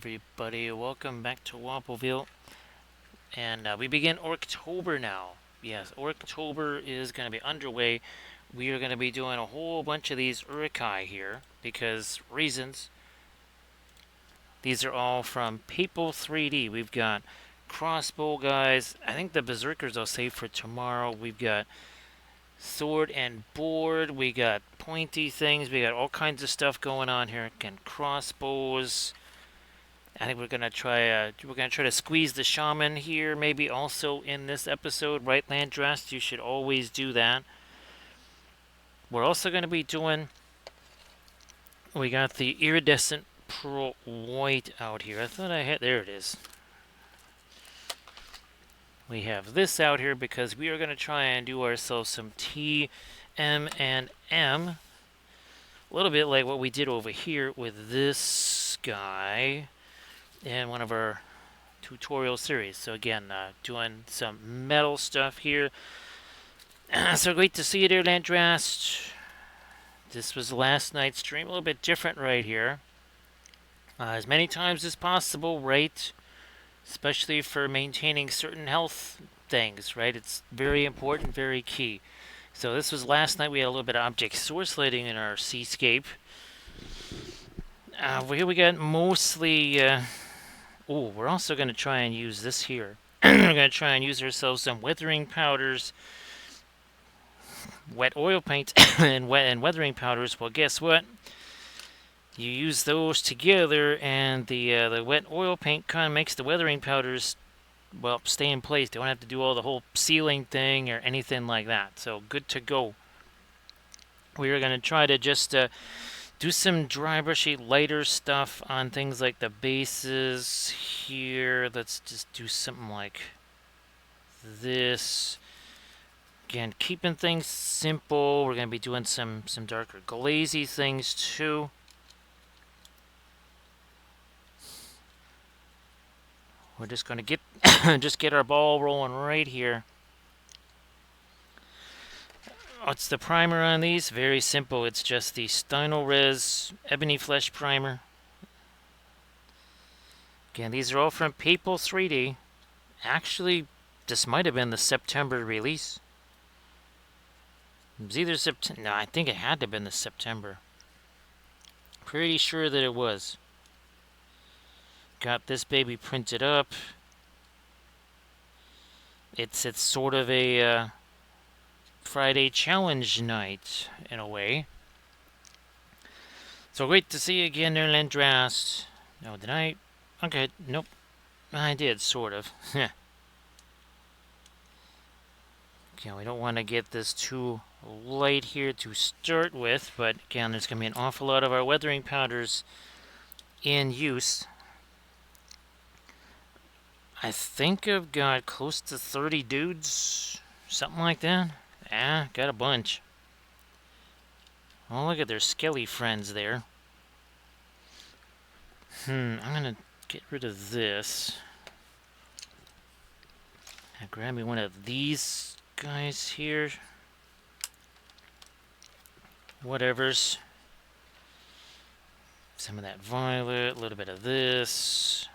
everybody, welcome back to Wappleville, and we begin Orctober now. Yes, Orctober is going to be underway. We are going to be doing a whole bunch of these Uruk Hai here, because reasons. These are all from Papal 3D. We've got crossbow guys. I think the berserkers I'll save for tomorrow. We've got sword and board. We got pointy things. We got all kinds of stuff going on here. Again, crossbows. I think we're gonna try to squeeze the shaman here, maybe also in this episode. Right, Landrast, you should always do that. We're also gonna be doing. We got the iridescent pearl white out here. I thought I had. There it is. We have this out here because we are gonna try and do ourselves some T-M-M. A little bit like what we did over here with this guy in one of our tutorial series. So again, doing some metal stuff here. So great to see you there, Landrast. This was last night's stream, a little bit different right here. As many times as possible, right? Especially for maintaining certain health things, right? It's very important, very key. So this was last night. We had a little bit of object source lighting in our seascape. Here we got mostly. We're also going to try and use this here. We're going to try and use ourselves some weathering powders, wet oil paint, and weathering powders. Well, guess what? You use those together, and the wet oil paint kind of makes the weathering powders, well, stay in place. They don't have to do all the whole sealing thing or anything like that. So good to go. We are going to try to just do some dry brushy lighter stuff on things like the bases here. Let's just do something like this. Again, keeping things simple. We're going to be doing some darker glazy things too. We're just going to get get our ball rolling right here. What's the primer on these? Very simple. It's just the Steinolrez Ebony Flesh Primer. Again, these are all from Papal 3D. Actually, this might have been the September release. It was either September. No, I think it had to have been the September. Pretty sure that it was. Got this baby printed up. It's sort of a Friday challenge night in a way. So great to see you again there, Landrast. No, did I? Okay, nope. I did, sort of. Okay, we don't want to get this too light here to start with, but again, there's going to be an awful lot of our weathering powders in use. I think I've got close to 30 dudes, something like that. Got a bunch. Oh, look at their skelly friends there. I'm gonna get rid of this. Now grab me one of these guys here. Whatevers. Some of that violet, a little bit of this.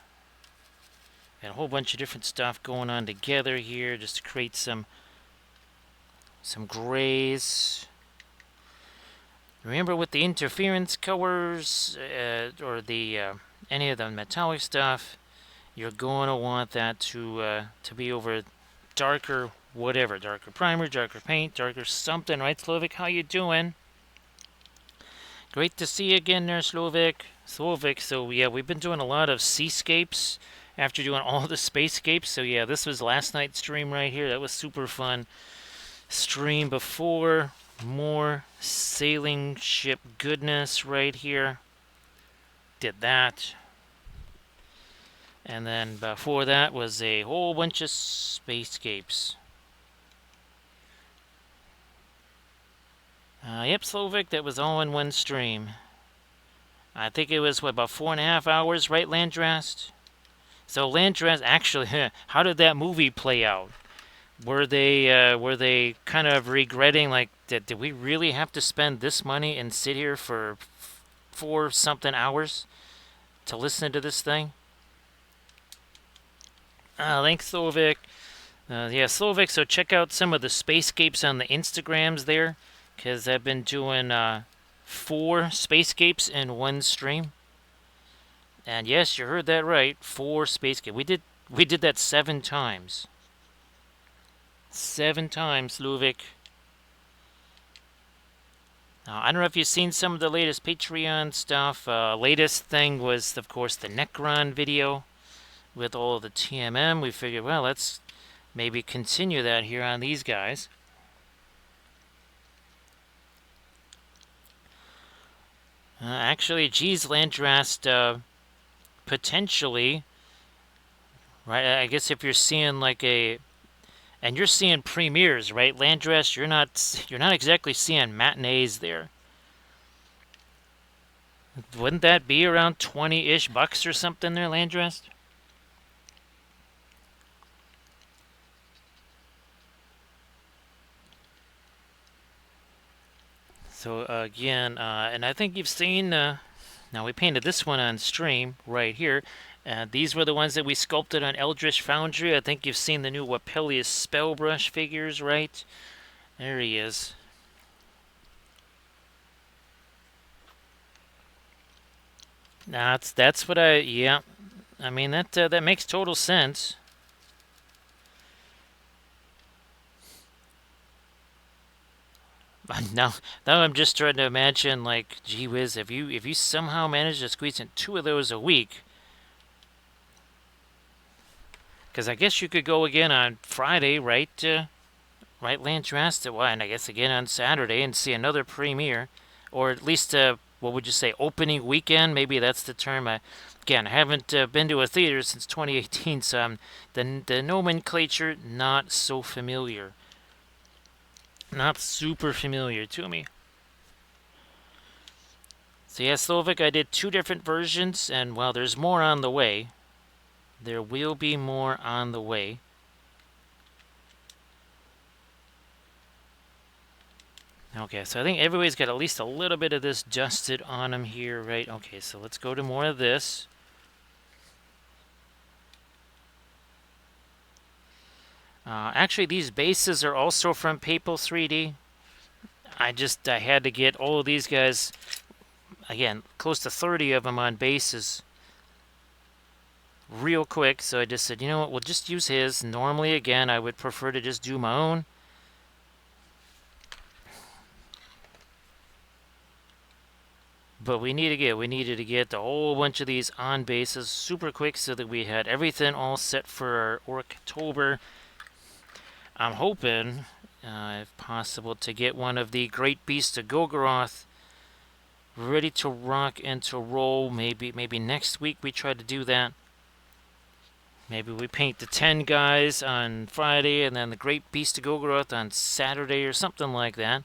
Got a whole bunch of different stuff going on together here just to create some grays. Remember with the interference colors or the any of the metallic stuff, you're going to want that to be over darker whatever, darker primer, darker paint, darker something, right, Slovak? How you doing? Great to see you again there, Slovak. So yeah, we've been doing a lot of seascapes after doing all the spacescapes. So yeah, this was last night's stream right here. That was super fun. Stream before, more sailing ship goodness right here. Did that. And then before that was a whole bunch of spacescapes. Yep, Slovak, that was all in one stream. I think it was, what, about 4.5 hours, right, Landrast? So Landrast, actually, how did that movie play out? Were they kind of regretting, like, did we really have to spend this money and sit here for 4-something hours? to listen to this thing. Thanks, Slovak. Yeah, Slovak, so check out some of the spacescapes on the Instagrams there, because I've been doing 4 spacescapes in one stream. And yes, you heard that right, 4 spacescapes. We did that 7 times. 7 times, Slovak. I don't know if you've seen some of the latest Patreon stuff. Latest thing was, of course, the Necron video with all the TMM. We figured, well, let's maybe continue that here on these guys. Actually, geez, Landrast, potentially, right? I guess if you're seeing like and you're seeing premieres, right? Landrast, you're not exactly seeing matinees there. Wouldn't that be around 20-ish bucks or something there, Landrast? So again, and I think you've seen, now we painted this one on stream right here. These were the ones that we sculpted on Eldritch Foundry. I think you've seen the new Wapelius Spellbrush figures, right? There he is. That's what yeah. I mean, that makes total sense. Now I'm just trying to imagine, like, gee whiz, if you somehow manage to squeeze in 2 of those a week, because I guess you could go again on Friday, right? Right, Landrast, and I guess again on Saturday and see another premiere, or at least what would you say, opening weekend? Maybe that's the term. Again, I haven't been to a theater since 2018, so the nomenclature not so familiar. Not super familiar to me. So yeah, Slovak, I did 2 different versions, and well, there's more on the way. There will be more on the way. Okay, so I think everybody's got at least a little bit of this dusted on them here, right? Okay, so let's go to more of this. Actually, these bases are also from Papal 3D. I had to get all of these guys, again, close to 30 of them on bases real quick. So I just said, you know what, we'll just use his. Normally, again, I would prefer to just do my own. But we needed to get a whole bunch of these on bases super quick so that we had everything all set for our Orctober. I'm hoping, if possible, to get one of the Great Beasts of Golgoroth ready to rock and to roll. Maybe next week we try to do that. Maybe we paint the 10 guys on Friday and then the Great Beast of Golgoroth on Saturday or something like that.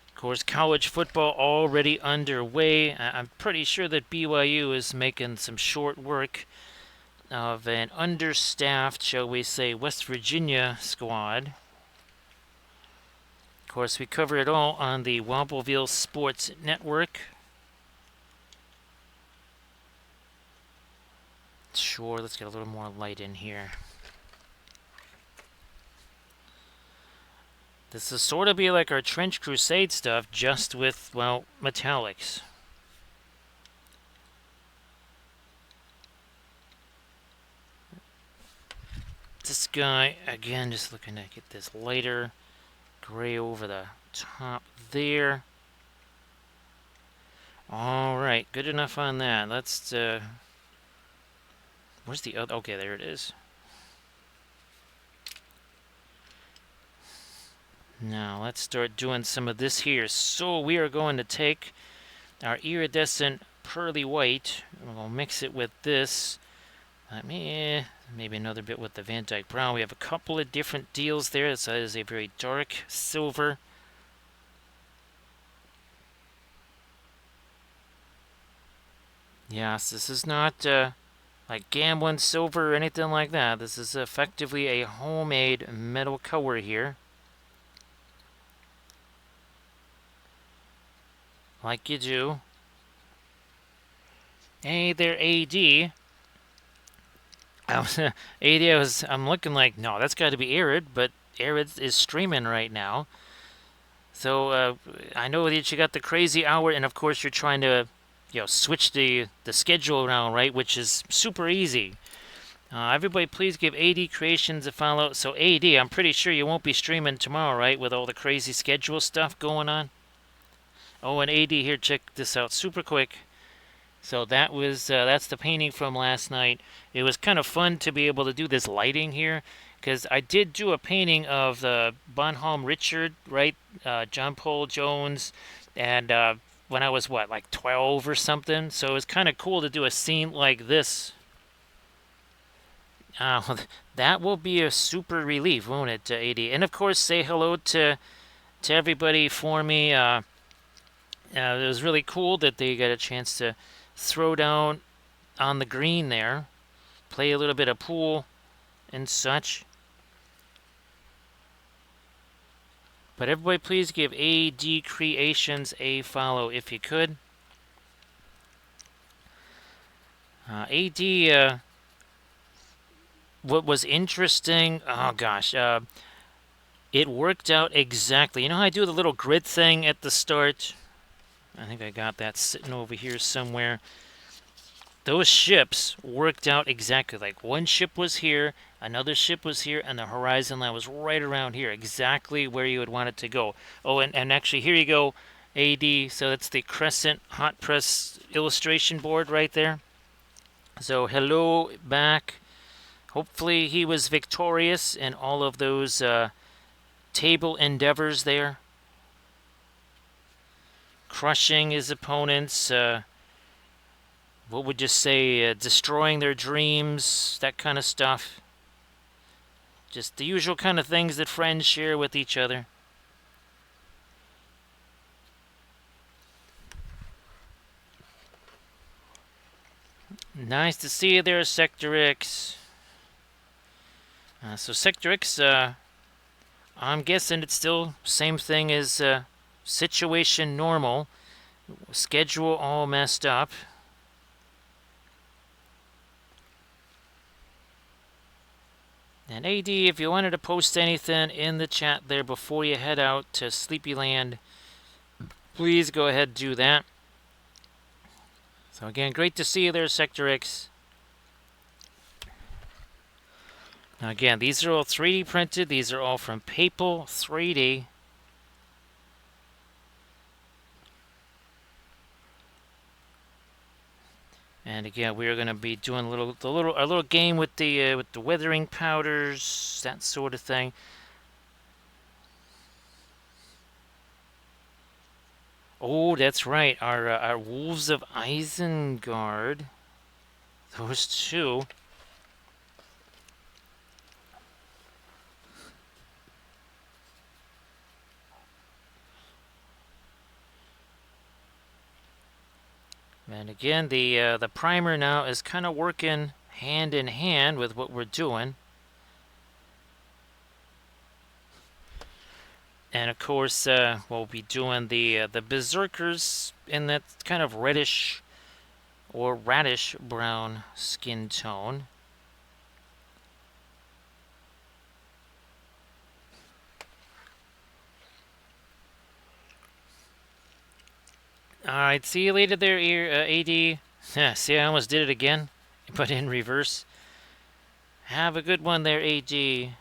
Of course, college football already underway. I'm pretty sure that BYU is making some short work of an understaffed, shall we say, West Virginia squad. Of course, we cover it all on the Wobbleville Sports Network. Sure, let's get a little more light in here. This is sort of be like our Trench Crusade stuff, just with, well, metallics. This guy, again, just looking to get this lighter gray over the top there. Alright, good enough on that. Let's, where's the other? Okay, there it is. Now, let's start doing some of this here. So, we are going to take our iridescent pearly white, and we're going to mix it with this. Maybe another bit with the Van Dyke brown. We have a couple of different deals there. This is a very dark silver. Yes, this is not like Gamblin silver or anything like that. This is effectively a homemade metal color here. Like you do. Hey there, AD. I'm looking like, no, that's got to be Arid, but Arid is streaming right now. So I know that you got the crazy hour, and of course you're trying to, switch the schedule around, right? Which is super easy. Everybody, please give AD Creations a follow. So AD, I'm pretty sure you won't be streaming tomorrow, right? With all the crazy schedule stuff going on. Oh, and AD here, check this out, super quick. So that's the painting from last night. It was kind of fun to be able to do this lighting here, because I did do a painting of the Bonhomme Richard, right? John Paul Jones, and when I was what, like 12 or something. So it was kind of cool to do a scene like this. That will be a super relief, won't it, AD? And of course, say hello to everybody for me. It was really cool that they got a chance to throw down on the green there, play a little bit of pool and such. But everybody, please give AD Creations a follow if you could. AD, what was interesting, oh gosh, it worked out exactly. You know how I do the little grid thing at the start? I think I got that sitting over here somewhere. Those ships worked out exactly. Like one ship was here, another ship was here, and the horizon line was right around here, exactly where you would want it to go. Oh, and actually, here you go, AD. So that's the Crescent Hot Press illustration board right there. So hello back. Hopefully he was victorious in all of those table endeavors there. Crushing his opponents, what would you say, destroying their dreams, that kind of stuff. Just the usual kind of things that friends share with each other. Nice to see you there, Sector X. So Sector X, I'm guessing it's still same thing as situation normal. Schedule all messed up. And AD, if you wanted to post anything in the chat there before you head out to Sleepyland, please go ahead and do that. So again, great to see you there, Sector X. Now again, these are all 3D printed. These are all from Papal 3D. And again, we are going to be doing a little game with the weathering powders, that sort of thing. Oh, that's right. Our Wolves of Isengard. Those two. And again, the primer now is kind of working hand in hand with what we're doing. And of course, we'll be doing the berserkers in that kind of reddish or radish brown skin tone. Alright, see you later there, AD. See, I almost did it again, but in reverse. Have a good one there, AD. And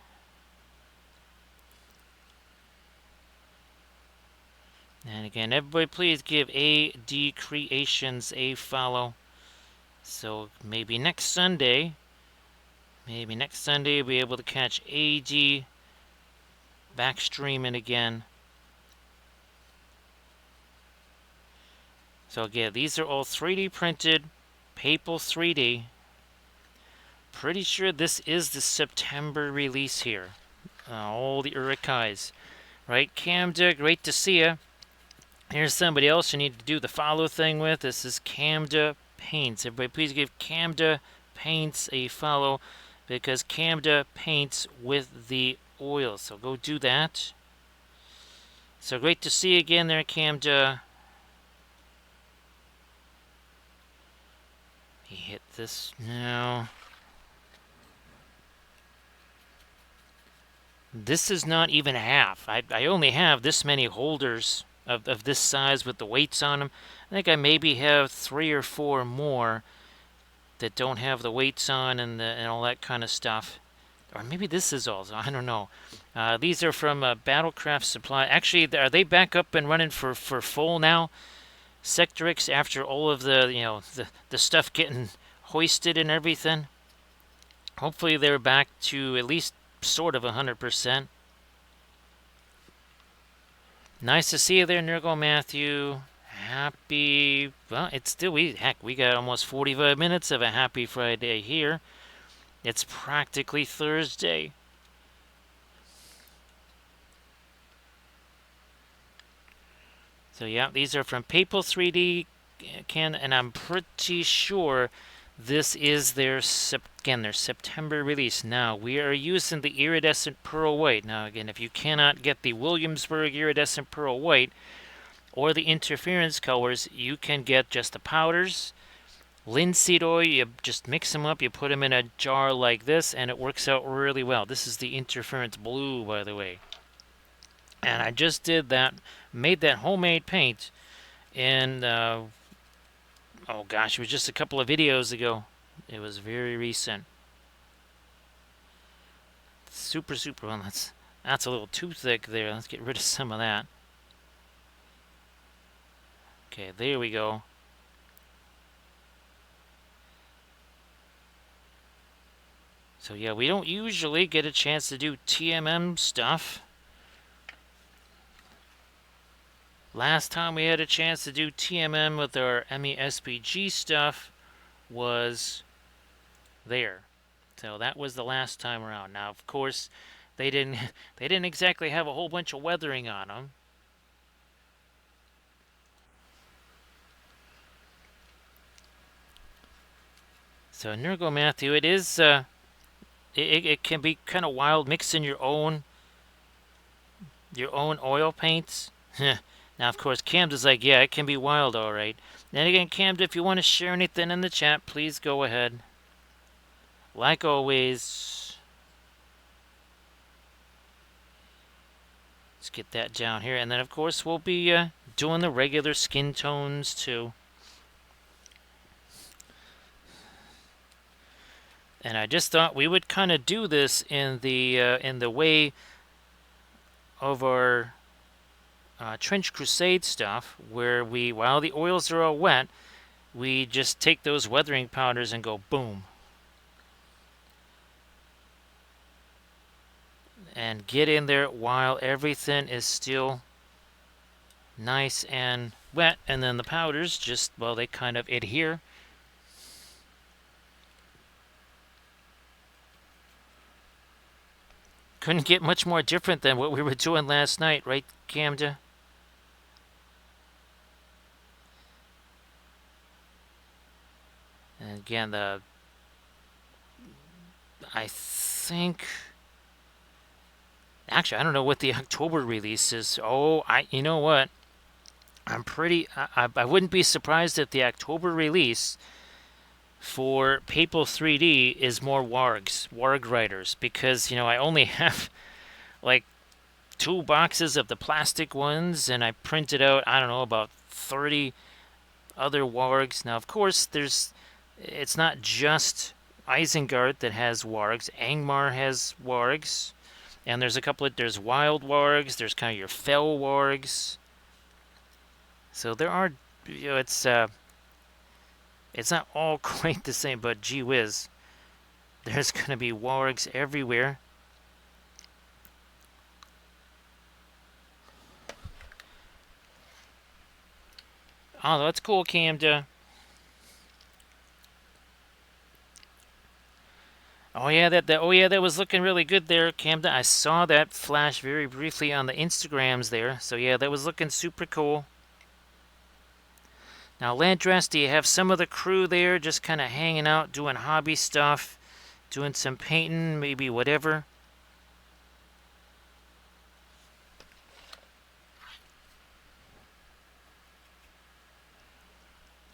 again, everybody please give AD Creations a follow. So maybe next Sunday we'll be able to catch AD back streaming again. So again, these are all 3D printed, Papal 3D. Pretty sure this is the September release here. All the Uruk Hais. Right, Camda, great to see you. Here's somebody else you need to do the follow thing with. This is Camda Paints. Everybody please give Camda Paints a follow, because Camda paints with the oil. So go do that. So great to see you again there, Camda. This, no. This is not even half. I only have this many holders of this size with the weights on them. I think I maybe have 3 or 4 more that don't have the weights on and all that kind of stuff. Or maybe this is also, I don't know. These are from Battlecraft Supply. Actually, are they back up and running for full now? Sectorix, after all of the, the stuff getting hoisted and everything. Hopefully they're back to at least sort of 100%. Nice to see you there, Nurgle Matthew. Happy, well, it's still, we got almost 45 minutes of a happy Friday here. It's practically Thursday. So yeah, these are from Papal 3D, and I'm pretty sure this is their September release. Now we are using the iridescent pearl white. Now again, if you cannot get the Williamsburg iridescent pearl white or the interference colors, you can get just the powders. Linseed oil, you just mix them up, you put them in a jar like this, and it works out really well. This is the interference blue, by the way. And I just did that, made that homemade paint, and oh gosh, it was just a couple of videos ago. It was very recent. Super, well, that's a little too thick there. Let's get rid of some of that. Okay, there we go. So yeah, we don't usually get a chance to do TMM stuff. Last time we had a chance to do TMM with our ME-SPG stuff was there. So that was the last time around. Now, of course, they didn't exactly have a whole bunch of weathering on them. So Nurgle Matthew, it is it can be kind of wild mixing your own oil paints. Now, of course, Cam's like, yeah, it can be wild, all right. Then again, Cam, if you want to share anything in the chat, please go ahead. Like always, let's get that down here. And then, of course, we'll be doing the regular skin tones, too. And I just thought we would kind of do this in the way of our Trench Crusade stuff, where while the oils are all wet, we just take those weathering powders and go boom. And get in there while everything is still nice and wet, and then the powders just, well, they kind of adhere. Couldn't get much more different than what we were doing last night, right, Camda? And again, I think, actually, I don't know what the October release is. Oh, you know what? I wouldn't be surprised if the October release for Papal 3D is more Warg Riders, because, I only have like 2 boxes of the plastic ones, and I printed out, I don't know, about 30 other Wargs. Now, of course, it's not just Isengard that has Wargs. Angmar has Wargs, and there's there's Wild Wargs, there's kind of your Fell Wargs. So there are, it's not all quite the same, but gee whiz, there's going to be wargs everywhere. Oh, that's cool, Camda. Oh yeah, that was looking really good there, Camda. I saw that flash very briefly on the Instagrams there. So yeah, that was looking super cool. Now, Landress, do you have some of the crew there just kind of hanging out, doing hobby stuff, doing some painting, maybe whatever?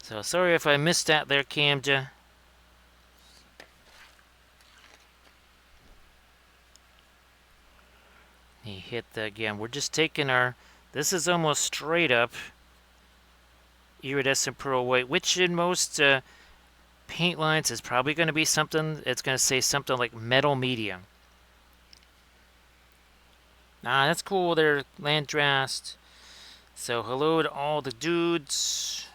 So, sorry if I missed that there, Camja. again, we're just taking our, this is almost straight up iridescent pearl white, which in most paint lines is probably going to be something, it's going to say something like metal medium. Ah, that's cool there, Landrast. So hello to all the dudes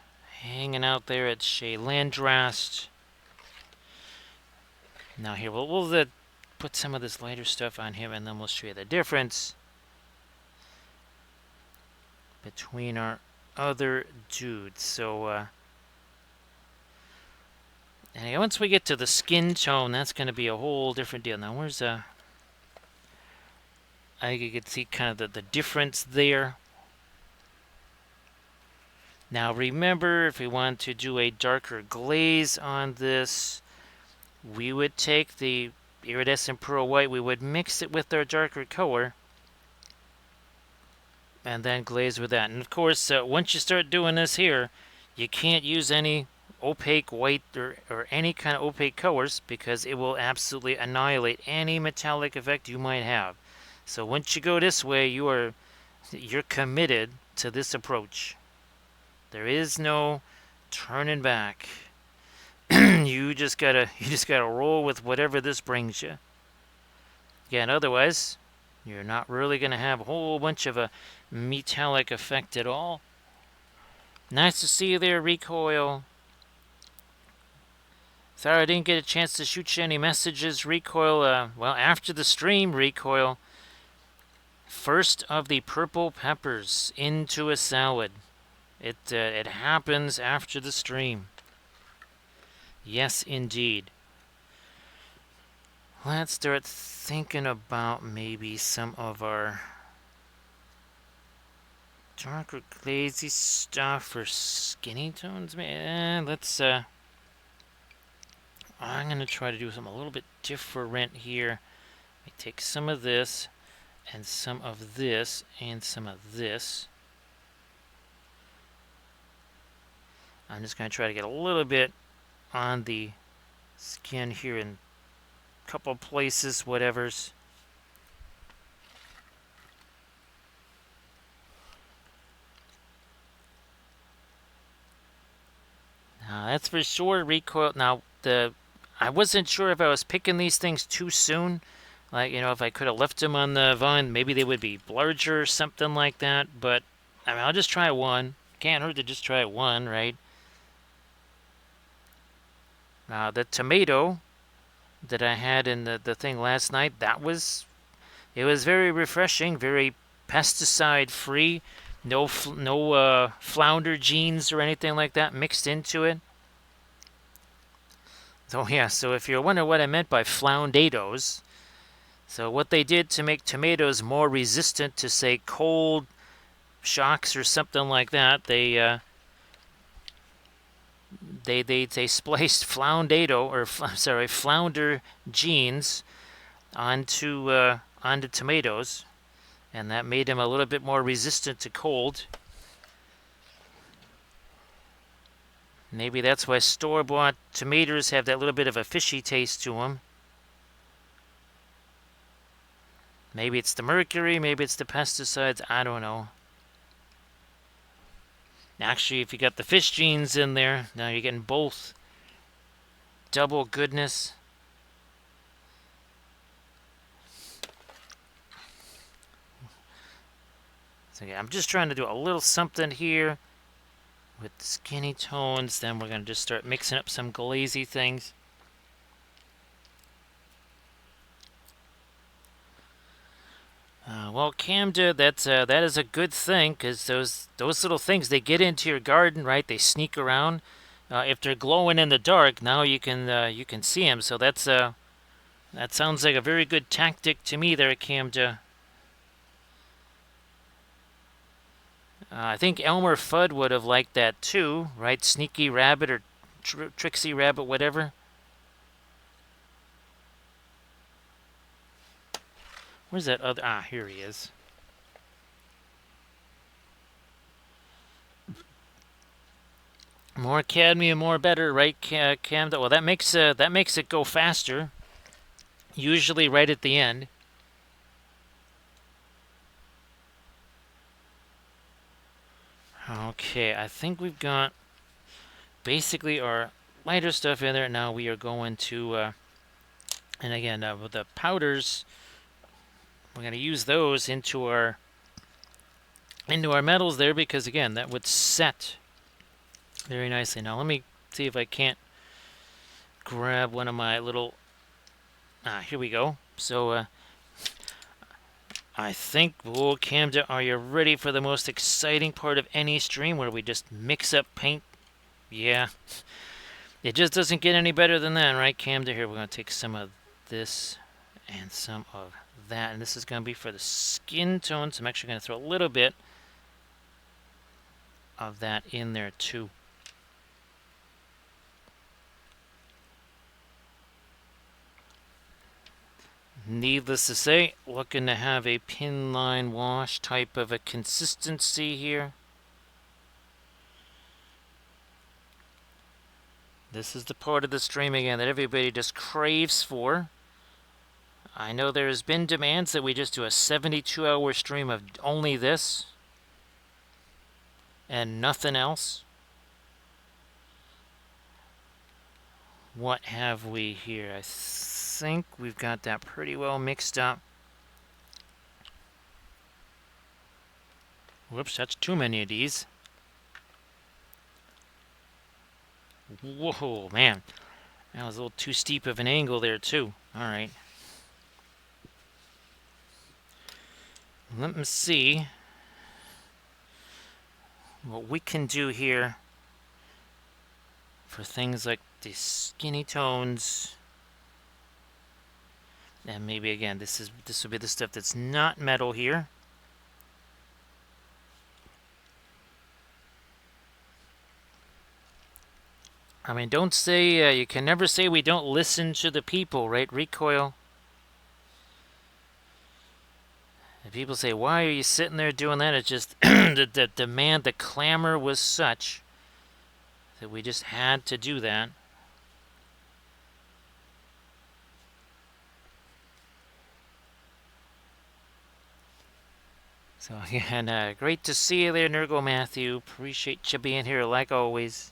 hanging out there at Chez Landrast. Now here, we'll put some of this lighter stuff on him, and then we'll show you the difference between our other dudes. So, and once we get to the skin tone, that's going to be a whole different deal. Now, where's I think you can see kind of the difference there. Now, remember, if we want to do a darker glaze on this, we would take the iridescent pearl white, we would mix it with our darker color, and then glaze with that. And of course, once you start doing this here, you can't use any opaque white or any kind of opaque colors, because it will absolutely annihilate any metallic effect you might have. So once you go this way, you're committed to this approach. There is no turning back. you just gotta roll with whatever this brings you. Again, otherwise, you're not really gonna have a whole bunch of a metallic effect at all. Nice to see you there, Recoil. Sorry I didn't get a chance to shoot you any messages, Recoil. Well, after the stream, Recoil. First of the purple peppers into a salad. It happens after the stream. Yes, indeed. Let's start thinking about maybe some of our darker glazy stuff for skinny tones. Man, let's I'm gonna try to do something a little bit different here. Let me take some of this and some of this and some of this. I'm just going to try to get a little bit on the skin here in a couple places, whatevers. Now that's for sure, Recoil. Now I wasn't sure if I was picking these things too soon. Like, you know, if I could have left them on the vine, maybe they would be larger or something like that. But, I mean, I'll just try one. Can't hurt to just try one, right? The tomato that I had in the thing last night, it was very refreshing, very pesticide-free. No flounder genes or anything like that mixed into it. So, yeah, so if you're wondering what I meant by floundatoes, so what they did to make tomatoes more resistant to, say, cold shocks or something like that, they spliced flounder genes onto tomatoes, and that made them a little bit more resistant to cold. Maybe that's why store-bought tomatoes have that little bit of a fishy taste to them. Maybe it's the mercury, maybe it's the pesticides, I don't know. Actually, if you got the fish genes in there, now you're getting both. Double goodness. So yeah, I'm just trying to do a little something here with the skinny tones. Then we're going to just start mixing up some glazy things. Well, Camda, that is a good thing, because those little things, they get into your garden, right? They sneak around. If they're glowing in the dark, now you can see them. So that sounds like a very good tactic to me there, Camda. I think Elmer Fudd would have liked that too, right? Sneaky Rabbit or Trixie Rabbit, whatever. Where's that other? Ah, here he is. More cadmium, more better, right, Cam? Well, that makes it go faster. Usually right at the end. Okay, I think we've got basically our lighter stuff in there. Now we are going to, and again, with the powders, we're going to use those into our metals there because again, that would set very nicely. Now let me see if I can't grab one of my little. Here we go. So I think, Camden, are you ready for the most exciting part of any stream where we just mix up paint? Yeah. It just doesn't get any better than that, right, Camden? Here, we're going to take some of this and some of that. And this is going to be for the skin tone. So I'm actually going to throw a little bit of that in there, too. Needless to say, looking to have a pin line wash type of a consistency here. This is the part of the stream again that everybody just craves for. I know there's been demands that we just do a 72-hour stream of only this and nothing else. What have we here? I think we've got that pretty well mixed up. Whoops, that's too many of these. Whoa, man. That was a little too steep of an angle there, too. All right. Let me see what we can do here for things like the skinny tones. And maybe again, this will be the stuff that's not metal here. I mean, don't say, you can never say we don't listen to the people, right, Recoil? And people say, why are you sitting there doing that? It's just the demand, the clamor was such that we just had to do that. So again, great to see you there, Nergo Matthew. Appreciate you being here like always.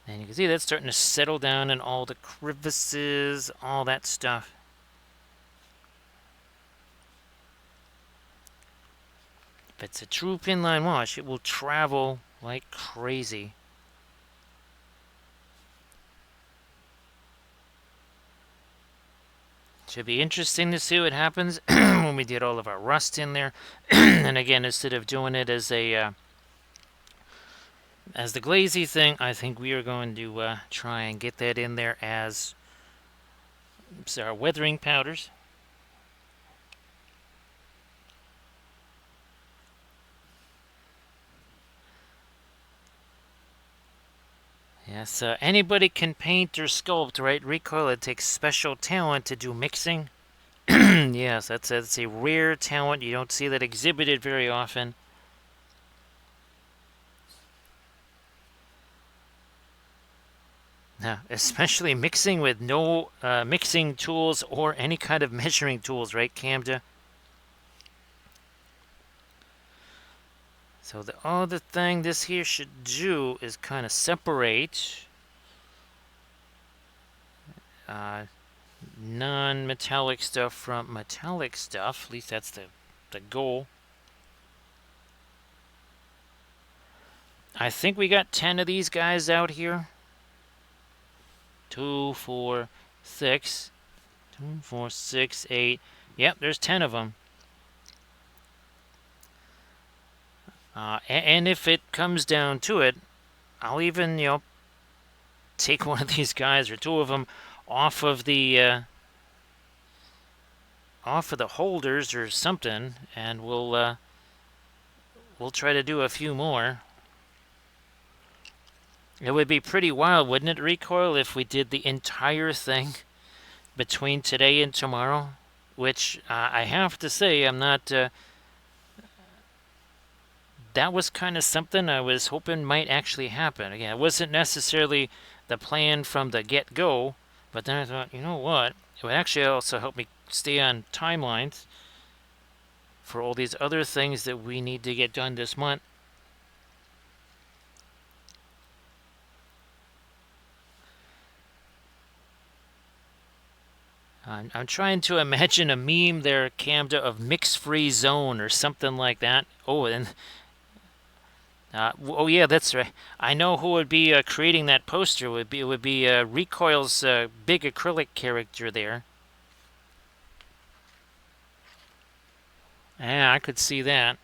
And you can see that's starting to settle down in all the crevices, all that stuff. If it's a true pinline wash, it will travel like crazy. Should be interesting to see what happens when we get all of our rust in there. And again, instead of doing it as a as the glazy thing, I think we are going to try and get that in there as our weathering powders. Yes, anybody can paint or sculpt, right? Recoil, it takes special talent to do mixing. Yes, that's a rare talent. You don't see that exhibited very often. Especially mixing with no mixing tools or any kind of measuring tools, right, Camda? So the other thing this here should do is kind of separate non-metallic stuff from metallic stuff. At least that's the goal. I think we got 10 of these guys out here. 2, 4, 6. 2, 4, 6, 8. Yep, there's 10 of them. And if it comes down to it, I'll even, take one of these guys or two of them off of the holders or something, and we'll try to do a few more. It would be pretty wild, wouldn't it, Recoil, if we did the entire thing between today and tomorrow? Which I have to say, I'm not. That was kind of something I was hoping might actually happen. Again, it wasn't necessarily the plan from the get-go, but then I thought, you know what? It would actually also help me stay on timelines. for all these other things that we need to get done this month. I'm trying to imagine a meme there, Camda, of mix-free zone or something like that. Oh, and oh yeah, that's right. I know who would be creating that poster. It would be Recoil's big acrylic character there. Yeah, I could see that.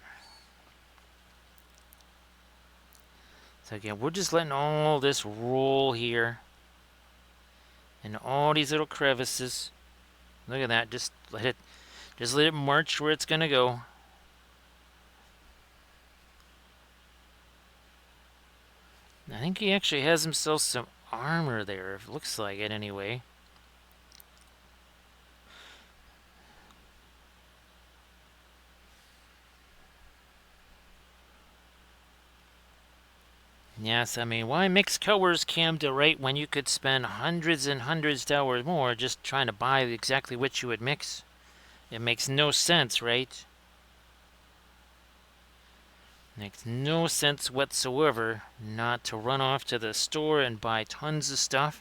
So again, we're just letting all this roll here, and all these little crevices. Look at that. Just let it march where it's gonna go. I think he actually has himself some armor there. It looks like it anyway. Yes, I mean, why mix colors, Camda, right, when you could spend hundreds and hundreds of hours more just trying to buy exactly what you would mix? It makes no sense, right? Makes no sense whatsoever not to run off to the store and buy tons of stuff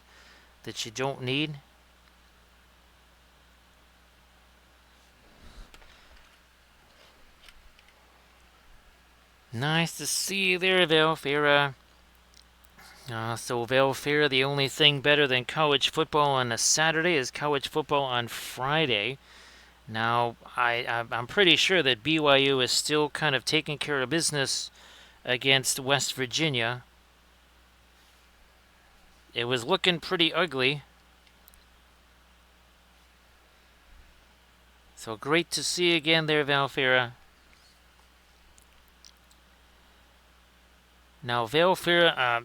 that you don't need. Nice to see you there, Valfera. So Valfera, the only thing better than college football on a Saturday is college football on Friday. Now, I'm pretty sure that BYU is still kind of taking care of business against West Virginia. It was looking pretty ugly. So great to see you again there, Valfera. Now, Valfera,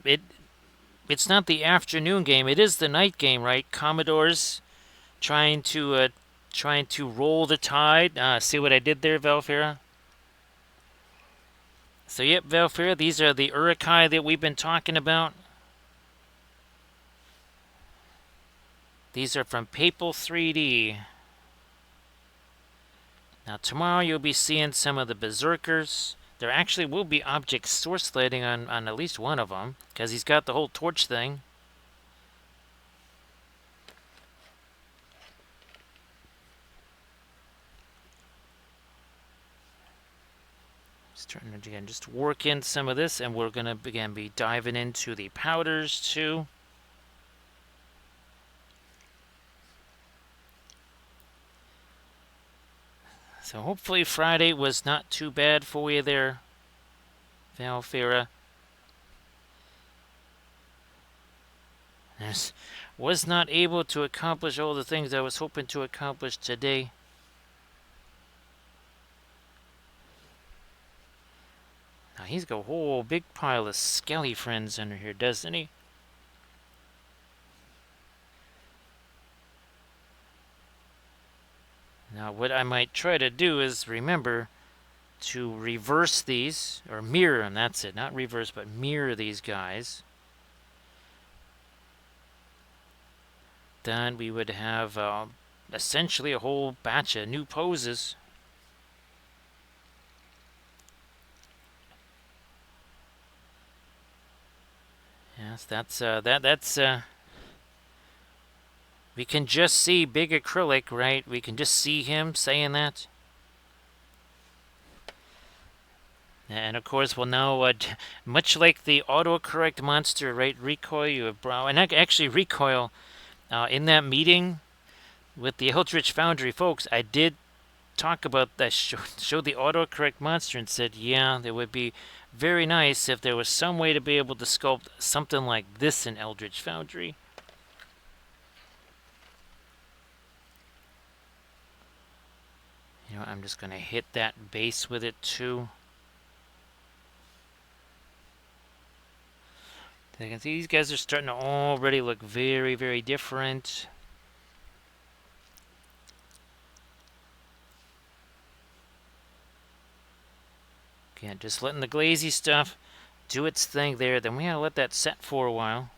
it's not the afternoon game. It is the night game, right? Commodores trying to roll the tide. See what I did there, Valfera? So, yep, Valfera, these are the Uruk Hai that we've been talking about. These are from Papal 3D. Now, tomorrow you'll be seeing some of the Berserkers. There actually will be object source sliding on at least one of them, because he's got the whole torch thing. Starting to again just work in some of this, and we're going to again be diving into the powders too. So hopefully Friday was not too bad for you there, Valfera. Yes, was not able to accomplish all the things I was hoping to accomplish today. Now he's got a whole big pile of skelly friends under here, doesn't he? Now what I might try to do is remember to reverse these, or mirror them, that's it, not reverse, but mirror these guys. Then we would have essentially a whole batch of new poses. Yes, that's we can just see big acrylic, right? We can just see him saying that. And of course, we'll now, much like the autocorrect monster, right? Recoil, you have brow, and actually Recoil, in that meeting with the Eldritch Foundry folks, I did talk about that, showed the autocorrect monster and said, yeah, it would be very nice if there was some way to be able to sculpt something like this in Eldritch Foundry. You know, I'm just going to hit that base with it too. You can see these guys are starting to already look very, very different. Again, just letting the glazy stuff do its thing there. Then we gotta let that set for a while.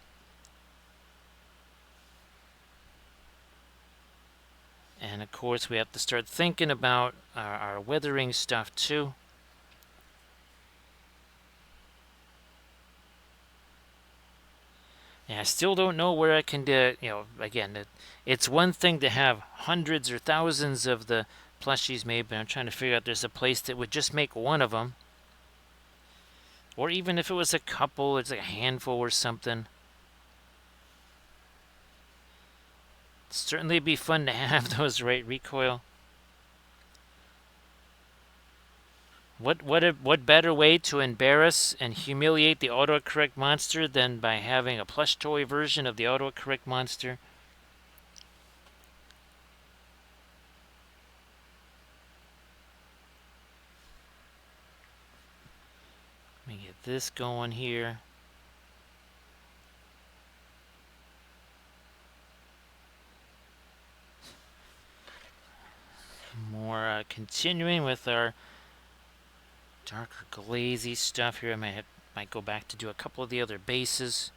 And of course, we have to start thinking about our weathering stuff too. And I still don't know where I can do, again, it's one thing to have hundreds or thousands of the plushies made, but I'm trying to figure out there's a place that would just make one of them. Or even if it was a couple, it's like a handful or something. It'd certainly be fun to have those, right, Recoil? What better way to embarrass and humiliate the autocorrect monster than by having a plush toy version of the autocorrect monster? Let me get this going here. More continuing with our darker glazy stuff here. I might go back to do a couple of the other bases.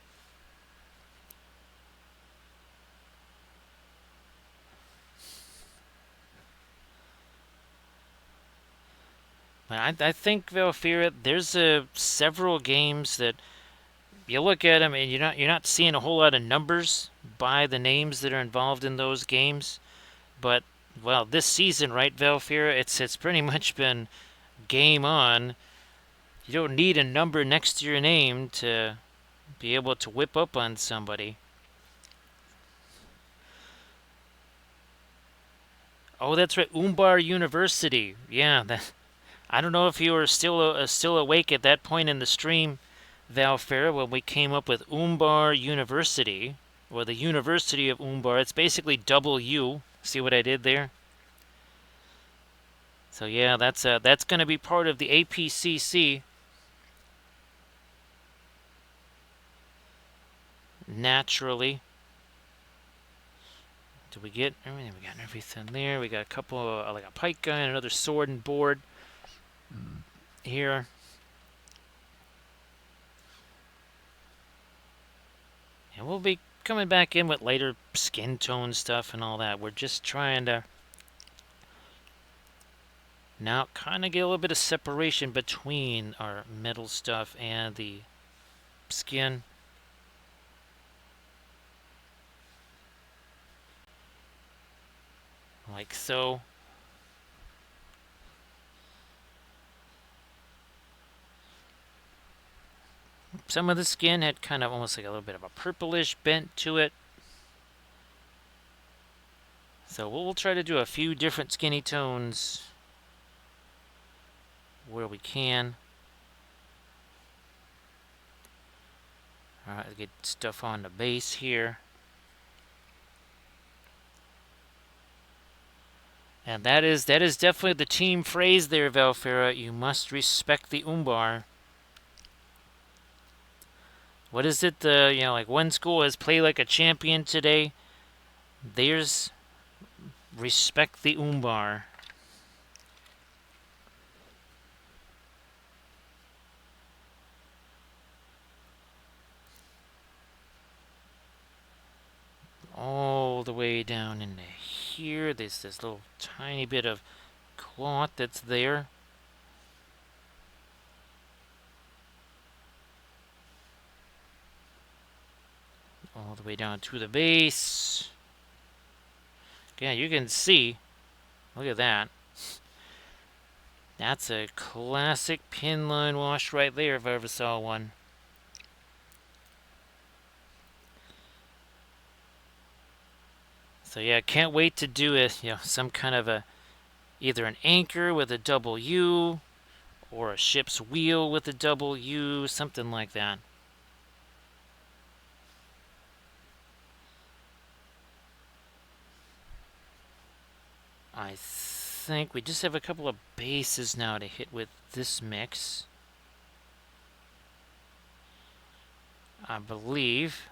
But I think Valfira, there's several games that you look at them and you're not seeing a whole lot of numbers by the names that are involved in those games. But well, this season, right, Valfira, it's pretty much been game on. You don't need a number next to your name to be able to whip up on somebody. Oh, that's right, Umbar University. Yeah, I don't know if you were still awake at that point in the stream, Valfera, when we came up with Umbar University, or the University of Umbar. It's basically double U. See what I did there? So yeah, that's going to be part of the APCC. Naturally. Did we get everything? We got everything there. We got a couple of, like a pike gun, another sword and board here. And we'll be coming back in with later skin tone stuff and all that. We're just trying to now kind of get a little bit of separation between our metal stuff and the skin. Like so. Some of the skin had kind of almost like a little bit of a purplish bent to it. So we'll try to do a few different skinny tones where we can. Alright, get stuff on the base here. And that is definitely the team phrase there, Valfera. You must respect the Umbar. What is it? Like one school has played like a champion today. There's respect the Umbar. All the way down into here. There's this little tiny bit of cloth that's there. All the way down to the base. Yeah, you can see. Look at that. That's a classic pin line wash right there if I ever saw one. So yeah, can't wait to do some kind of either an anchor with a double U or a ship's wheel with a double U, something like that. I think we just have a couple of bases now to hit with this mix. I believe.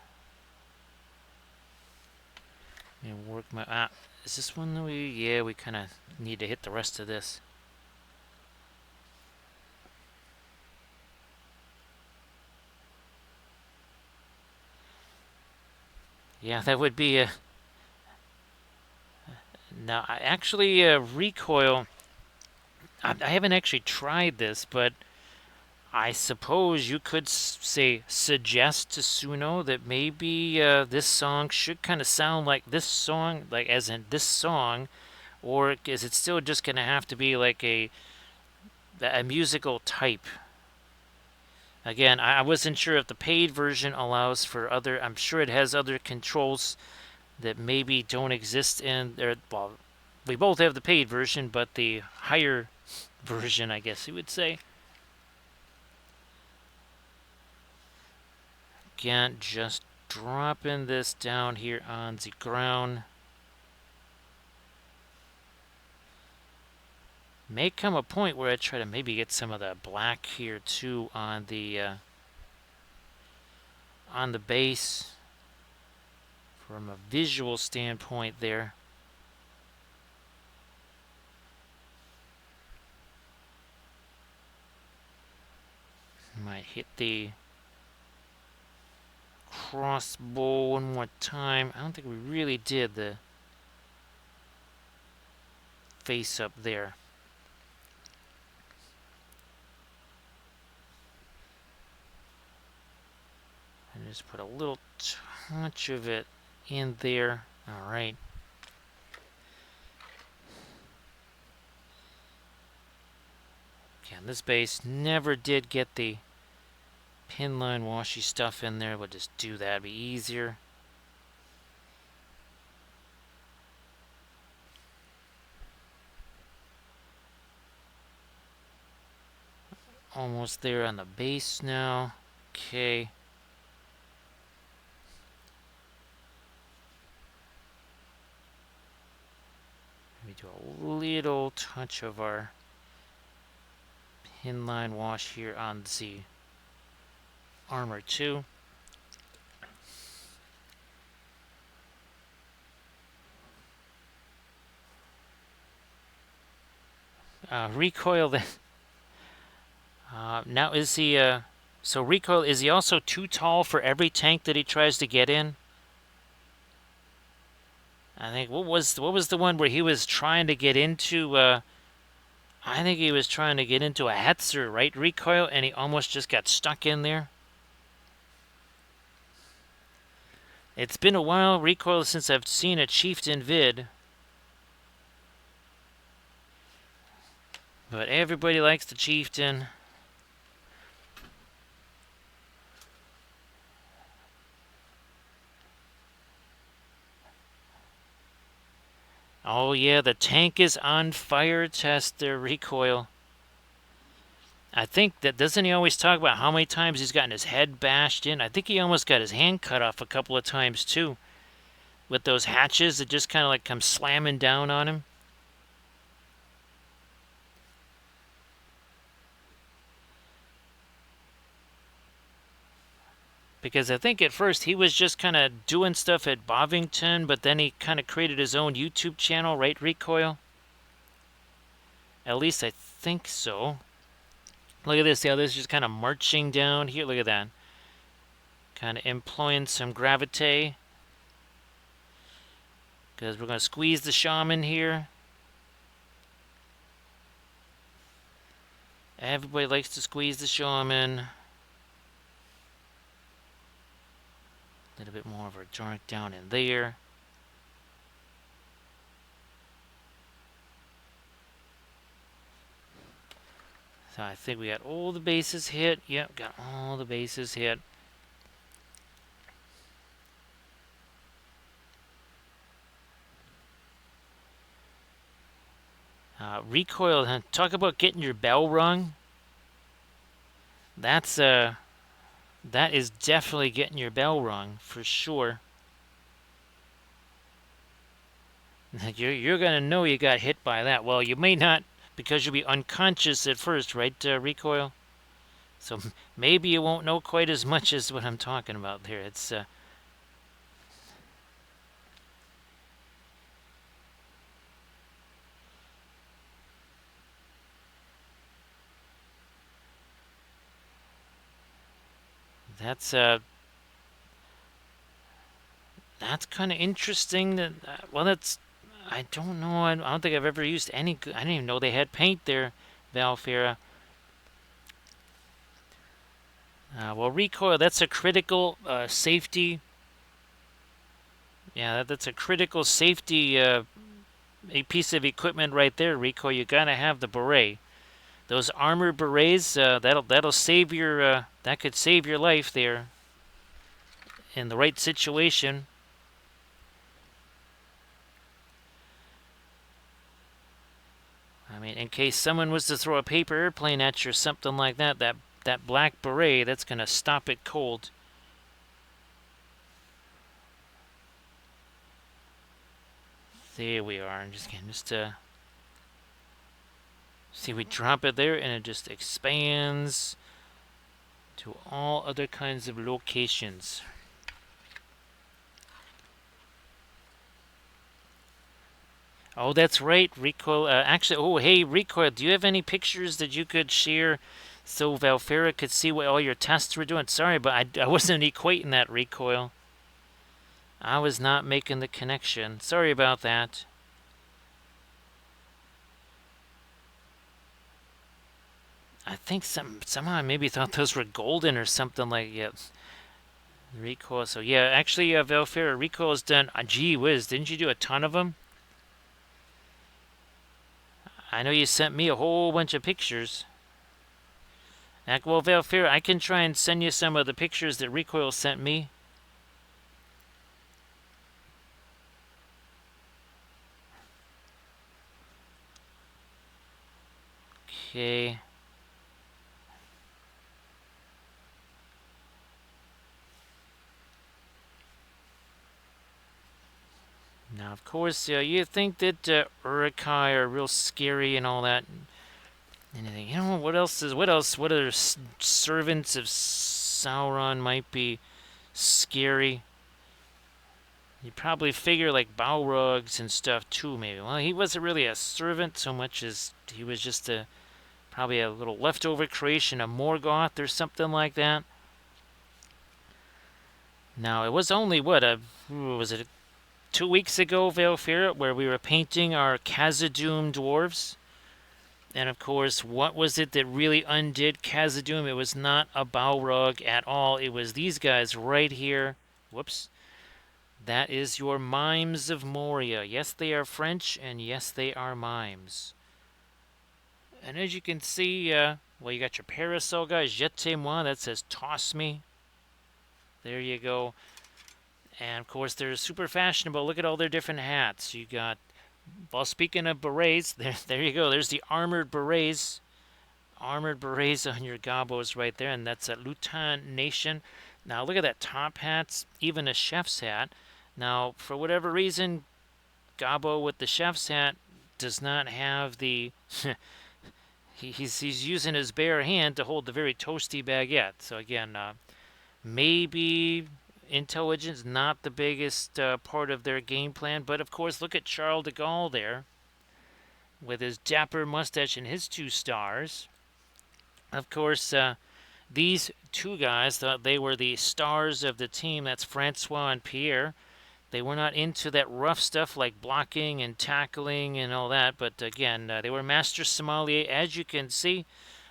Let me work my... is this one that we kind of need to hit the rest of this. Yeah, that would be Now, I actually recoil. I haven't actually tried this, but I suppose you could say suggest to Suno that maybe this song should kind of sound like this song, like as in this song, or is it still just going to have to be like a musical type? Again, I wasn't sure if the paid version allows for other. I'm sure it has other controls that maybe don't exist in there. Well, we both have the paid version, but the higher version, I guess you would say. Again, just dropping this down here on the ground. May come a point where I try to maybe get some of the black here too on the base from a visual standpoint there. Might hit the crossbow one more time. I don't think we really did the face up there. And just put a little touch of it in there. All right. Again, this base never did get the pin line washy stuff in there. We'll just do that. It'd be easier. Almost there on the base now. Okay. We do a little touch of our pin line wash here on the armor too. Recoil then. Now is he so recoil, is he also too tall for every tank that he tries to get in? I think what was the one where he was trying to get into I think he was trying to get into a Hetzer, right? Recoil, and he almost just got stuck in there. It's been a while, recoil, since I've seen a Chieftain vid. But everybody likes the Chieftain. Oh yeah, the tank is on fire test there, recoil. I think that, doesn't he always talk about how many times he's gotten his head bashed in? I think he almost got his hand cut off a couple of times too. With those hatches that just kind of like come slamming down on him. Because I think at first he was just kind of doing stuff at Bovington, but then he kind of created his own YouTube channel, right, Recoil? At least I think so. Look at this, yeah, this is just kind of marching down here. Look at that. Kind of employing some gravity. Because we're going to squeeze the shaman here. Everybody likes to squeeze the shaman. A little bit more of a dark down in there. So I think we got all the bases hit. Yep, got all the bases hit. Recoil, talk about getting your bell rung. That is definitely getting your bell rung for sure. You're gonna know you got hit by that. Well, you may not, because you'll be unconscious at first, right, Recoil? So maybe you won't know quite as much as what I'm talking about there. It's that's kind of interesting. That well, that's I don't know. I don't think I've ever used any. I didn't even know they had paint there, Valfera. Well, recoil, that's a critical safety. Yeah, that's a critical safety a piece of equipment right there, Recoil. You gotta have the beret. Those armored berets, that'll save your that could save your life there in the right situation. I mean, in case someone was to throw a paper airplane at you or something like that, that black beret, that's gonna stop it cold. There we are. I'm just getting see, we drop it there and it just expands to all other kinds of locations. Oh, that's right, Recoil. Actually, oh, hey, Recoil, do you have any pictures that you could share so Valfera could see what all your tests were doing? Sorry, but I wasn't equating that, Recoil. I was not making the connection. Sorry about that. I think somehow I maybe thought those were golden or something like that. Recoil. So yeah, actually, Valfera, Recoil's done. Gee whiz, didn't you do a ton of them? I know you sent me a whole bunch of pictures. Well, Valfera, I can try and send you some of the pictures that Recoil sent me. Okay. Now, of course, you think that Uruk Hai are real scary and all that. Anything? You know what else is? What else? What other servants of Sauron might be scary? You probably figure like Balrogs and stuff too, maybe. Well, he wasn't really a servant so much as he was just probably a little leftover creation of Morgoth or something like that. Now, it was only was it 2 weeks ago, Valfera, where we were painting our Khazad-dûm dwarves. And of course, what was it that really undid Khazad-dûm? It was not a Balrog at all. It was these guys right here. Whoops. That is your mimes of Moria. Yes, they are French, and yes, they are mimes. And as you can see, well, you got your parasol guys, Jetez-moi, that says toss me. There you go. And of course, they're super fashionable. Look at all their different hats. You got, well, speaking of berets, there you go. There's the armored berets. Armored berets on your gobos right there, and that's a Lutan Nation. Now look at that top hats, even a chef's hat. Now, for whatever reason, Gobbo with the chef's hat does not have the. he's using his bare hand to hold the very toasty baguette. So again, maybe intelligence not the biggest part of their game plan, but of course, look at Charles de Gaulle there with his dapper mustache and his 2 stars. Of course, these 2 guys thought they were the stars of the team. That's Francois and Pierre. They were not into that rough stuff like blocking and tackling and all that, but again, they were master sommelier, as you can see,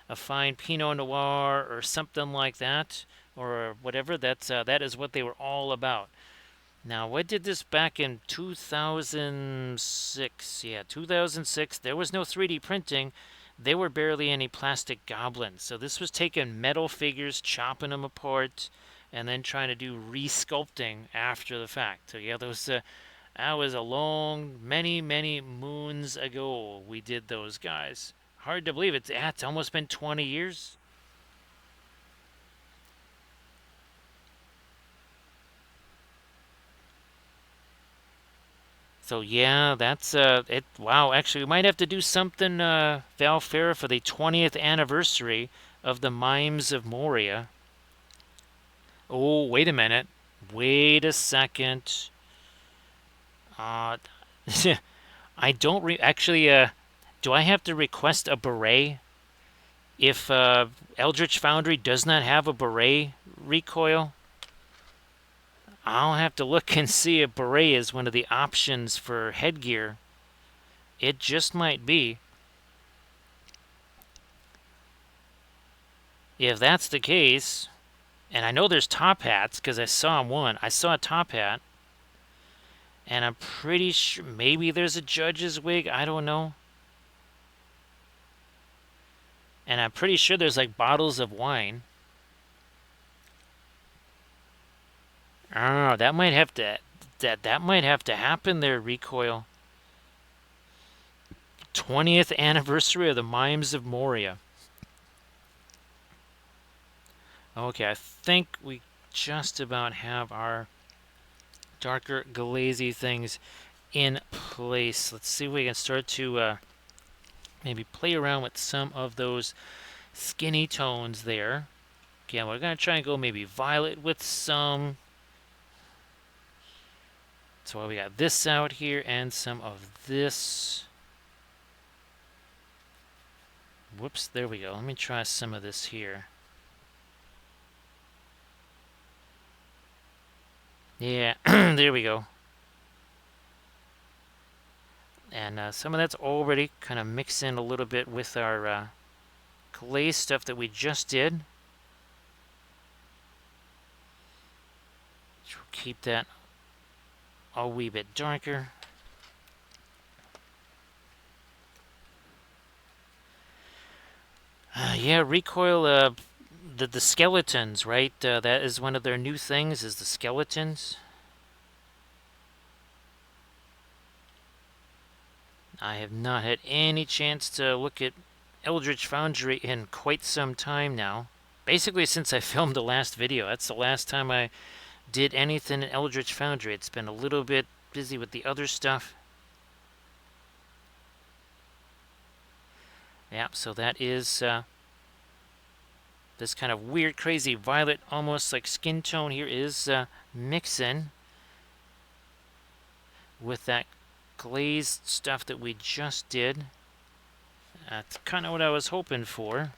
a fine Pinot Noir or something like that, or whatever. That is what they were all about. Now, what did this back in 2006? Yeah, 2006. There was no 3D printing. There were barely any plastic goblins. So this was taking metal figures, chopping them apart, and then trying to do resculpting after the fact. So yeah, that was a long, many, many moons ago we did those guys. Hard to believe it's almost been 20 years. So yeah, that's it. Wow, actually, we might have to do something, Valfera, for the 20th anniversary of the Mimes of Moria. Oh, wait a minute. Wait a second. Uh, I don't actually. Do I have to request a beret if Eldritch Foundry does not have a beret recoil? I'll have to look and see if beret is one of the options for headgear. It just might be. If that's the case, and I know there's top hats because I saw one. I saw a top hat. And I'm pretty sure maybe there's a judge's wig. I don't know. And I'm pretty sure there's like bottles of wine. Oh, that might have to that might have to happen there, Recoil. 20th anniversary of the Mimes of Moria. Okay, I think we just about have our darker glazy things in place. Let's see if we can start to maybe play around with some of those skinny tones there. Okay, we're going to try and go maybe violet with some. So we got this out here and some of this. Whoops, there we go. Let me try some of this here. Yeah, there we go. And some of that's already kind of mixed in a little bit with our clay stuff that we just did. So we'll keep that a wee bit darker. Yeah, Recoil, the skeletons, right? That is one of their new things, is the skeletons. I have not had any chance to look at Eldritch Foundry in quite some time now. Basically since I filmed the last video. That's the last time I did anything in Eldritch Foundry. It's been a little bit busy with the other stuff. Yeah, so that is this kind of weird, crazy violet, almost like skin tone here is mixing with that glazed stuff that we just did. That's kind of what I was hoping for.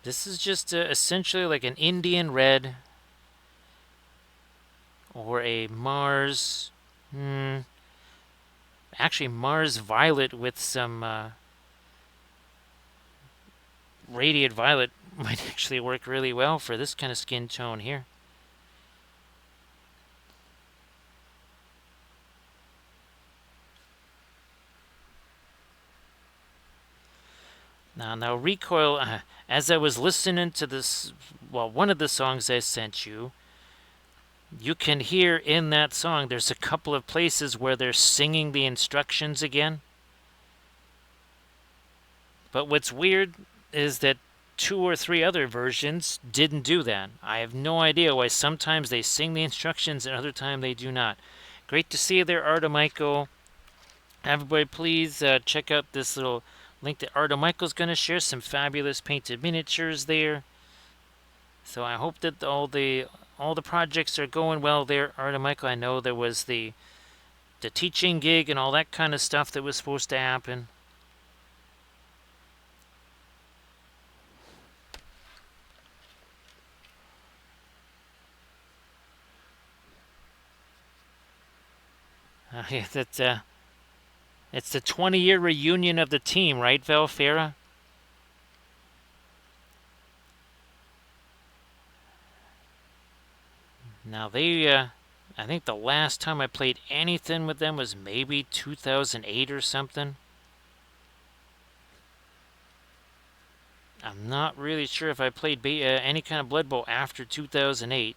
This is just essentially like an Indian red or a Mars. Actually, Mars violet with some radiant violet might actually work really well for this kind of skin tone here. Now Recoil, as I was listening to this, well, one of the songs I sent you, you can hear in that song, there's a couple of places where they're singing the instructions again. But what's weird is that 2 or 3 other versions didn't do that. I have no idea why sometimes they sing the instructions and other time they do not. Great to see you there, Artemichael. Everybody, please check out this little link that Artemichael's going to share. Some fabulous painted miniatures there. So I hope that all the projects are going well there, Artemichael. I know there was the teaching gig and all that kind of stuff that was supposed to happen. Yeah, it's the 20-year reunion of the team, right, Valfera? Now I think the last time I played anything with them was maybe 2008 or something. I'm not really sure if I played any kind of Blood Bowl after 2008.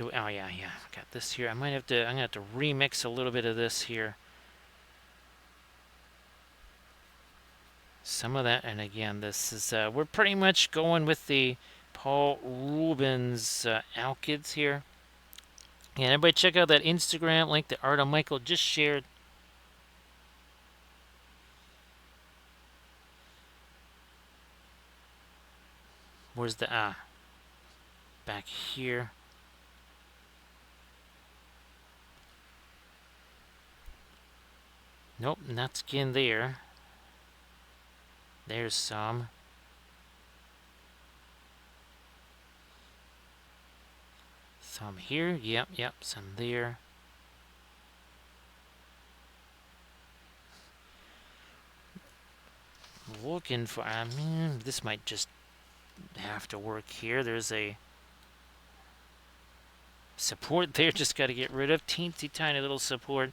Oh yeah, got this here. I'm gonna have to remix a little bit of this here. Some of that, and again, this is we're pretty much going with the Paul Rubens Alkids here. And everybody check out that Instagram link that Artemichael just shared. Where's the back here? Nope, not skin there. There's some. Some here. Yep, yep. Some there. Looking for... I mean, this might just have to work here. There's a support there. Just got to get rid of. Teensy tiny little support.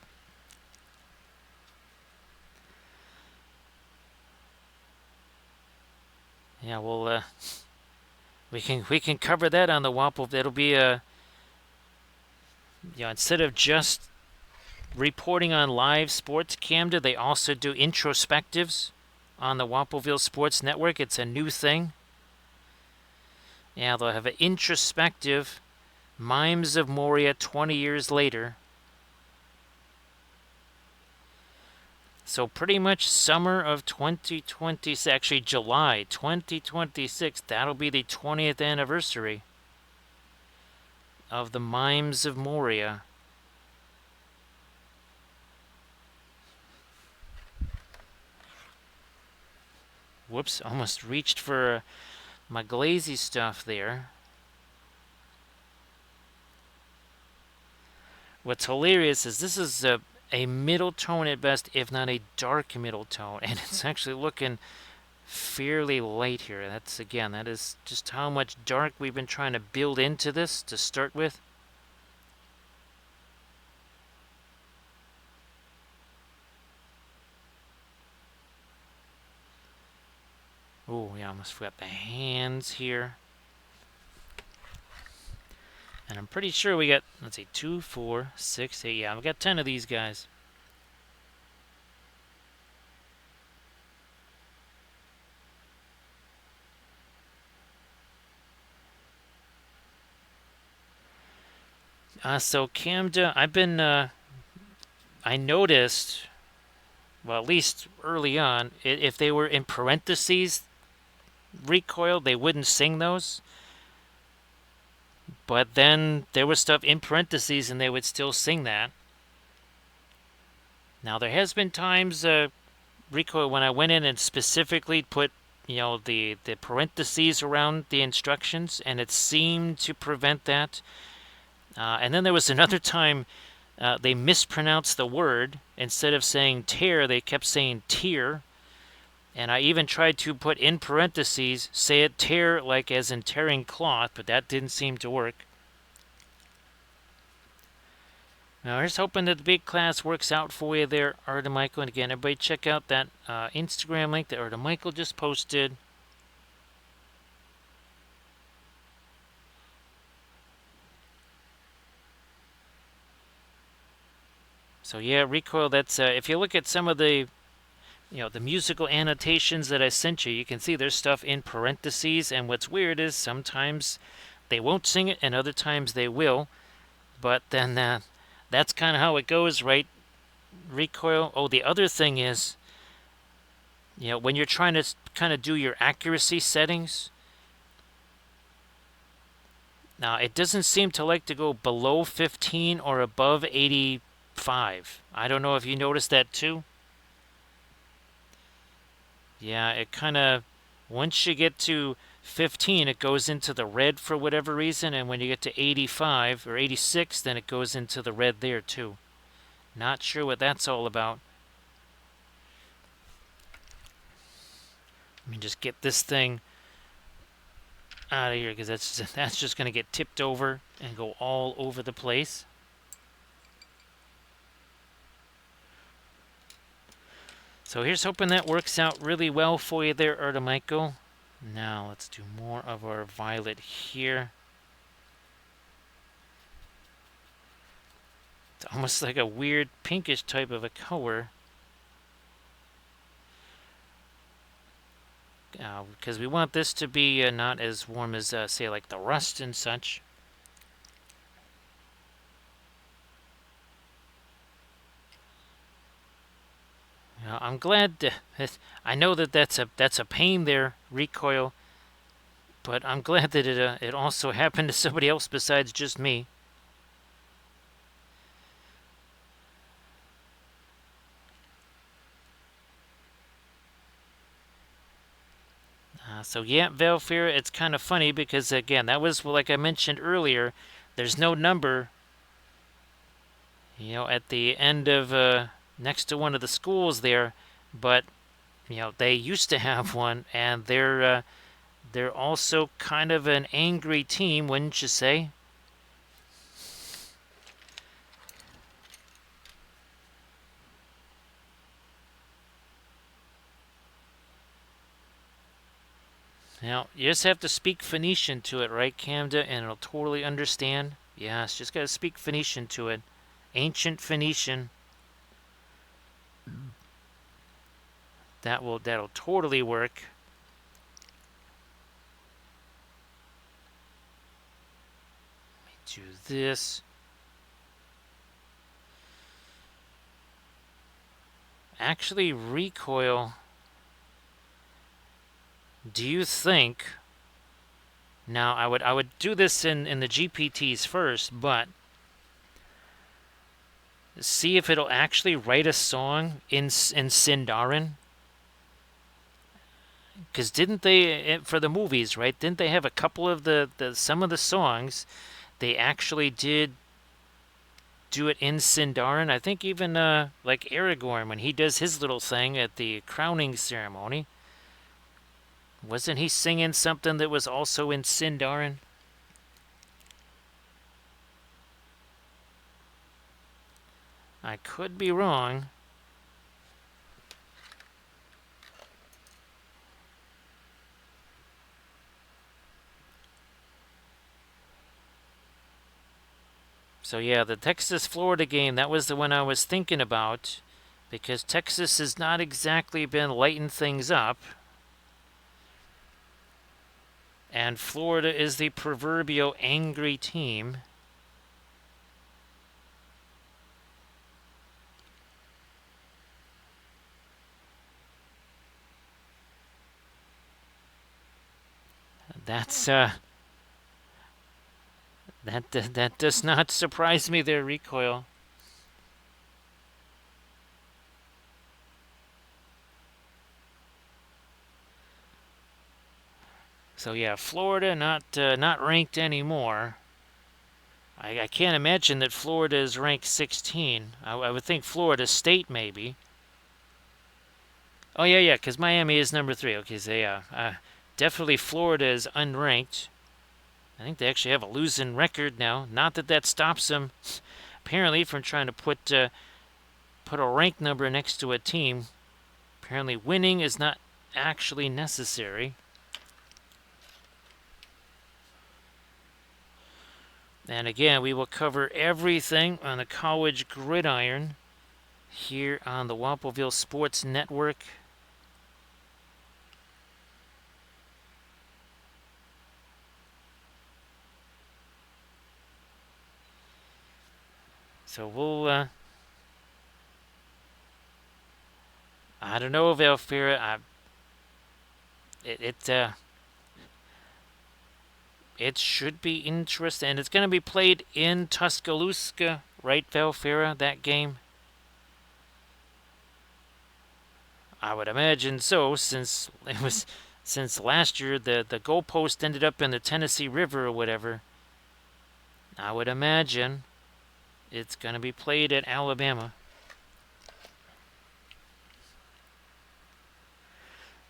Yeah, well, we can cover that on the Wapple. That'll be a... instead of just reporting on live sports, Camden, they also do introspectives on the Wappleville Sports Network. It's a new thing. Yeah, they'll have an introspective Mimes of Moria 20 years later. So pretty much summer of 2026, actually July 2026, that'll be the 20th anniversary of the Mimes of Moria. Whoops, almost reached for my glazy stuff there. What's hilarious is this is a middle tone at best, if not a dark middle tone, and it's actually looking fairly light here. That's, again, that is just how much dark we've been trying to build into this to start with. Oh, yeah, almost forgot the hands here. And I'm pretty sure we got, let's see, 2, 4, 6, 8. Yeah, we got 10 of these guys. So Camden, I've been, I noticed, well, at least early on, if they were in parentheses, recoil, they wouldn't sing those. But then there was stuff in parentheses and they would still sing that. Now, there has been times, recoil, when I went in and specifically put, the parentheses around the instructions, and it seemed to prevent that. And then there was another time they mispronounced the word. Instead of saying tear, they kept saying tear. And I even tried to put in parentheses, say it tear, like as in tearing cloth, but that didn't seem to work. Now, here's hoping that the big class works out for you there, Arda Michael. And again, everybody check out that Instagram link that Arda Michael just posted. So yeah, recoil, that's, if you look at some of the, the musical annotations that I sent you, you can see there's stuff in parentheses, and what's weird is sometimes they won't sing it and other times they will, but then that's kind of how it goes, right? Recoil. Oh, the other thing is, when you're trying to kind of do your accuracy settings, now it doesn't seem to like to go below 15 or above 85. I don't know if you noticed that too. Yeah, it kind of, once you get to 15, it goes into the red for whatever reason, and when you get to 85 or 86, then it goes into the red there too. Not sure what that's all about. Let me just get this thing out of here, because that's just going to get tipped over and go all over the place. So here's hoping that works out really well for you there, Arda Michael. Now let's do more of our violet here. It's almost like a weird pinkish type of a color. Because we want this to be not as warm as, say, like the rust and such. I'm glad that I know that that's a pain there, recoil, but I'm glad that it also happened to somebody else besides just me. So yeah, Valfira, it's kind of funny because again, that was like I mentioned earlier. There's no number, at the end of next to one of the schools there, but they used to have one, and they're also kind of an angry team, wouldn't you say? Now, you just have to speak Phoenician to it, right, Camda, and it'll totally understand. Yes, just got to speak Phoenician to it. Ancient Phoenician. That'll totally work. Let me do this. Actually, recoil. Do you think? Now, I would do this in the GPTs first, but see if it'll actually write a song in Sindarin. Because didn't they, for the movies, right? Didn't they have a couple of some of the songs? They actually did do it in Sindarin. I think even like Aragorn, when he does his little thing at the crowning ceremony, wasn't he singing something that was also in Sindarin? I could be wrong. So yeah, the Texas-Florida game, that was the one I was thinking about, because Texas has not exactly been lighting things up. And Florida is the proverbial angry team. That's that does not surprise me there, Recoil. So yeah, Florida not ranked anymore. I can't imagine that Florida is ranked 16. I would think Florida State maybe. Oh yeah, because Miami is number 3. Okay, so yeah, definitely Florida is unranked. I think they actually have a losing record now. Not that that stops them, apparently, from trying to put a rank number next to a team. Apparently, winning is not actually necessary. And again, we will cover everything on the college gridiron here on the Wampelville Sports Network. So we'll, I don't know, Valfira. It should be interesting, and it's going to be played in Tuscaloosa, right, Valfira? That game. I would imagine so, since last year the goalpost ended up in the Tennessee River or whatever. I would imagine it's going to be played at Alabama.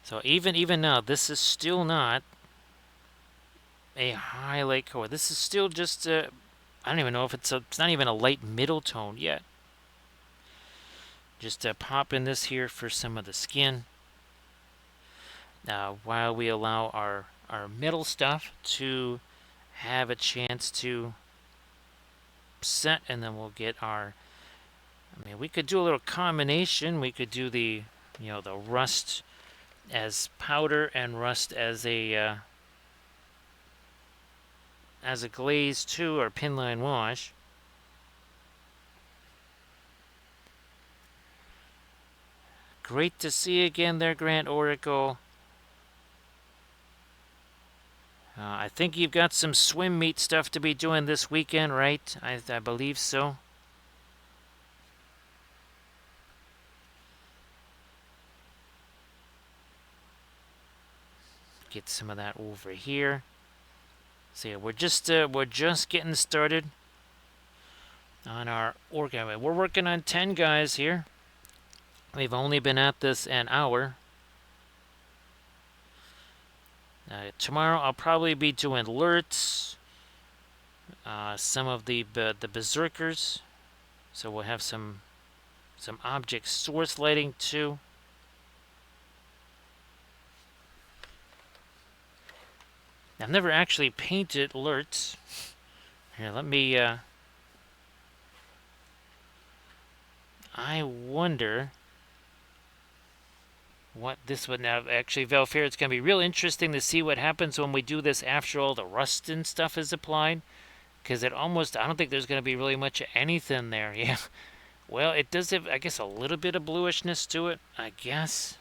So even now, this is still not a highlight color. This is still just I don't even know if it's not even a light middle tone yet. Just pop in this here for some of the skin. While we allow our middle stuff to have a chance to set, and then we'll get our, I mean, we could do a little combination. We could do the rust as powder and rust as a glaze too, or pinline wash. Great to see again there, Grant Oracle. I think you've got some swim meet stuff to be doing this weekend, right? I believe so. get some of that over here. So yeah, we're just getting started on our orc. We're working on 10 guys here. We've only been at this an hour. Tomorrow I'll probably be doing alerts, some of the berserkers. So we'll have some object source lighting too. I've never actually painted alerts. Here, let me. I wonder what this would now. Actually, Valfair, it's going to be real interesting to see what happens when we do this after all the rust and stuff is applied. Because I don't think there's going to be really much of anything there. Yeah. Well, it does have, I guess, a little bit of bluishness to it, I guess.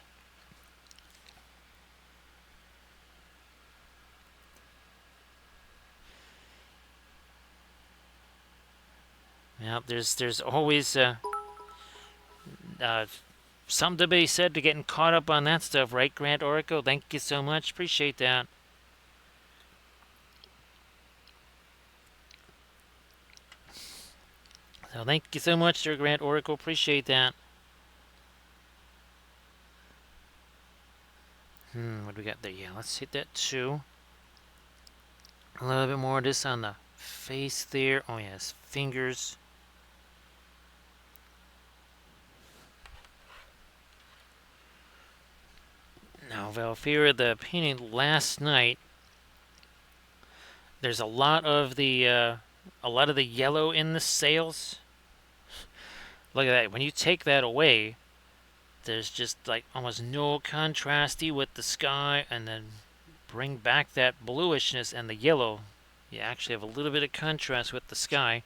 Yeah, there's always something to be said to getting caught up on that stuff, right, Grant Oracle? Thank you so much. Appreciate that. So thank you so much, Sir Grant Oracle. Appreciate that. What do we got there? Yeah, let's hit that too. A little bit more of this on the face there. Oh yes, fingers. Now, Valfira, the painting last night, there's a lot of the yellow in the sails. Look at that. When you take that away, there's just like almost no contrasty with the sky, and then bring back that bluishness and the yellow. You actually have a little bit of contrast with the sky.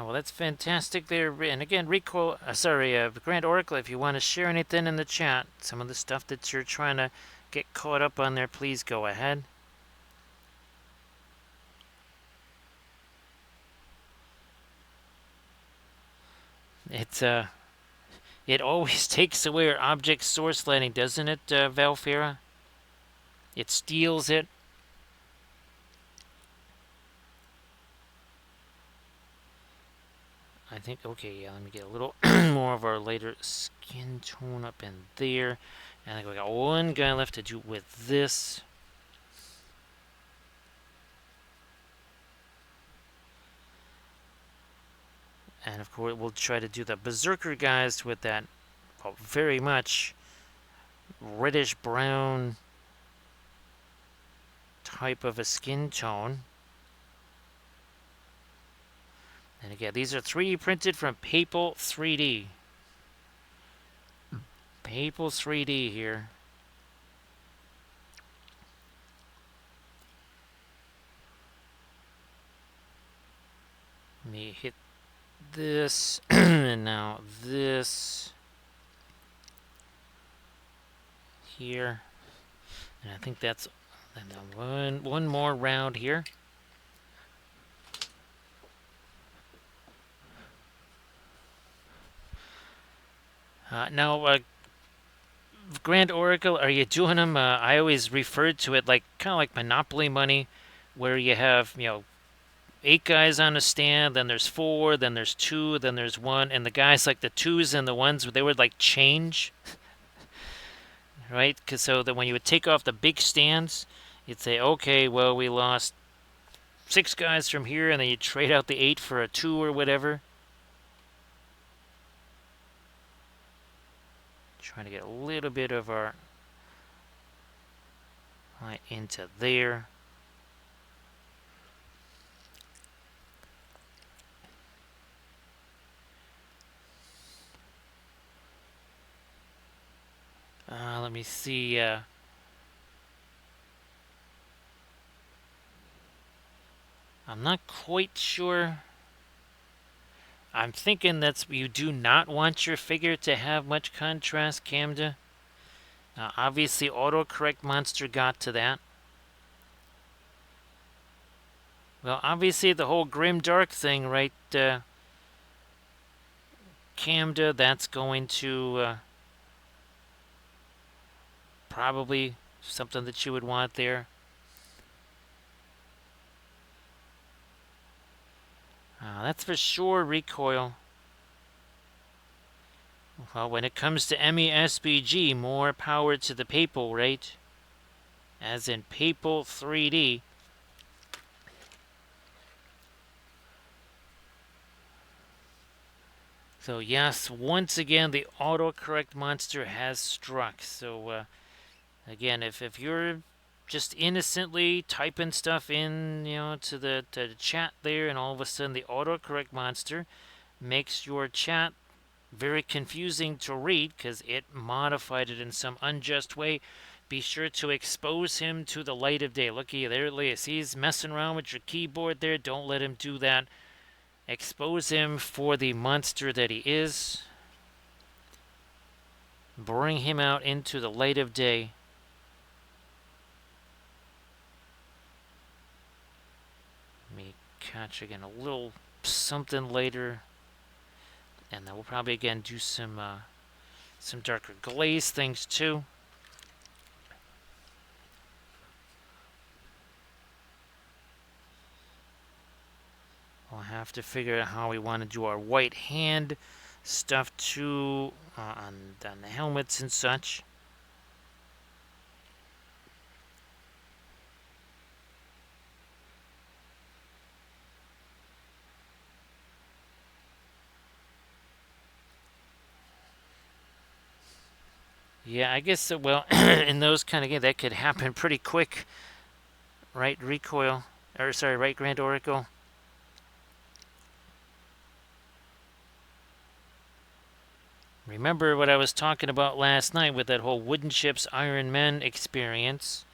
Well, that's fantastic there. And again, Grant Oracle, if you want to share anything in the chat, some of the stuff that you're trying to get caught up on there, please go ahead. It always takes away our object source lighting, doesn't it, Valfira? It steals it. I think, okay, yeah, let me get a little more of our lighter skin tone up in there. And I think we got one guy left to do with this. And of course, we'll try to do the berserker guys with that, well, very much reddish brown type of a skin tone. And again, these are 3D printed from Papal 3D. Papal 3D here. Let me hit this, and now this here. And I think that's one more round here. Now, Grand Oracle, are you doing them? I always referred to it like kind of like Monopoly money, where you have 8 guys on a stand, then there's 4, then there's 2, then there's 1, and the guys like the 2s and the 1s, they would like change, right? Because so that when you would take off the big stands, you'd say, okay, well, we lost 6 guys from here, and then you trade out the 8 for a 2 or whatever. Trying to get a little bit of our light into there. Let me see. I'm not quite sure. I'm thinking you do not want your figure to have much contrast, Camda. Obviously, autocorrect monster got to that. Well, obviously the whole grim dark thing, right, Camda, that's going to probably something that you would want there. That's for sure recoil. Well, when it comes to MESBG, more power to the Papal, right? As in Papal 3D. So yes, once again, the autocorrect monster has struck. So again, if you're just innocently typing stuff in, to the chat there, and all of a sudden the autocorrect monster makes your chat very confusing to read because it modified it in some unjust way, be sure to expose him to the light of day. Looky there, Elias. He's messing around with your keyboard there. Don't let him do that. Expose him for the monster that he is. Bring him out into the light of day. Let me catch again a little something later. And then we'll probably again do some darker glaze things too. We'll have to figure out how we want to do our white hand stuff too on the helmets and such. Yeah, I guess, well, in those kind of games, that could happen pretty quick. Right, recoil. Or, sorry, right, Grand Oracle. Remember what I was talking about last night with that whole Wooden Ships Iron Men experience?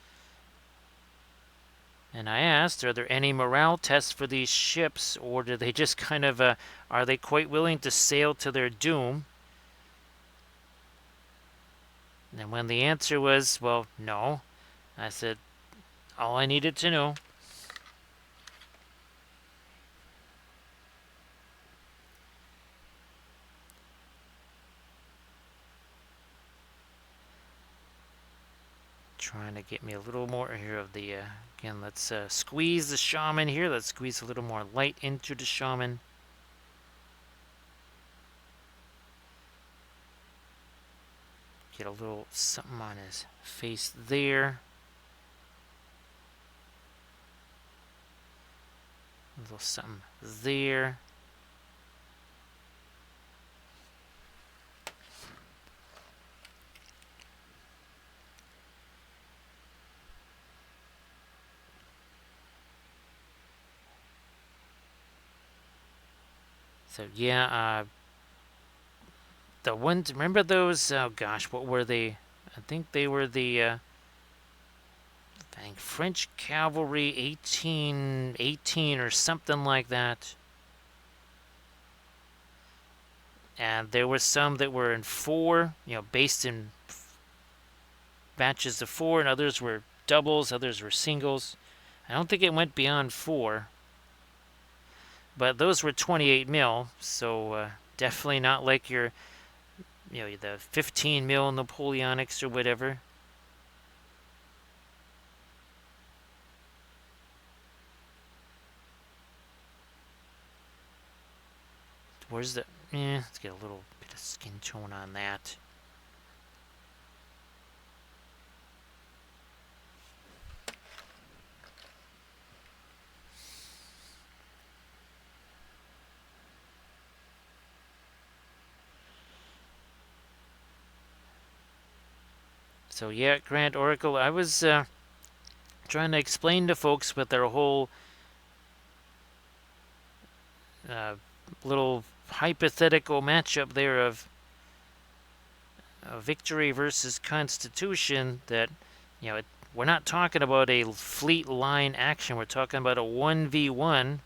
And I asked, are there any morale tests for these ships, or do they just kind of, are they quite willing to sail to their doom? And when the answer was, well, no, I said, all I needed to know. Trying to get me a little more here of the, again, let's squeeze the shaman here. Let's squeeze a little more light into the shaman. Get a little something on his face there. A little something there. So yeah, the ones, remember those, oh gosh, what were they? I think they were the French Cavalry 1818 or something like that. And there were some that were in 4, based in batches of 4, and others were doubles, others were singles. I don't think it went beyond 4. But those were 28 mil, so definitely not like your, the 15 mil Napoleonics or whatever. Where's the, let's get a little bit of skin tone on that. So yeah, Grand Oracle, I was trying to explain to folks with their whole little hypothetical matchup there of victory versus Constitution that, we're not talking about a fleet line action. We're talking about a 1v1.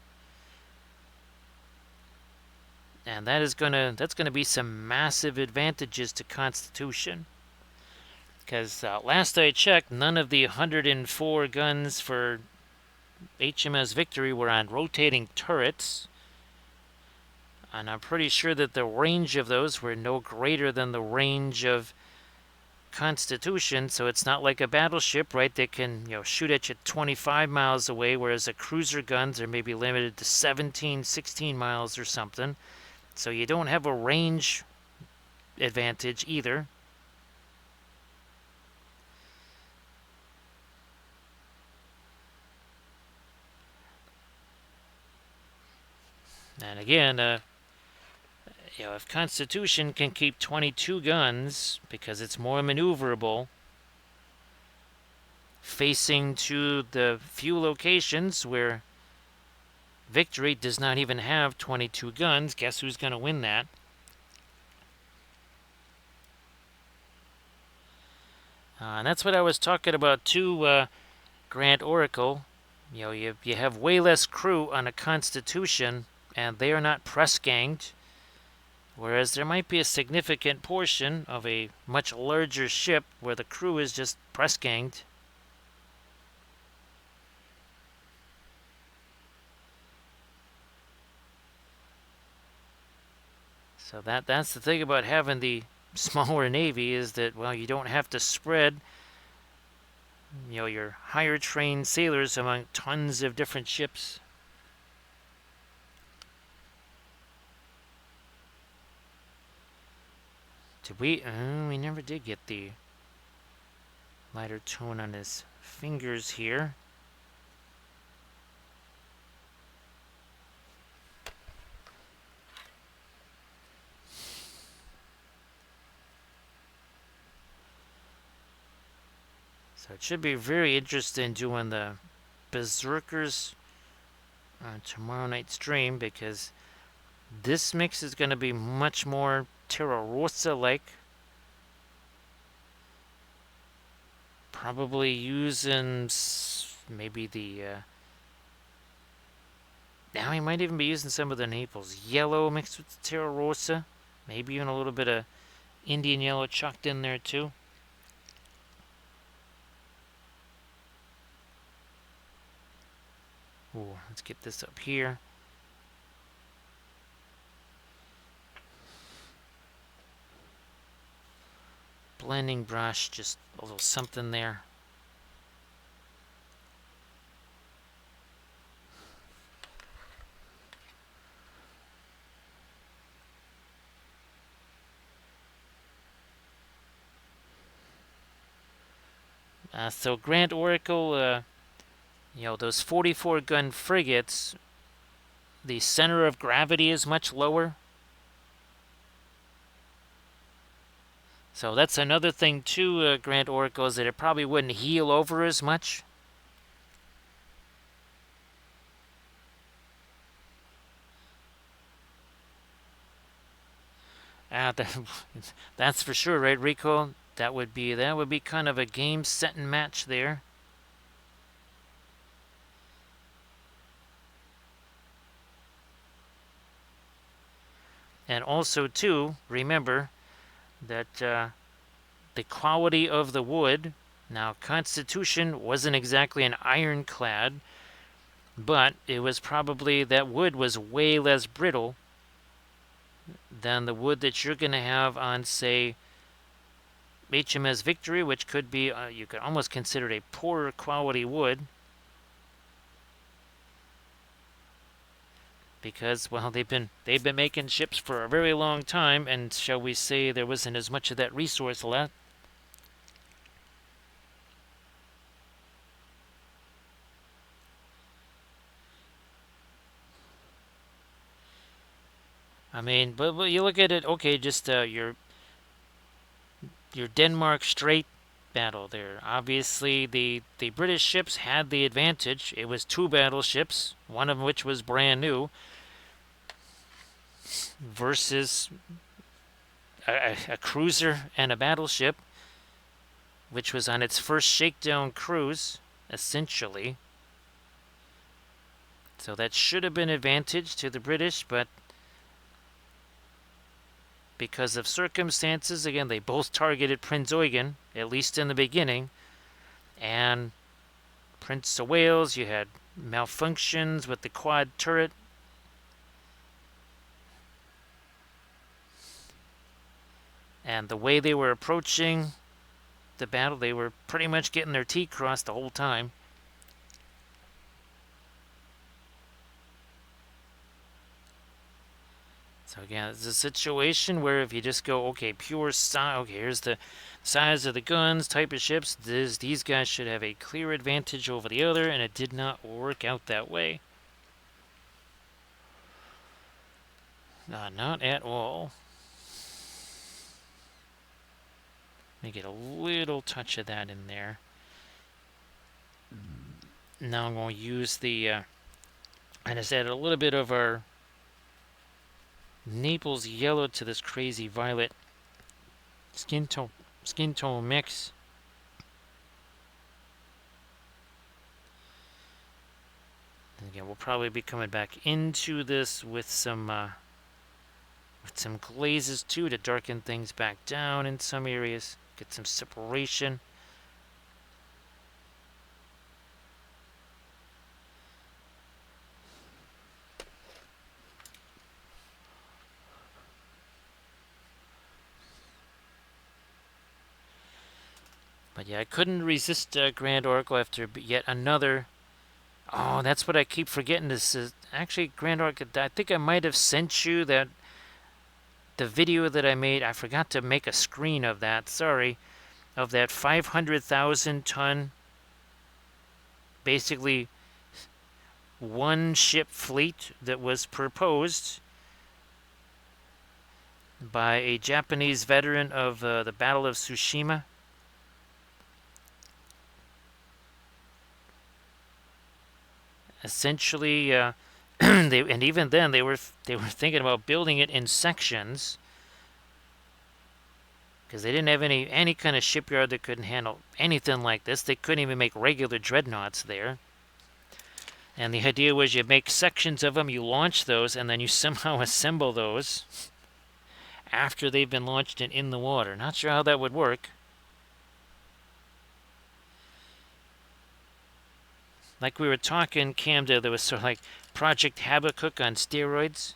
And that's gonna be some massive advantages to Constitution. Because last I checked, none of the 104 guns for HMS Victory were on rotating turrets, and I'm pretty sure that the range of those were no greater than the range of Constitution, so it's not like a battleship, right? They can, shoot at you 25 miles away, whereas the cruiser guns are maybe limited to 17, 16 miles or something. So you don't have a range advantage either. And again, if Constitution can keep 22 guns because it's more maneuverable, facing to the few locations where Victory does not even have 22 guns, guess who's going to win that? And that's what I was talking about too, Grant Oracle. You have way less crew on a Constitution, and they are not press ganged. Whereas there might be a significant portion of a much larger ship where the crew is just press ganged. So that's the thing about having the smaller Navy, is that, well, you don't have to spread your higher trained sailors among tons of different ships. Did we? We never did get the lighter tone on his fingers here. So it should be very interesting doing the Berserkers on tomorrow night's stream, because this mix is going to be much more Terra Rosa-like. Probably using maybe the... now he might even be using some of the Naples yellow mixed with the Terra Rosa. Maybe even a little bit of Indian yellow chucked in there too. Ooh, let's get this up here. Blending brush, just a little something there. So Grant Oracle, those 44 gun frigates, the center of gravity is much lower. So that's another thing too, Grant Oracle, is that it probably wouldn't heal over as much. That's for sure, right, Rico? That would be kind of a game set and match there. And also too, remember that the quality of the wood. Now, Constitution wasn't exactly an ironclad, but it was probably, that wood was way less brittle than the wood that you're going to have on, say, HMS Victory, which could be, you could almost consider it a poorer quality wood. Because, well, they've been making ships for a very long time, and shall we say there wasn't as much of that resource left. I mean, but you look at it, okay, just your Denmark Strait battle there. Obviously, the British ships had the advantage. It was 2 battleships, one of which was brand new, versus a cruiser and a battleship, which was on its first shakedown cruise, essentially. So that should have been an advantage to the British, but because of circumstances, again, they both targeted Prince Eugen, at least in the beginning, and Prince of Wales, you had malfunctions with the quad turret. And the way they were approaching the battle, they were pretty much getting their T crossed the whole time. So again, it's a situation where if you just go, okay, pure size, okay, here's the size of the guns, type of ships, these guys should have a clear advantage over the other, and it did not work out that way. Not at all. Let me get a little touch of that in there. Now I'm going to use the, I just added a little bit of our Naples yellow to this crazy violet skin tone mix. And again, we'll probably be coming back into this with some glazes too to darken things back down in some areas, get some separation. But yeah, I couldn't resist Grand Oracle after yet another. Oh, that's what I keep forgetting. This is actually Grand Oracle. I think I might have sent you the video that I made. I forgot to make a screen of that. Sorry, of that 500,000 ton, basically one ship fleet that was proposed by a Japanese veteran of the Battle of Tsushima. Essentially, and even then they were thinking about building it in sections because they didn't have any kind of shipyard that couldn't handle anything like this. They couldn't even make regular dreadnoughts there. And the idea was you make sections of them, you launch those, and then you somehow assemble those after they've been launched and in the water. Not sure how that would work. Like we were talking, Camden, there was sort of like Project Habakkuk on steroids.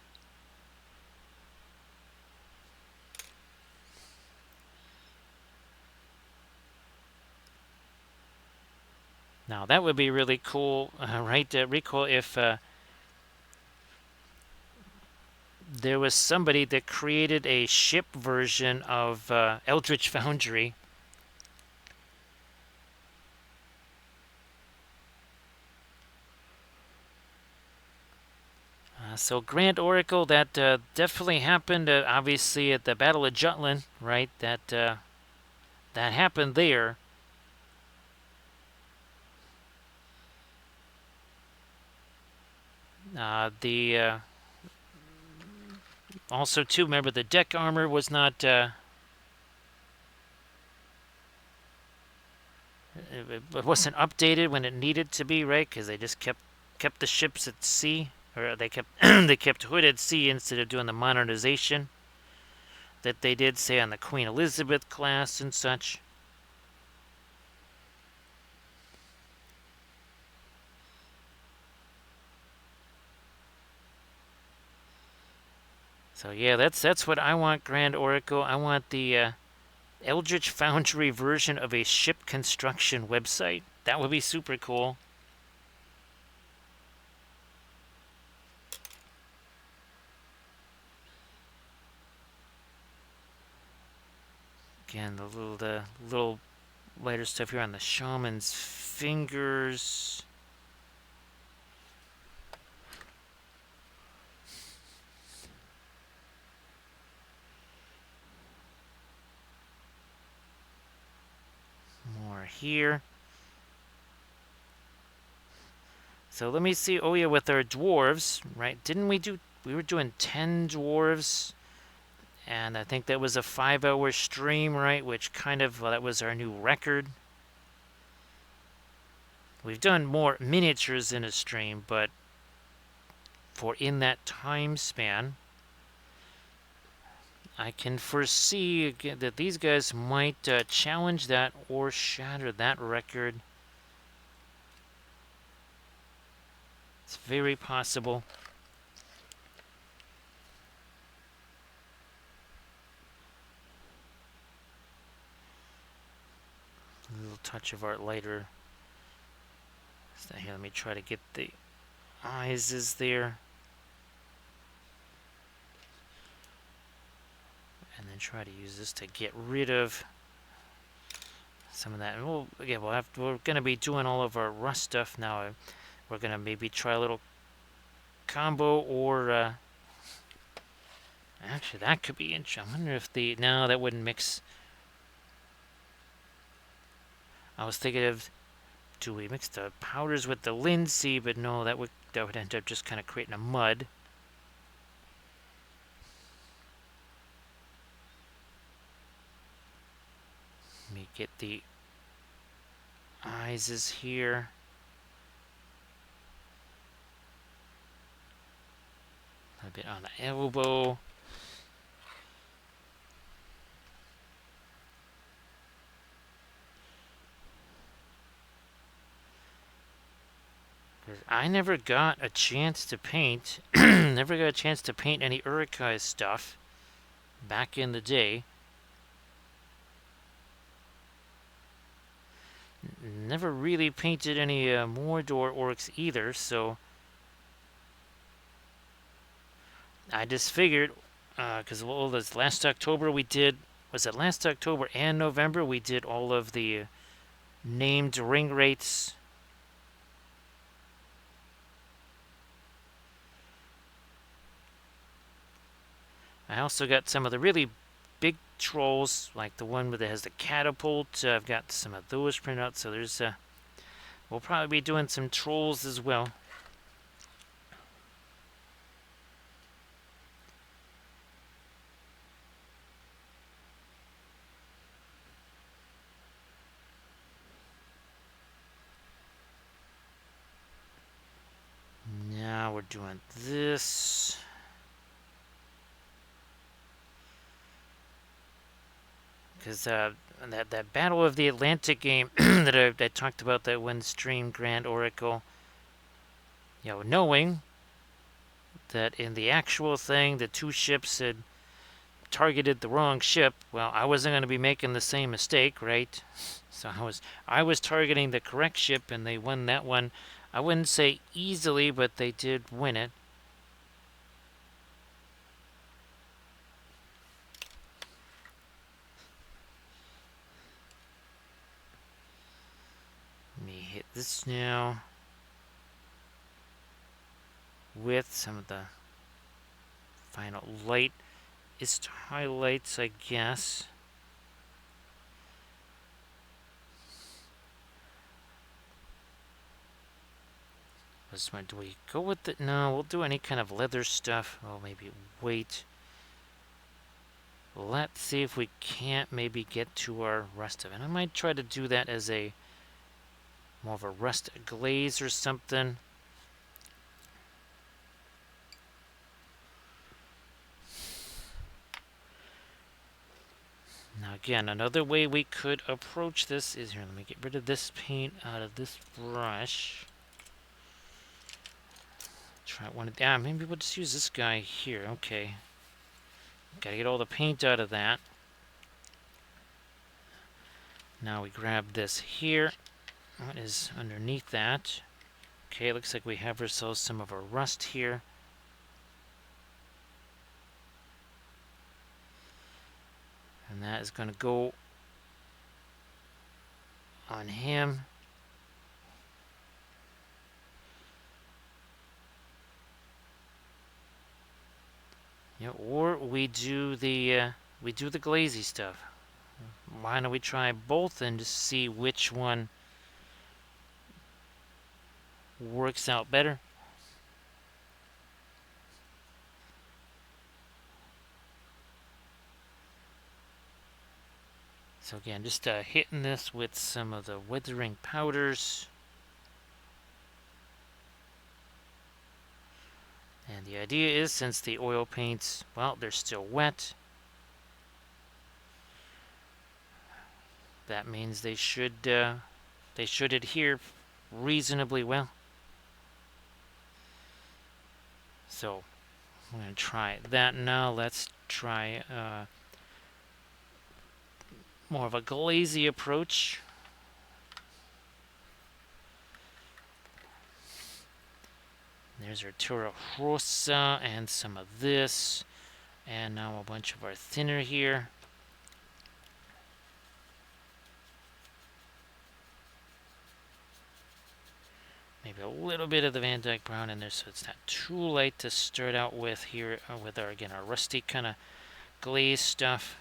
Now that would be really cool, right, Rico, if there was somebody that created a ship version of Eldritch Foundry. So Grand Oracle, that definitely happened, obviously, at the Battle of Jutland, right? That happened there. Also, too, remember the deck armor was not... it wasn't updated when it needed to be, right? Because they just kept the ships at sea. Or they kept they kept Hood at sea instead of doing the modernization that they did, say, on the Queen Elizabeth class and such. So yeah, that's what I want, Grand Oracle. I want the Eldritch Foundry version of a ship construction website. That would be super cool. Again, the little lighter stuff here on the shaman's fingers. More here. So let me see. Oh yeah, with our dwarves, right? Didn't we were doing 10 dwarves? And I think that was a 5-hour stream, right? Which kind of, well, that was our new record. We've done more miniatures in a stream, but for in that time span, I can foresee again that these guys might challenge that or shatter that record. It's very possible. A little touch of our lighter. So here, let me try to get the eyes is there. And then try to use this to get rid of some of that. And we're going to be doing all of our rust stuff now. We're going to maybe try a little combo, or actually that could be interesting. I wonder if no, that wouldn't mix. I was thinking of, do we mix the powders with the linseed? But no, that would end up just kind of creating a mud. Let me get the eyes is here. A bit on the elbow. I never got a chance to paint. Never got a chance to paint any Uruk Hai stuff back in the day. Never really painted any Mordor orcs either, so I just figured, because this last October we did, was it last October and November, we did all of the named ring rates. I also got some of the really big trolls, like the one that has the catapult. I've got some of those printed out, so there's we'll probably be doing some trolls as well. Now we're doing this. Because that Battle of the Atlantic game that I talked about, that one stream Grand Oracle, knowing that in the actual thing the two ships had targeted the wrong ship, well, I wasn't going to be making the same mistake, right? So I was targeting the correct ship, and they won that one. I wouldn't say easily, but they did win it. Let me hit this now with some of the final light highlights, I guess. Do we go with it? No, we'll do any kind of leather stuff. Oh, maybe wait. Let's see if we can't maybe get to our rust of it. I might try to do that as a more of a rust glaze or something. Now again, another way we could approach this is here. Let me get rid of this paint out of this brush. Try one of maybe we'll just use this guy here. Okay. Gotta get all the paint out of that. Now we grab this here. What is underneath that? Okay, looks like we have ourselves some of our rust here. And that is going to go on him. Or we do the glazy stuff. Why don't we try both and just see which one works out better? So again, just hitting this with some of the weathering powders. And the idea is, since the oil paints, well, they're still wet, that means they should adhere reasonably well. So I'm going to try that now. Let's try more of a glazy approach. There's our Tura Rosa and some of this. And now a bunch of our thinner here. Maybe a little bit of the Van Dyke Brown in there so it's not too light to start out with here with our, again, our rusty kind of glaze stuff.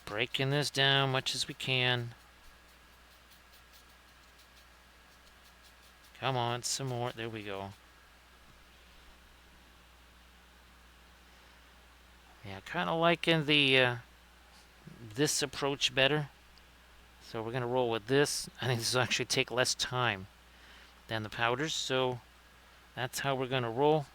Breaking this down much as we can. Come on, some more. There we go. Yeah, kind of liking the this approach better. So we're going to roll with this. I think this will actually take less time than the powders. So that's how we're going to roll.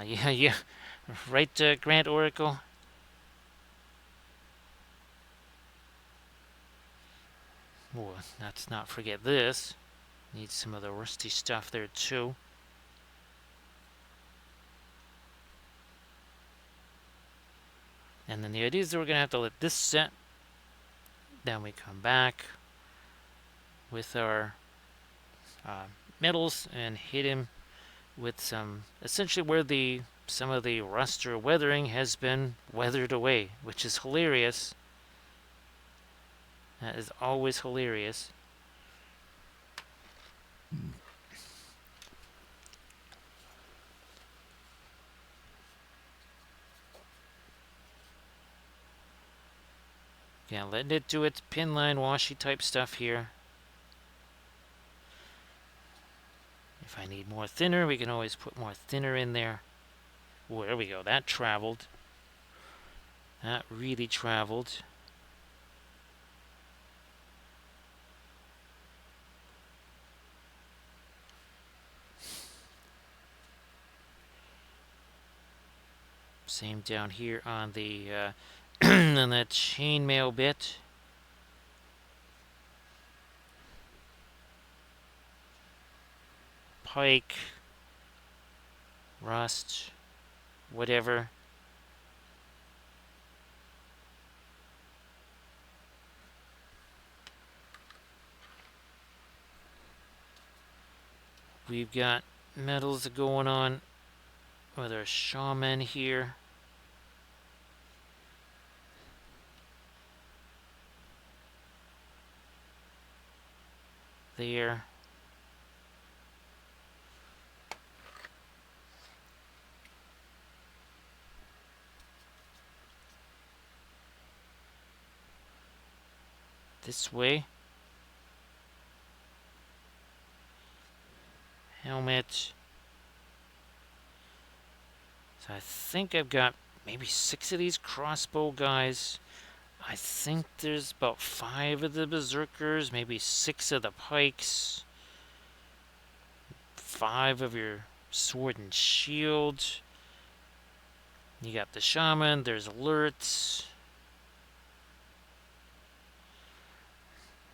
Yeah. Right, Grant Oracle? Oh, let's not forget this. Need some of the rusty stuff there too. And then the idea is that we're going to have to let this set. Then we come back with our metals and hit him with some, essentially where some of the rust or weathering has been weathered away, which is hilarious. That is always hilarious. Yeah, letting it do its pin line washi type stuff here. If I need more thinner, we can always put more thinner in there. Oh, there we go. That traveled. That really traveled. Same down here on the on that chainmail bit. Pike, rust, whatever. We've got metals going on with our shaman here. There. This way. Helmet. So I think I've got maybe 6 of these crossbow guys. I think there's about 5 of the berserkers, maybe 6 of the pikes, 5 of your sword and shield. You got the shaman, there's alerts.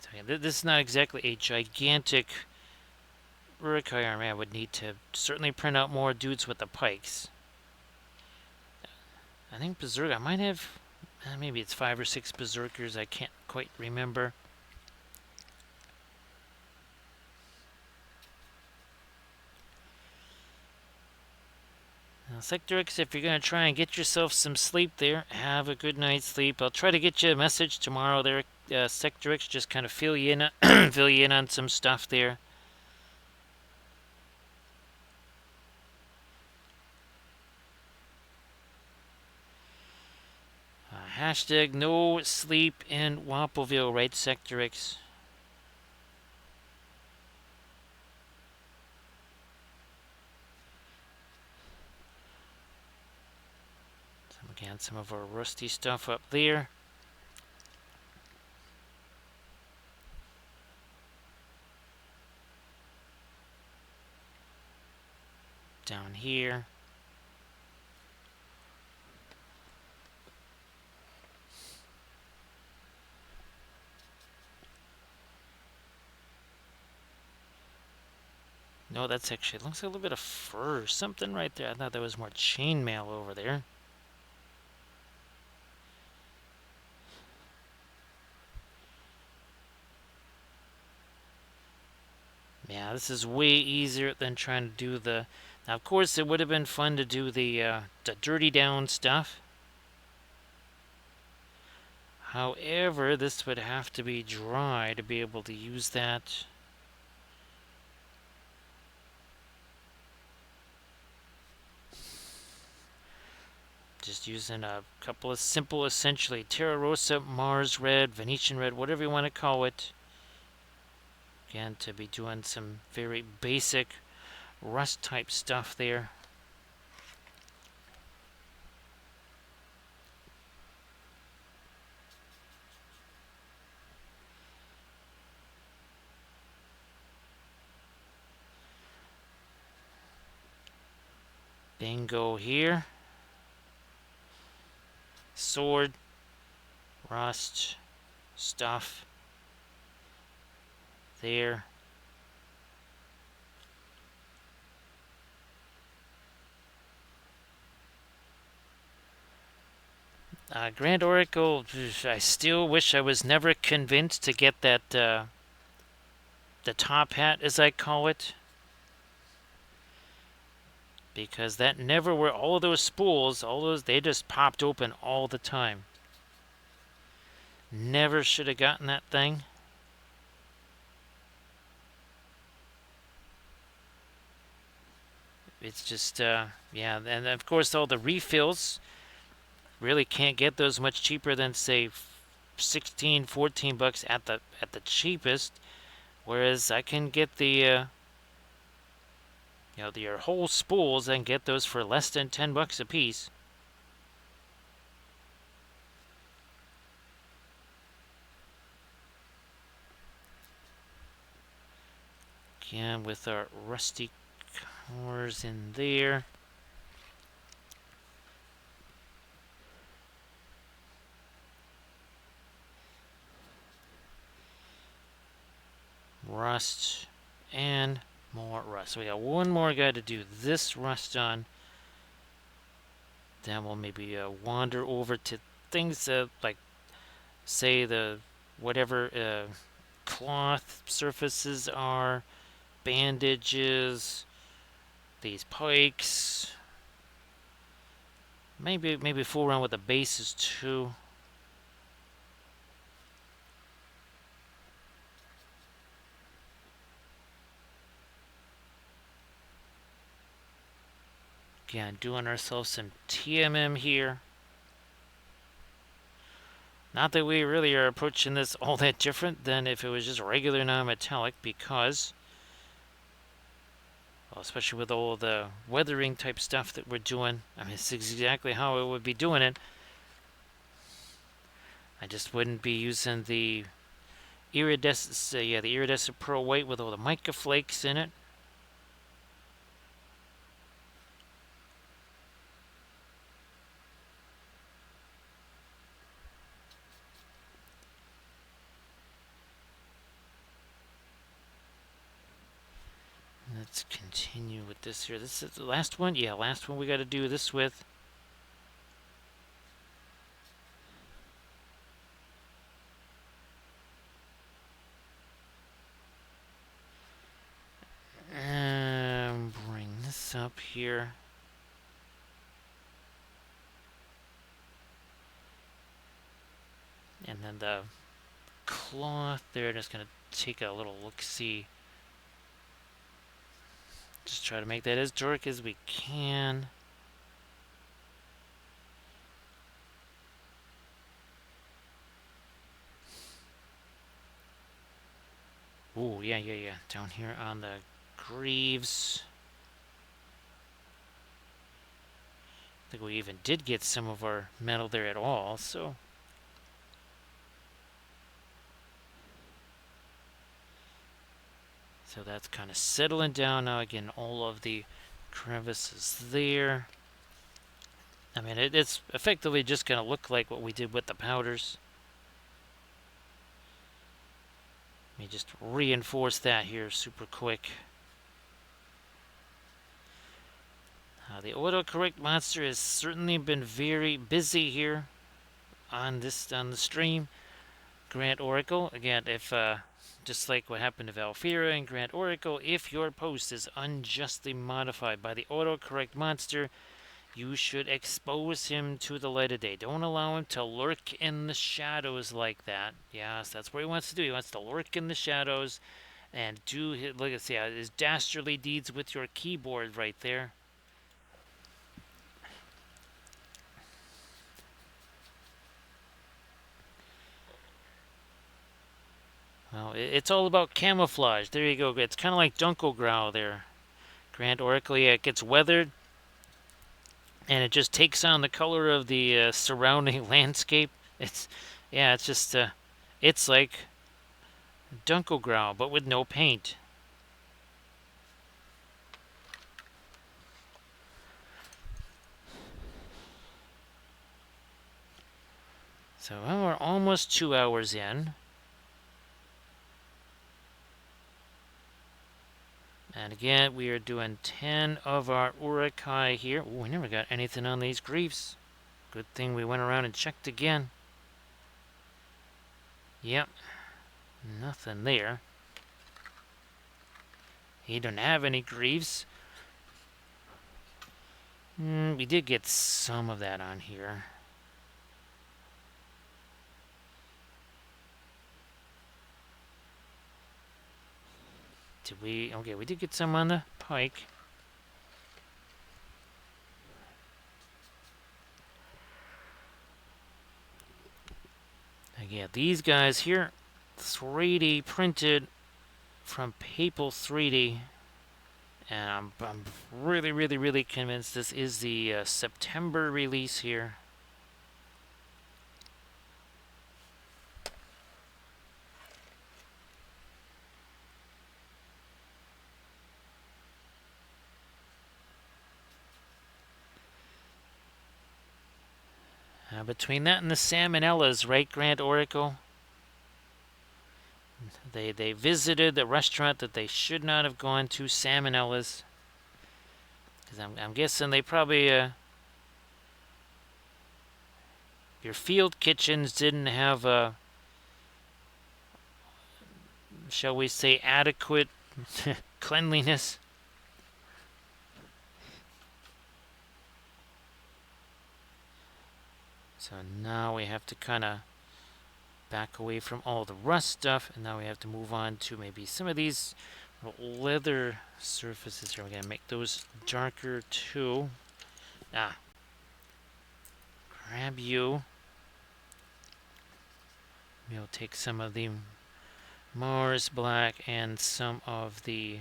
So yeah, this is not exactly a gigantic Uruk Hai army. I would need to certainly print out more dudes with the pikes. I think berserker, I might have, maybe it's 5 or 6 berserkers, I can't quite remember. Now, Sector X, if you're going to try and get yourself some sleep there, have a good night's sleep. I'll try to get you a message tomorrow there, Sector X, just kind of fill you in, fill you in on some stuff there. Hashtag no sleep in Wapoville, right, Sector X? Again, some of our rusty stuff up there. Down here. No, that's actually, it looks like a little bit of fur or something right there. I thought there was more chainmail over there. Yeah, this is way easier than trying to do the... Now, of course, it would have been fun to do the dirty down stuff. However, this would have to be dry to be able to use that. Just using a couple of simple, essentially, Terra Rosa, Mars Red, Venetian Red, whatever you want to call it. Again, to be doing some very basic rust type stuff there. Bingo here. Sword, rust, stuff there. Grand Oracle, I still wish I was never convinced to get that, the top hat, as I call it. Because that never were, all those spools, they just popped open all the time. Never should have gotten that thing. It's just, yeah, and of course all the refills, really can't get those much cheaper than, say, 16, 14 bucks at the cheapest. Whereas I can get the, your whole spools and get those for less than 10 bucks a piece. Again, with our rusty cores in there. Rust and more rust. So we got one more guy to do this rust on. Then we'll maybe wander over to things like, say, the whatever cloth surfaces are, bandages, these pikes. Maybe fool around with the bases too. Again, doing ourselves some TMM here. Not that we really are approaching this all that different than if it was just regular non-metallic, because, well, especially with all the weathering type stuff that we're doing, I mean, it's exactly how it would be doing it. I just wouldn't be using the iridescent, the iridescent pearl white with all the mica flakes in it. Let's continue with this here. This is the last one? Yeah, last one we got to do this with. And bring this up here. And then the cloth there, just going to take a little look-see. Just try to make that as dark as we can. Ooh, yeah. Down here on the greaves. I think we even did get some of our metal there at all, so. So that's kind of settling down now. Again, all of the crevices there. I mean, it's effectively just going to look like what we did with the powders. Let me just reinforce that here super quick. The autocorrect monster has certainly been very busy here on the stream. Grant Oracle, again, if just like what happened to Valfira and Grant Oracle, if your post is unjustly modified by the autocorrect monster, you should expose him to the light of day. Don't allow him to lurk in the shadows like that. Yes, that's what he wants to do. He wants to lurk in the shadows and do his, like I say, his dastardly deeds with your keyboard right there. Well, it's all about camouflage. There you go. It's kind of like Dunkelgrau there. Grant Oracle, yeah, it gets weathered, and it just takes on the color of the surrounding landscape. It's, yeah, it's just, it's like Dunkelgrau, but with no paint. So well, we're almost 2 hours in. And again, we are doing 10 of our Uruk Hai here. Oh, we never got anything on these griefs. Good thing we went around and checked again. Yep. Nothing there. He don't have any griefs. We did get some of that on here. Did we? Okay, we did get some on the pike. Again, these guys here, 3D printed from Papal 3D. And I'm really, really, really convinced this is the September release here. Between that and the Salmonellas, right, Grant Oracle? They visited the restaurant that they should not have gone to, Salmonellas. Because I'm guessing they probably, your field kitchens didn't have, shall we say, adequate cleanliness. So now we have to kind of back away from all the rust stuff, and now we have to move on to maybe some of these leather surfaces here. We're going to make those darker too. Grab you. We'll take some of the Mars black and some of the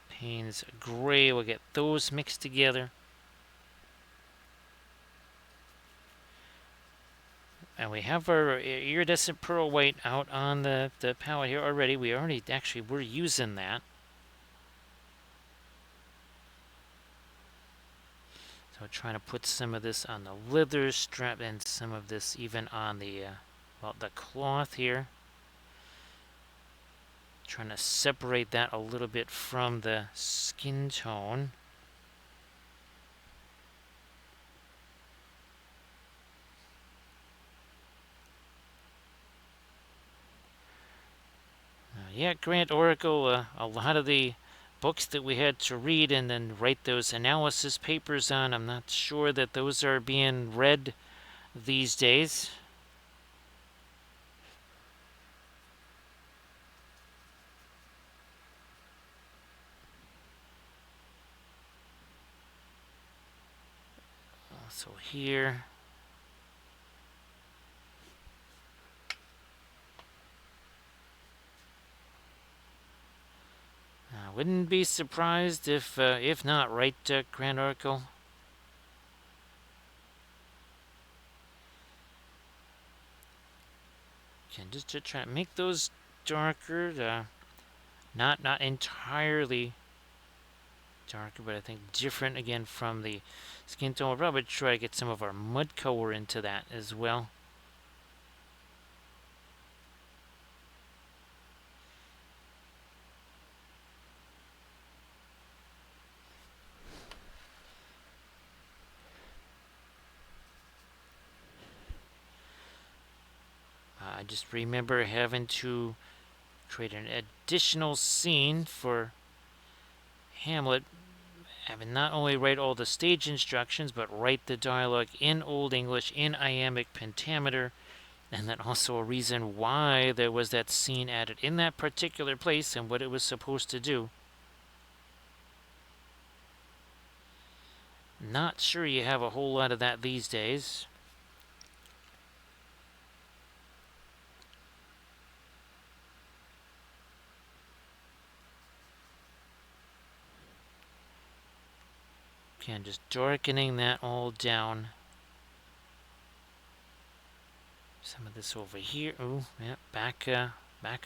Payne's gray. We'll get those mixed together. And we have our iridescent pearl white out on the palette here already. We already actually were using that. So trying to put some of this on the leather strap and some of this even on the, well, the cloth here. Trying to separate that a little bit from the skin tone. Yeah, Grant Oracle, a lot of the books that we had to read and then write those analysis papers on, I'm not sure that those are being read these days. So here, wouldn't be surprised if not, right, Grant Oracle? Okay, just to try to make those darker, not entirely darker, but I think different again from the skin tone. We'll probably try to get some of our mud color into that as well. I just remember having to create an additional scene for Hamlet, having not only write all the stage instructions, but write the dialogue in Old English in iambic pentameter, and then also a reason why there was that scene added in that particular place and what it was supposed to do. Not sure you have a whole lot of that these days. Again, just darkening that all down. Some of this over here. Oh, yeah, back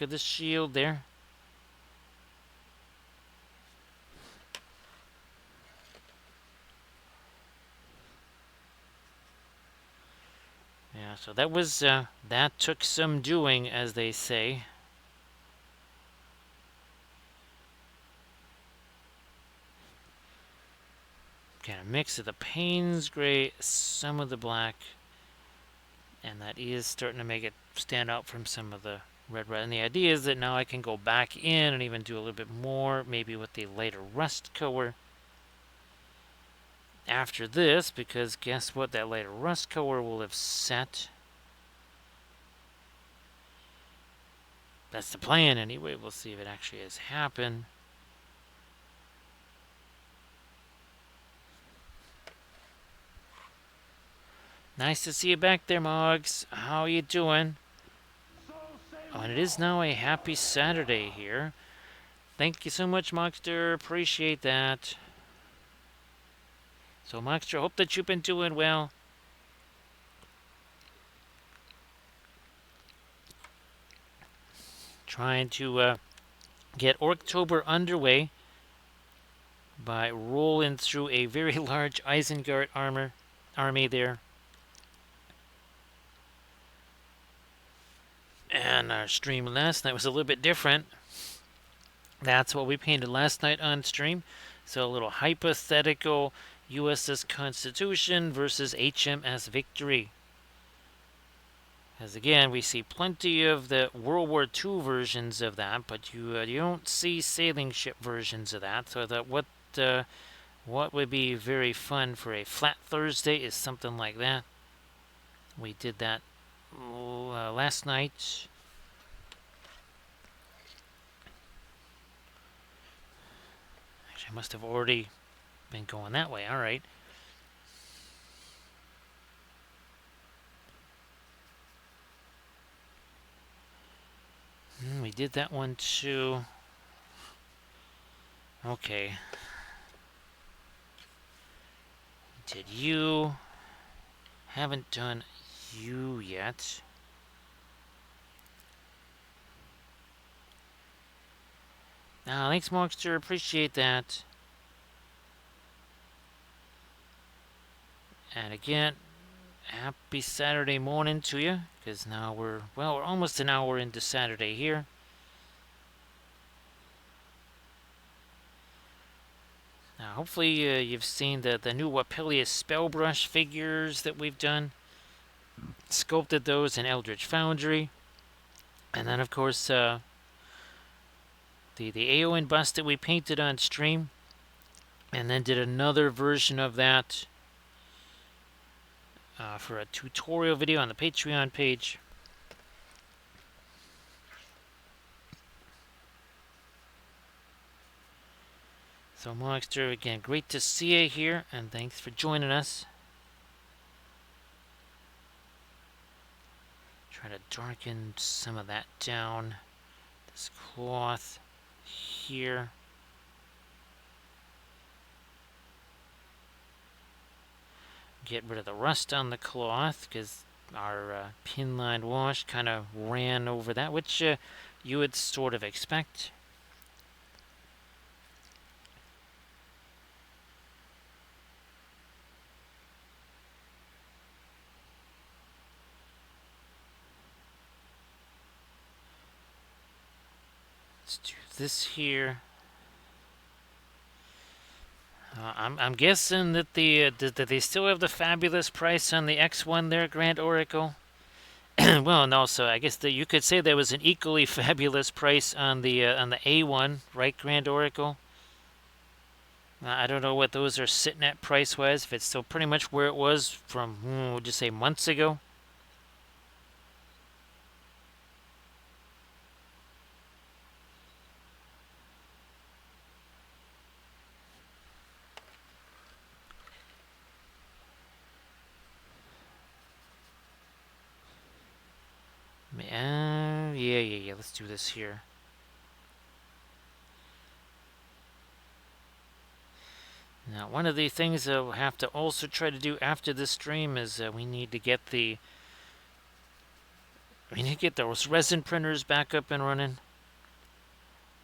of the shield there. Yeah, so that was that took some doing, as they say. Kind of mix of the Payne's gray, some of the black, and that is starting to make it stand out from some of the red. And the idea is that now I can go back in and even do a little bit more, maybe with the lighter rust color after this, because guess what? That lighter rust color will have set. That's the plan anyway. We'll see if it actually has happened. Nice to see you back there, Moggs. How you doing? Oh, and it is now a happy Saturday here. Thank you so much, Mogster. Appreciate that. So, Mogster, hope that you've been doing well. Trying to get Orctober underway by rolling through a very large Isengard army there. And our stream last night was a little bit different. That's what we painted last night on stream. So a little hypothetical USS Constitution versus HMS Victory. As again, we see plenty of the World War II versions of that, but you don't see sailing ship versions of that. So that what would be very fun for a flat Thursday is something like that. We did that last night. Actually, I must have already been going that way. All right. We did that one too. Okay. Did you? Haven't done you yet. Thanks, Monster. Appreciate that. And again, happy Saturday morning to you, because now we're almost an hour into Saturday here. Now, hopefully you've seen the new Wapelius Spellbrush figures that we've done. Sculpted those in Eldritch Foundry. And then, of course, the Aowen bust that we painted on stream. And then did another version of that for a tutorial video on the Patreon page. So, Monster, again, great to see you here, and thanks for joining us. Try to darken some of that down. This cloth here. Get rid of the rust on the cloth, because our pin-lined wash kind of ran over that, which you would sort of expect. Let's do this here. I'm guessing that that they still have the fabulous price on the X1 there, Grand Oracle. Well, and also I guess that you could say there was an equally fabulous price on the A1, right, Grand Oracle? I don't know what those are sitting at price wise. If it's still pretty much where it was from, we'll just say months ago. Yeah. Let's do this here. Now, one of the things we'll have to also try to do after this stream is we need to get those resin printers back up and running.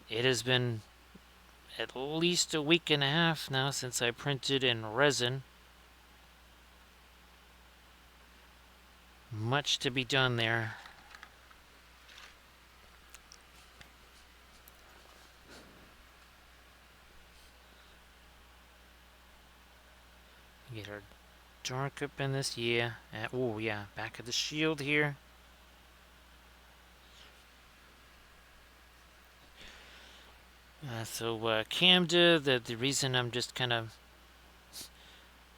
It has been at least a week and a half now since I printed in resin. Much to be done there. Get our dark up in this, yeah. Oh yeah, back of the shield here. Camda, the reason I'm just kind of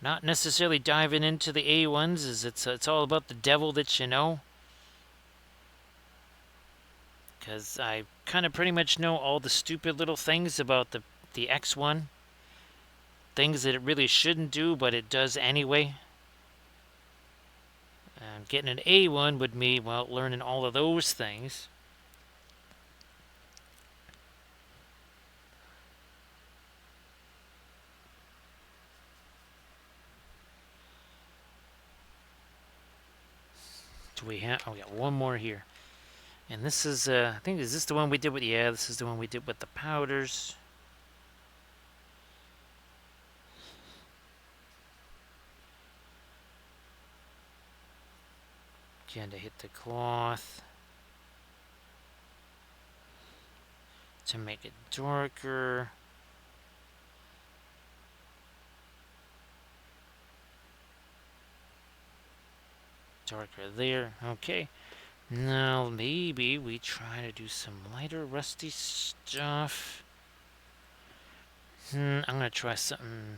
not necessarily diving into the A1s is it's all about the devil that you know. Because I kind of pretty much know all the stupid little things about the X1. Things that it really shouldn't do, but it does anyway. And getting an A1 would mean, well, learning all of those things. Do we have... Oh, yeah, one more here. And this is, I think, is this the one we did with... Yeah, this is the one we did with the powders. Again, to hit the cloth. To make it darker. Darker there. Okay. Now, maybe we try to do some lighter rusty stuff. I'm going to try something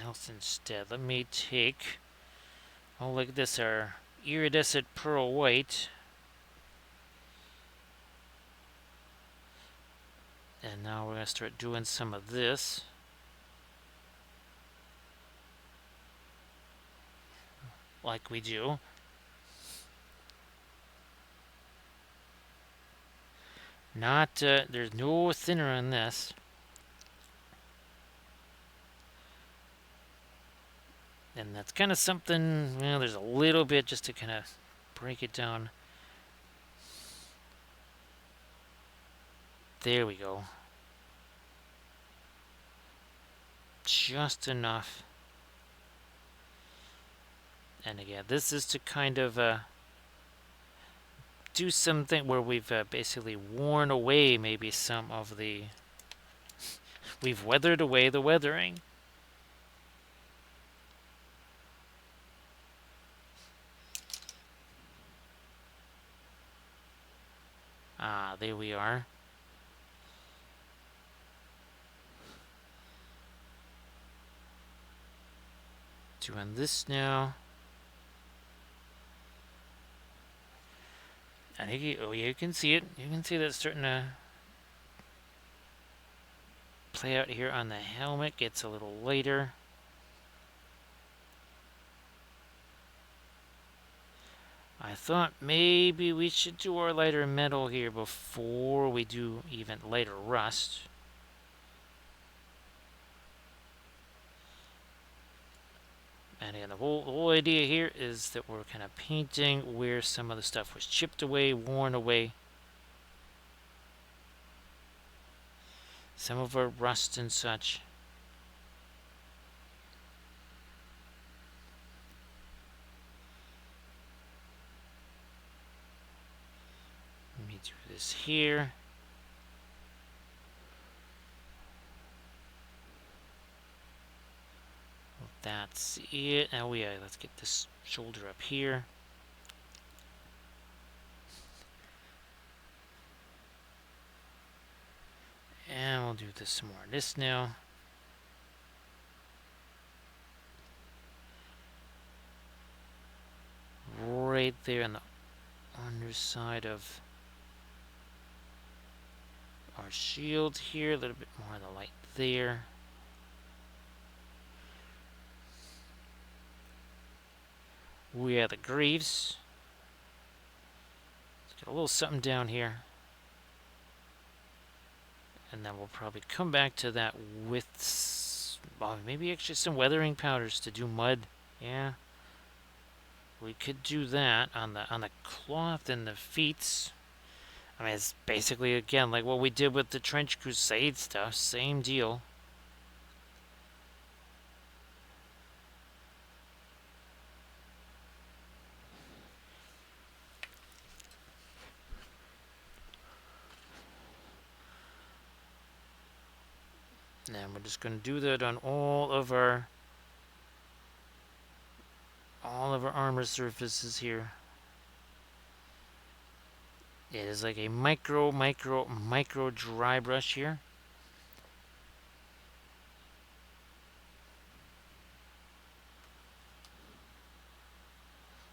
else instead. Let me take... Oh, look at this, our iridescent pearl white. And now we're going to start doing some of this. Like we do. Not, there's no thinner on this. And that's kind of something, well, there's a little bit just to kind of break it down. There we go. Just enough. And again, this is to kind of do something where we've basically worn away maybe some of the... We've weathered away the weathering. Ah, there we are. Doing this now. I think you can see it. You can see that it's starting to play out here on the helmet. Gets a little lighter. I thought maybe we should do our lighter metal here before we do even lighter rust. And again, the whole idea here is that we're kind of painting where some of the stuff was chipped away, worn away. Some of our rust and such. Let me do this here. That's it. Now let's get this shoulder up here. And we'll do this some more. This now. Right there on the underside of our shield here. A little bit more of the light there. We have the greaves. Let's get a little something down here. And then we'll probably come back to that with maybe actually some weathering powders to do mud. Yeah. We could do that on the cloth and the feet. I mean, it's basically, again, like what we did with the Trench Crusade stuff. Same deal. And we're just going to do that on all of our armor surfaces here. It is like a micro dry brush here.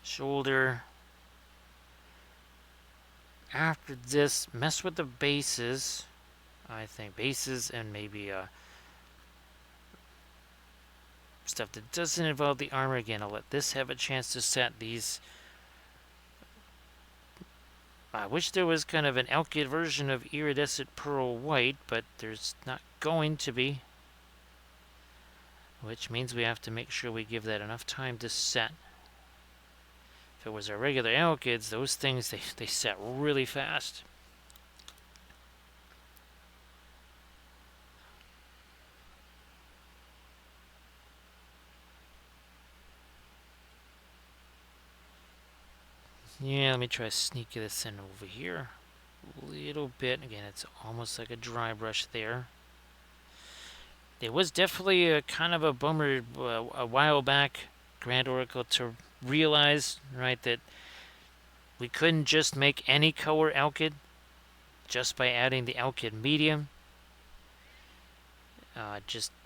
Shoulder. After this, mess with the bases. I think bases and maybe stuff that doesn't involve the armor again. I'll let this have a chance to set these. I wish there was kind of an alkyd version of iridescent pearl white, but there's not going to be. Which means we have to make sure we give that enough time to set. If it was our regular alkyds, those things, they set really fast. Yeah, let me try to sneak this in over here a little bit. Again, it's almost like a dry brush there. It was definitely a kind of a bummer a while back, Grand Oracle, to realize, right, that we couldn't just make any color alkyd just by adding the alkyd medium.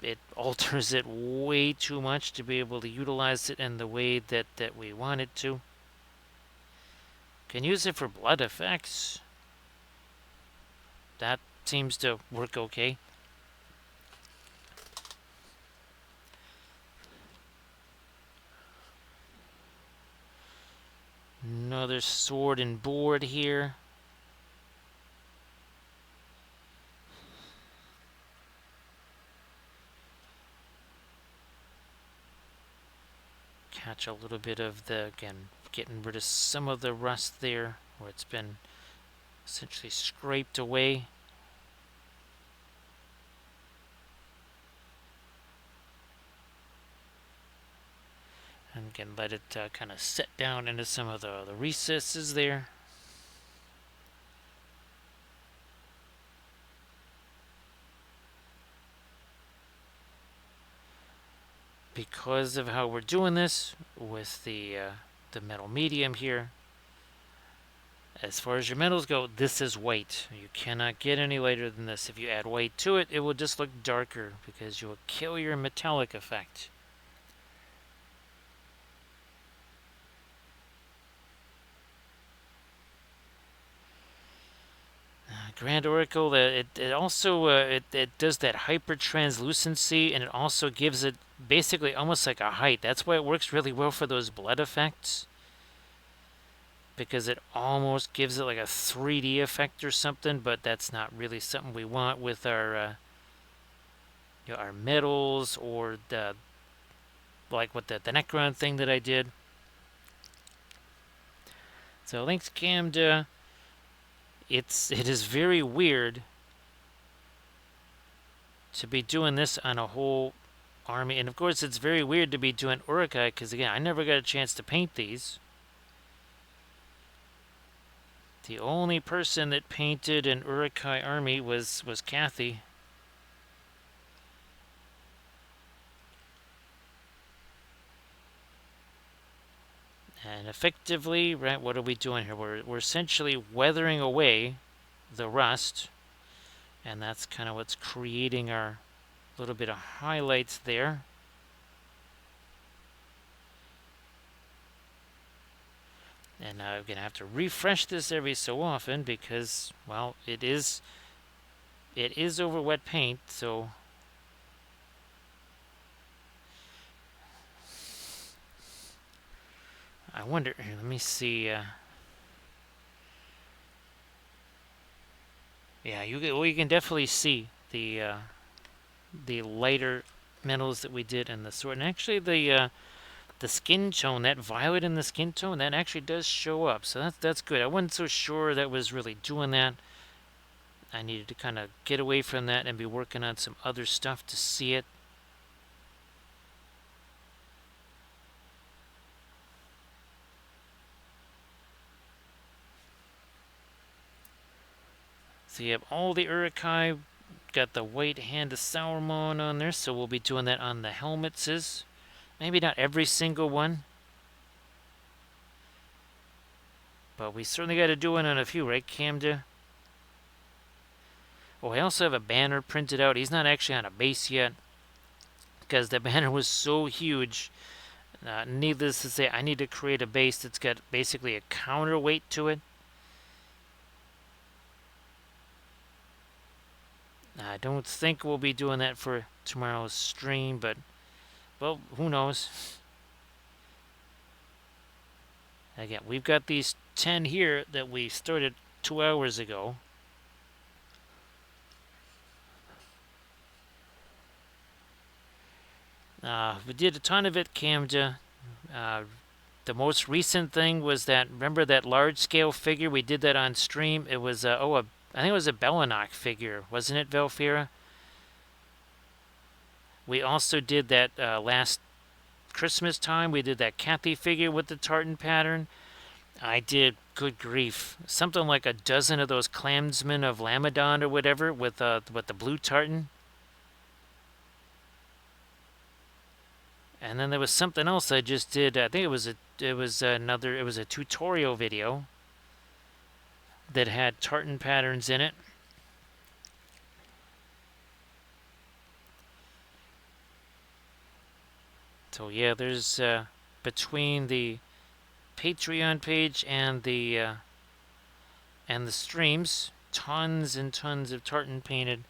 It alters it way too much to be able to utilize it in the way that we want it to. Can use it for blood effects. That seems to work okay. Another sword and board here. Catch a little bit of the, again, getting rid of some of the rust there where it's been essentially scraped away. And again, let it kind of set down into some of the recesses there. Because of how we're doing this with the metal medium here, as far as your metals go, this is white. You cannot get any lighter than this. If you add white to it, it will just look darker because you will kill your metallic effect. Grand Oracle, it also it does that hyper translucency, and it also gives it basically almost like a height. That's why it works really well for those blood effects, because it almost gives it like a 3D effect or something. But that's not really something we want with our our metals, or the like with the Necron thing that I did. So Link's Camda. It is very weird to be doing this on a whole army. And of course, it's very weird to be doing Uruk Hai, because again, I never got a chance to paint these. The only person that painted an Uruk Hai army was Kathy. And effectively, right, what are we doing here? We're essentially weathering away the rust And that's kind of what's creating our little bit of highlights there. And I'm going to have to refresh this every so often because, well, it is over wet paint, so I wonder, here, let me see. Yeah, you can definitely see the lighter metals that we did in the sword. And actually the skin tone, that violet in the skin tone, that actually does show up. So that's good. I wasn't so sure that was really doing that. I needed to kind of get away from that and be working on some other stuff to see it. So you have all the Uruk Hai, got the White Hand of Sarumon on there, so we'll be doing that on the helmets. Maybe not every single one, but we certainly got to do it on a few, right, Camda? Oh, I also have a banner printed out. He's not actually on a base yet because the banner was so huge. Needless to say, I need to create a base that's got basically a counterweight to it. I don't think we'll be doing that for tomorrow's stream, but, well, who knows? Again, we've got these 10 here that we started 2 hours ago. We did a ton of it, Camda. The most recent thing was that, remember that large-scale figure? We did that on stream. It was, I think it was a Bellinok figure, wasn't it, Velfira? We also did that last Christmas time. We did that Kathy figure with the tartan pattern. I did, good grief, something like a dozen of those clansmen of Lamadon or whatever with the blue tartan. And then there was something else I just did. I think it was a tutorial video that had tartan patterns in it. So yeah, there's between the Patreon page and the streams, tons and tons of tartan painted.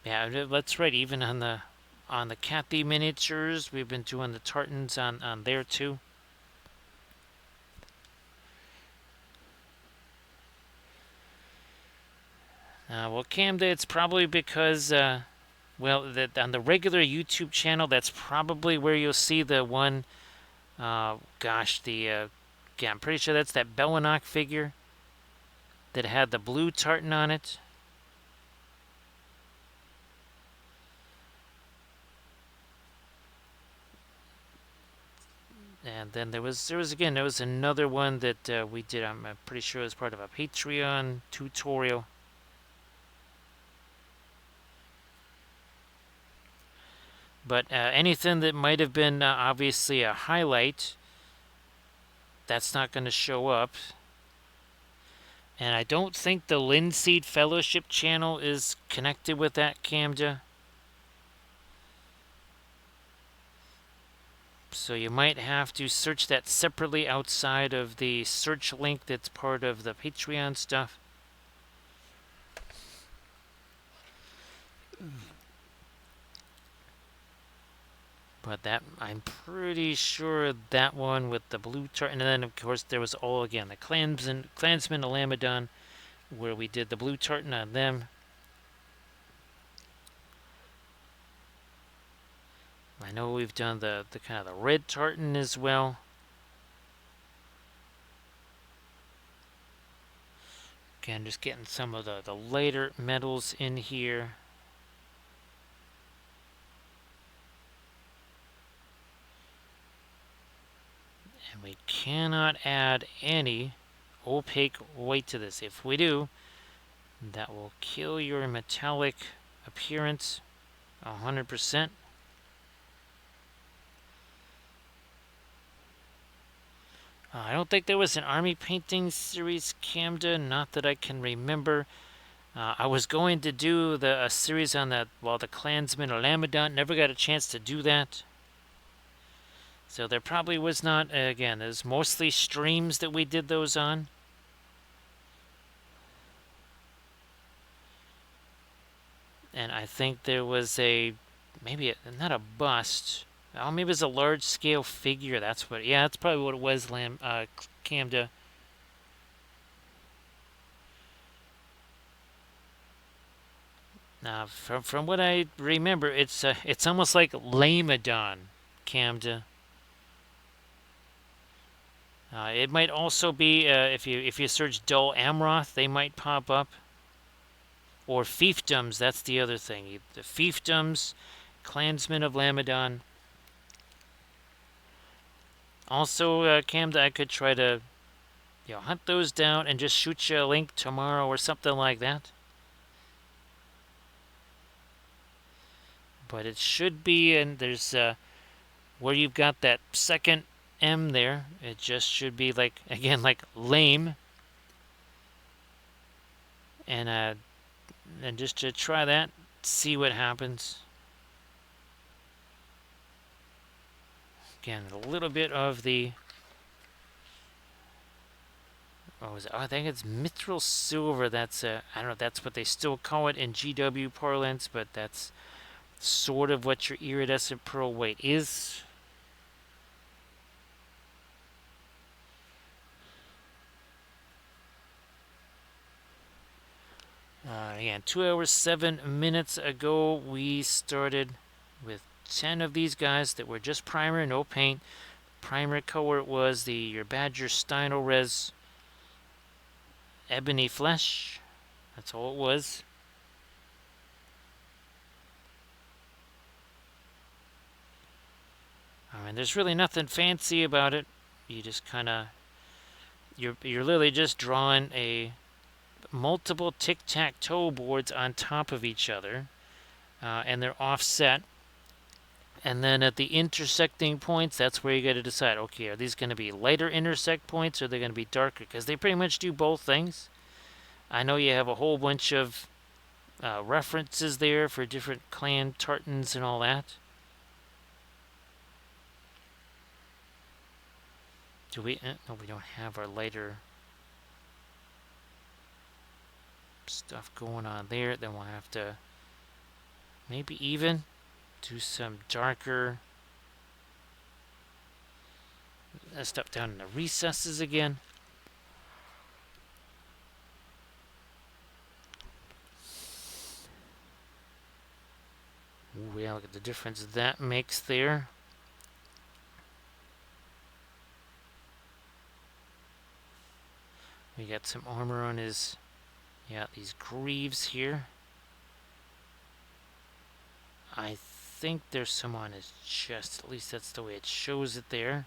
Yeah, that's right. Even on the Kathy miniatures, we've been doing the tartans on there too. Well, Camda, it's probably because, well, that on the regular YouTube channel, that's probably where you'll see the one. Gosh, yeah, I'm pretty sure that's that Bellinok figure that had the blue tartan on it. And then there was another one that we did. I'm pretty sure it was part of a Patreon tutorial. But anything that might have been obviously a highlight, that's not going to show up. And I don't think the Linseed Fellowship channel is connected with that, Camda. So you might have to search that separately outside of the search link that's part of the Patreon stuff. But that, I'm pretty sure that one with the blue tartan, and then of course there was all again the Klansmen of Lamadon, where we did the blue tartan on them. I know we've done the kind of the red tartan as well. Again, just getting some of the lighter metals in here. And we cannot add any opaque white to this. If we do, that will kill your metallic appearance 100%. I don't think there was an army painting series, Camden, not that I can remember. I was going to do a series on the Klansmen of Lamadon. Never got a chance to do that. So there probably was not, again, there's mostly streams that we did those on. And I think there was not a bust. Oh, maybe it was a large scale figure. Yeah, that's probably what it was, Camda. Now, from what I remember, it's almost like Lamadon, Camda. It might also be if you search Dol Amroth, they might pop up, or fiefdoms. That's the other thing. The fiefdoms, Klansmen of Lamadon. Also, Camda, I could try to hunt those down and just shoot you a link tomorrow or something like that. But it should be, and there's where you've got that second M there, it just should be like, again, like lame. And just to try that, see what happens. Again, a little bit of the, I think it's mithril silver. That's I don't know if that's what they still call it in GW parlance, but that's sort of what your iridescent pearl weight is. Again, 2 hours 7 minutes ago, we started with 10 of these guys that were just primer, no paint. Primer color was your Badger Steino Res Ebony Flesh. That's all it was. I mean, there's really nothing fancy about it. You just kind of, you're literally just drawing multiple tic-tac-toe boards on top of each other, and they're offset. And then at the intersecting points, that's where you got to decide, okay, are these going to be lighter intersect points or are they going to be darker? Because they pretty much do both things. I know you have a whole bunch of references there for different clan tartans and all that. Do we? No, we don't have our lighter stuff going on there. Then we'll have to maybe even do some darker stuff down in the recesses again. Ooh, yeah, look at the difference that makes there. We got some armor on his, these greaves here. I think there's some on his chest. At least that's the way it shows it there.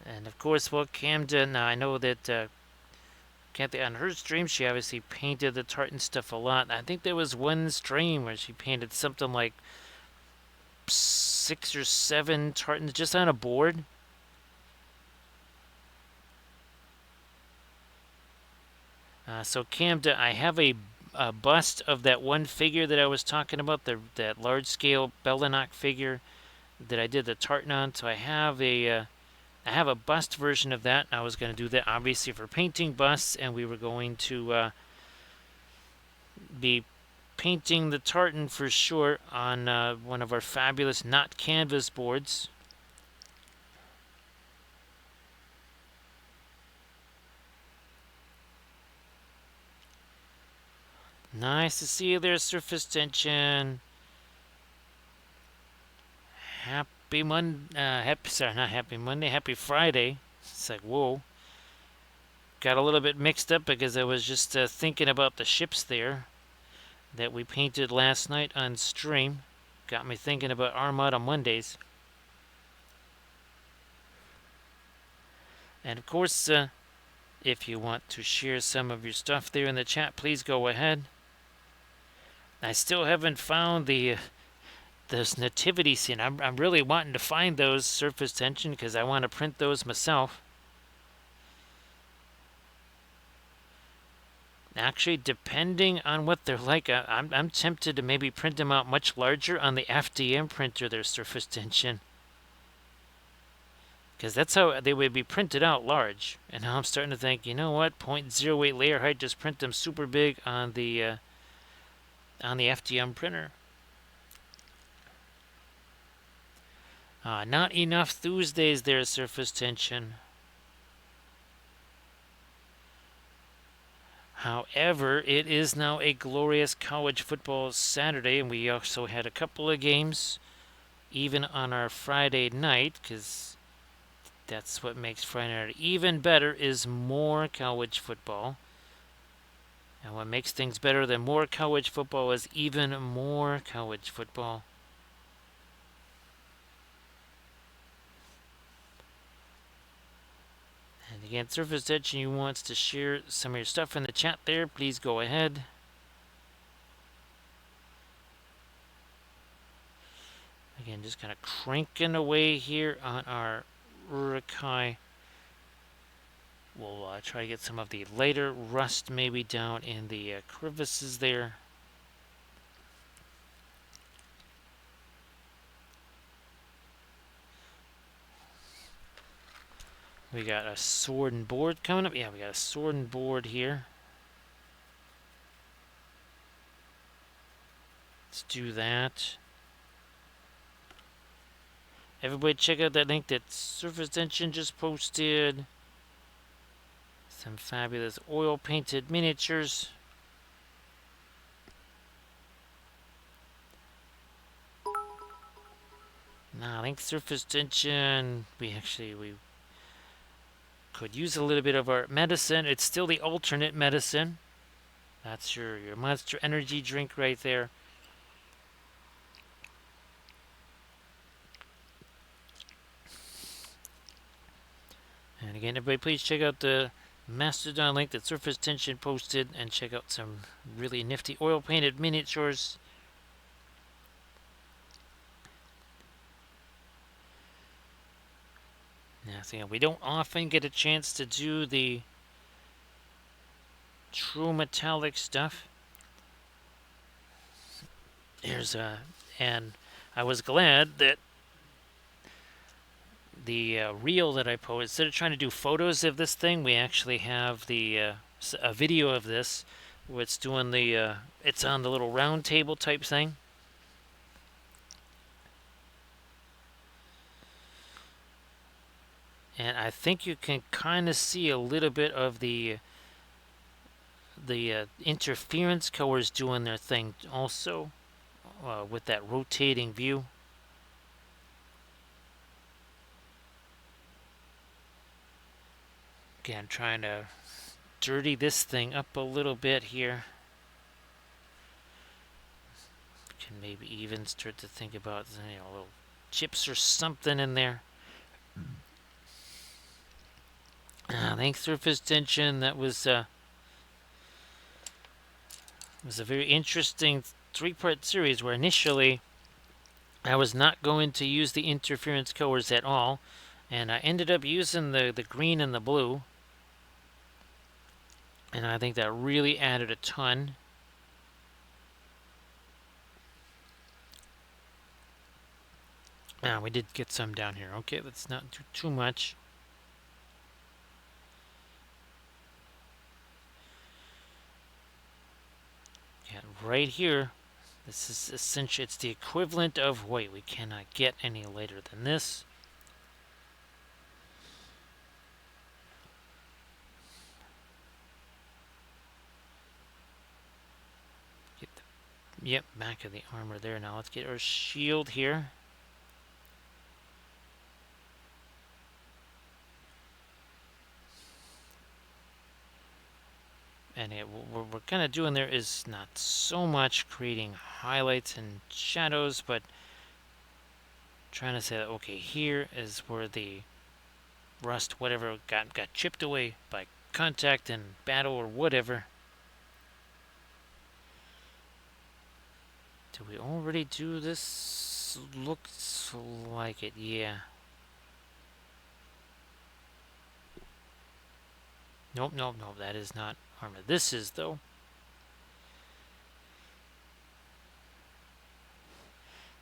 And of course, what Camden, I know that Kathy, on her stream, she obviously painted the tartan stuff a lot. I think there was one stream where she painted something like 6 or 7 tartans just on a board. So Camden, I have a bust of that one figure that I was talking about, that large-scale Bellinok figure that I did the tartan on. So I have a bust version of that. I was going to do that obviously for painting busts, and we were going to be painting the tartan for sure on one of our fabulous not canvas boards. Nice to see you there, Surface Tension. Happy Monday, not Happy Monday, Happy Friday. It's like, whoa. Got a little bit mixed up because I was just thinking about the ships there that we painted last night on stream. Got me thinking about Armada Mondays. And of course, If you want to share some of your stuff there in the chat, please go ahead. I still haven't found this nativity scene. I'm really wanting to find those surface tension because I want to print those myself. Actually, depending on what they're like, I'm tempted to maybe print them out much larger on the FDM printer, their surface tension. Because that's how they would be printed out large. And now I'm starting to think, you know what, 0.08 layer height, just print them super big on the FDM printer. Not enough Tuesdays there, surface tension. However, it is now a glorious college football Saturday, and we also had a couple of games even on our Friday night, because that's what makes Friday night even better, is more college football. And what makes things better than more college football is even more college football. And again, surface tension, you wants to share some of your stuff in the chat there, please go ahead. Again, just kind of cranking away here on our Uruk Hai. We'll try to get some of the lighter rust maybe down in the crevices there. We got a sword and board coming up. Yeah, we got a sword and board here. Let's do that. Everybody check out that link that Surface Tension just posted. Some fabulous oil painted miniatures. Now, I think Surface Tension, we could use a little bit of our medicine. It's still the alternate medicine. That's your Monster Energy drink right there. And again, everybody, please check out the Mastodon link that Surface Tension posted and check out some really nifty oil painted miniatures. Now, so we don't often get a chance to do the true metallic stuff. And I was glad that the reel that I posted, instead of trying to do photos of this thing, we actually have a video of this where it's doing it's on the little round table type thing. And I think you can kind of see a little bit of the interference colors doing their thing also with that rotating view. Again, trying to dirty this thing up a little bit here. Can maybe even start to think about little chips or something in there. Thanks, Surface Tension. That was a very interesting three-part series where initially I was not going to use the interference colors at all, and I ended up using the green and the blue, and I think that really added a ton. We did get some down here. Okay, let's not do too much. Yeah, right here, this is essentially, it's the equivalent of white. We cannot get any lighter than this. Get the, back of the armor there. Now let's get our shield here. And what we're kind of doing there is not so much creating highlights and shadows, but trying to say that, okay, here is where the rust, whatever, got chipped away by contact in battle or whatever. Did we already do this? Looks like it, yeah. Nope, nope, nope, that is not armor. This is, though.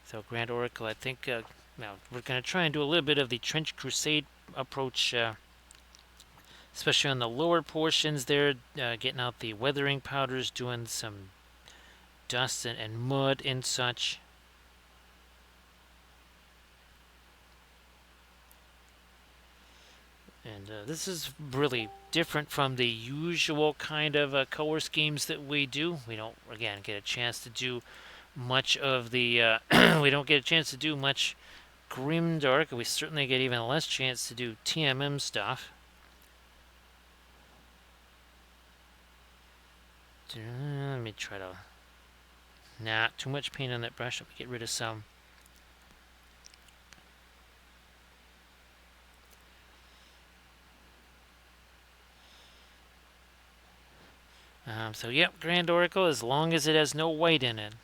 So, Grand Oracle, I think, now, we're going to try and do a little bit of the Trench Crusade approach, especially on the lower portions there, getting out the weathering powders, doing some dust and mud and such. And this is really different from the usual kind of color schemes that we do. We don't, again, get a chance to do much of the, we don't get a chance to do much grimdark. We certainly get even less chance to do TMM stuff. Let me try to, nah, too much paint on that brush. Let me get rid of some. So yep, Grand Oracle, as long as it has no white in it.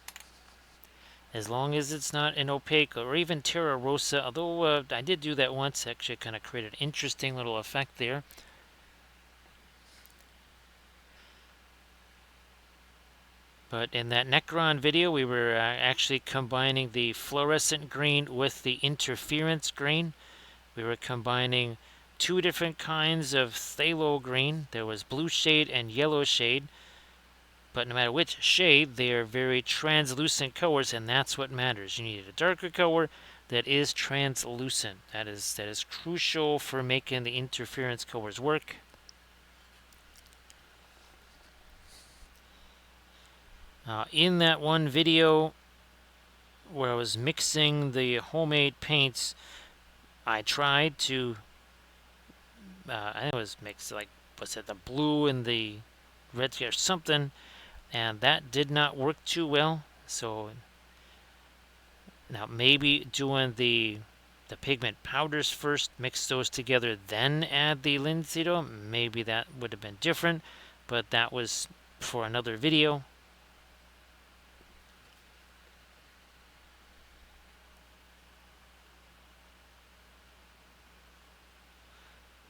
As long as it's not an opaque or even Terra Rosa, although I did do that once, actually kind of created an interesting little effect there. But in that Necron video, we were actually combining the fluorescent green with the interference green. We were combining two different kinds of phthalo green. There was blue shade and yellow shade. But no matter which shade, they are very translucent colors, and that's what matters. You need a darker color that is translucent. That is crucial for making the interference colors work. In that one video where I was mixing the homemade paints, I tried to, I think it was mixed, like, what's it, the blue and the red or something, and that did not work too well. So now maybe doing the pigment powders first, mix those together, then add the linseed, maybe that would have been different, but that was for another video.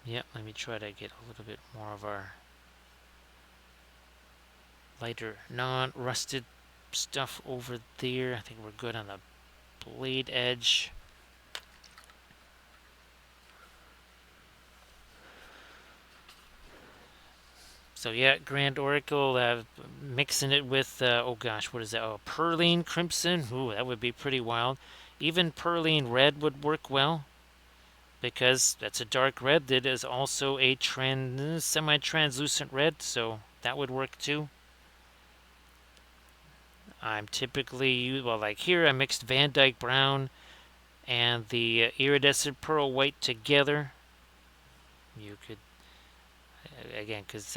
Yep, let me try to get a little bit more of our lighter, non-rusted stuff over there. I think we're good on the blade edge. So yeah, Grand Oracle, mixing it with, oh gosh, what is that? Oh, Perline Crimson. Ooh, that would be pretty wild. Even Perline Red would work well, because that's a dark red that is also a semi-translucent red, so that would work too. I'm typically, well, like here I mixed Van Dyke Brown and the iridescent pearl white together. You could, again, because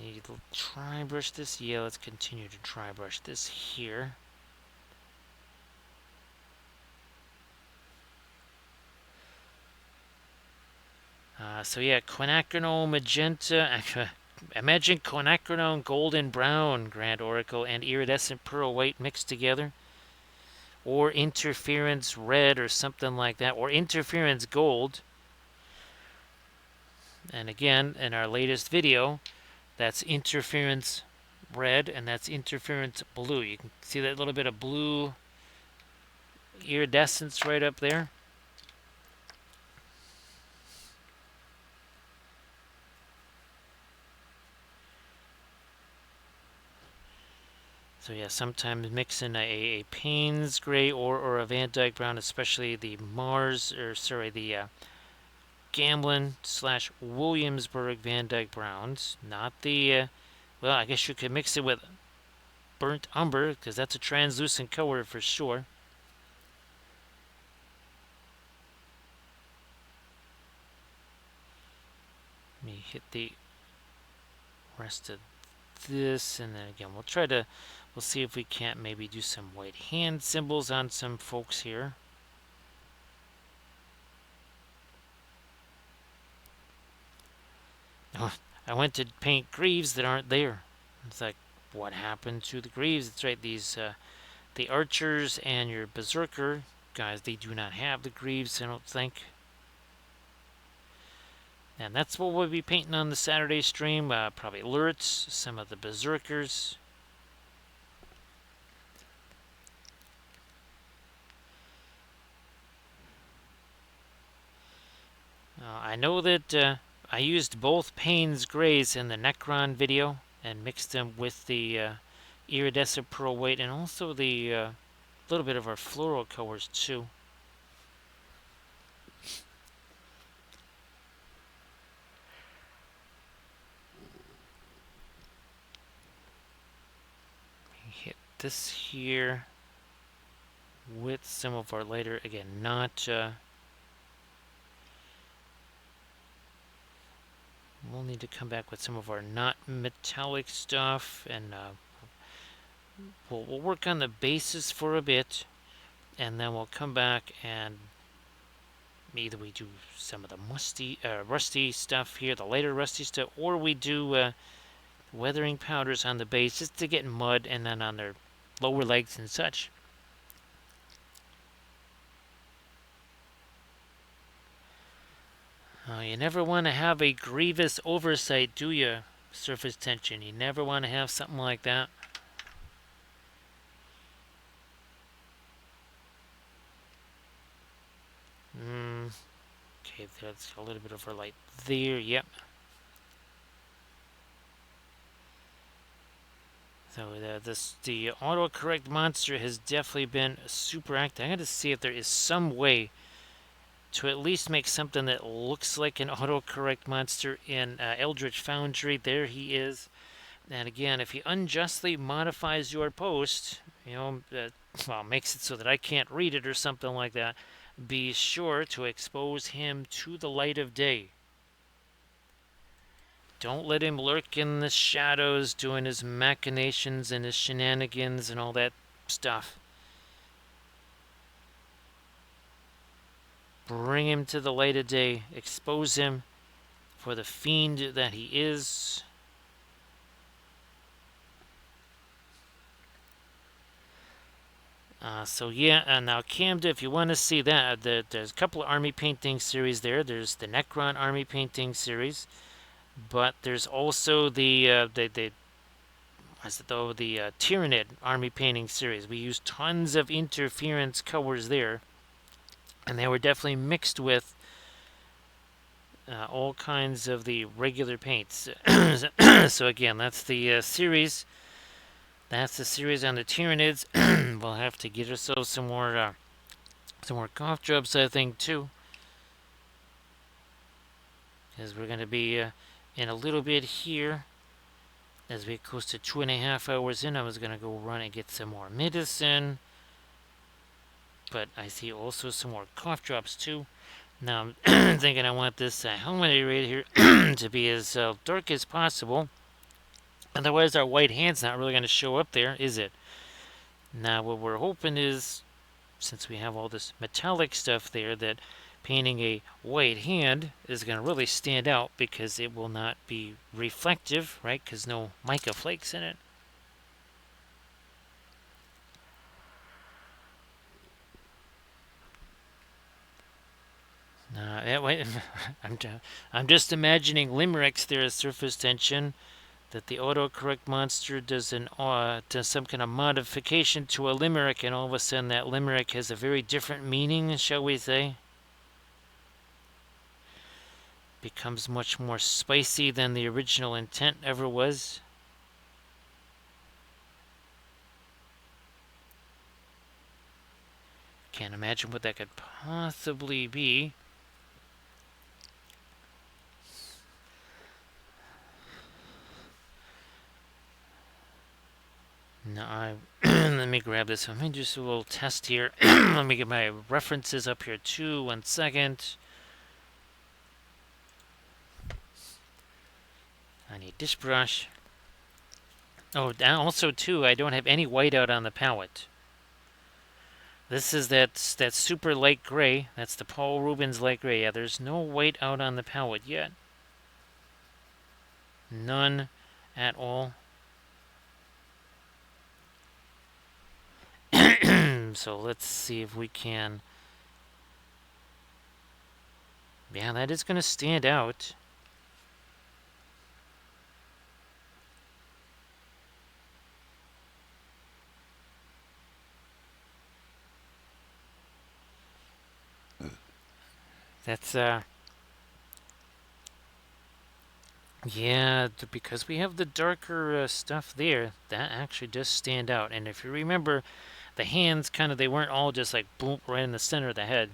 need to try brush this. Yeah, let's continue to try brush this here. So yeah, quinacridone magenta. Imagine quinacridone golden brown, Grand Oracle, and iridescent pearl white mixed together. Or interference red or something like that. Or interference gold. And again, in our latest video, that's interference red and that's interference blue. You can see that little bit of blue iridescence right up there. So yeah, sometimes mixing a Payne's gray or a Van Dyke brown, especially the the Gamblin / Williamsburg Van Dyke browns, not the, well, I guess you could mix it with burnt umber, because that's a translucent color for sure. Let me hit the rest of this, and then again, we'll see if we can't maybe do some white hand symbols on some folks here. I went to paint greaves that aren't there. It's like, what happened to the greaves? It's right, these the archers and your berserker guys, they do not have the greaves, I don't think. And that's what we'll be painting on the Saturday stream. Probably alerts, some of the berserkers. I know that I used both Payne's Grays in the Necron video and mixed them with the iridescent pearl white and also the little bit of our floral colors too. Hit this here with some of our lighter, again, not we'll need to come back with some of our not metallic stuff, and we'll work on the bases for a bit, and then we'll come back and either we do some of the rusty stuff here, the lighter rusty stuff, or we do weathering powders on the base just to get mud, and then on their lower legs and such. You never want to have a grievous oversight, do you? Surface tension. You never want to have something like that. Okay, that's a little bit of light there. Yep. So the autocorrect monster has definitely been super active. I got to see if there is some way to at least make something that looks like an autocorrect monster in Eldritch Foundry. There he is. And again, if he unjustly modifies your post, well, makes it so that I can't read it or something like that, be sure to expose him to the light of day. Don't let him lurk in the shadows doing his machinations and his shenanigans and all that stuff. Bring him to the light of day. Expose him for the fiend that he is. So yeah, now Camden, if you want to see that, there's a couple of army painting series there. There's the Necron army painting series, but there's also the Tyranid army painting series. We used tons of interference colors there, and they were definitely mixed with all kinds of the regular paints. So again, that's the series. That's the series on the Tyranids. We'll have to get ourselves some more cough drops, I think, too, because we're going to be in a little bit here. As we get close to 2.5 hours in, I was going to go run and get some more medicine, but I see also some more cough drops too. Now I'm thinking I want this helmet right here to be as dark as possible. Otherwise, our white hand's not really going to show up there, is it? Now, what we're hoping is, since we have all this metallic stuff there, that painting a white hand is going to really stand out because it will not be reflective, right? Because no mica flakes in it. I'm just imagining limericks there as surface tension. That the autocorrect monster does some kind of modification to a limerick, and all of a sudden that limerick has a very different meaning, shall we say? Becomes much more spicy than the original intent ever was. Can't imagine what that could possibly be. No, let me grab this. Let me just do a little test here. Let me get my references up here too. 1 second. I need dish brush. Oh, also too, I don't have any white out on the palette. This is that super light gray. That's the Paul Rubens light gray. Yeah, there's no white out on the palette yet. None at all. So let's see if we can. Yeah, that is going to stand out. That's yeah, because we have the darker stuff there, that actually does stand out. And if you remember, the hands kind of, they weren't all just like boom right in the center of the head.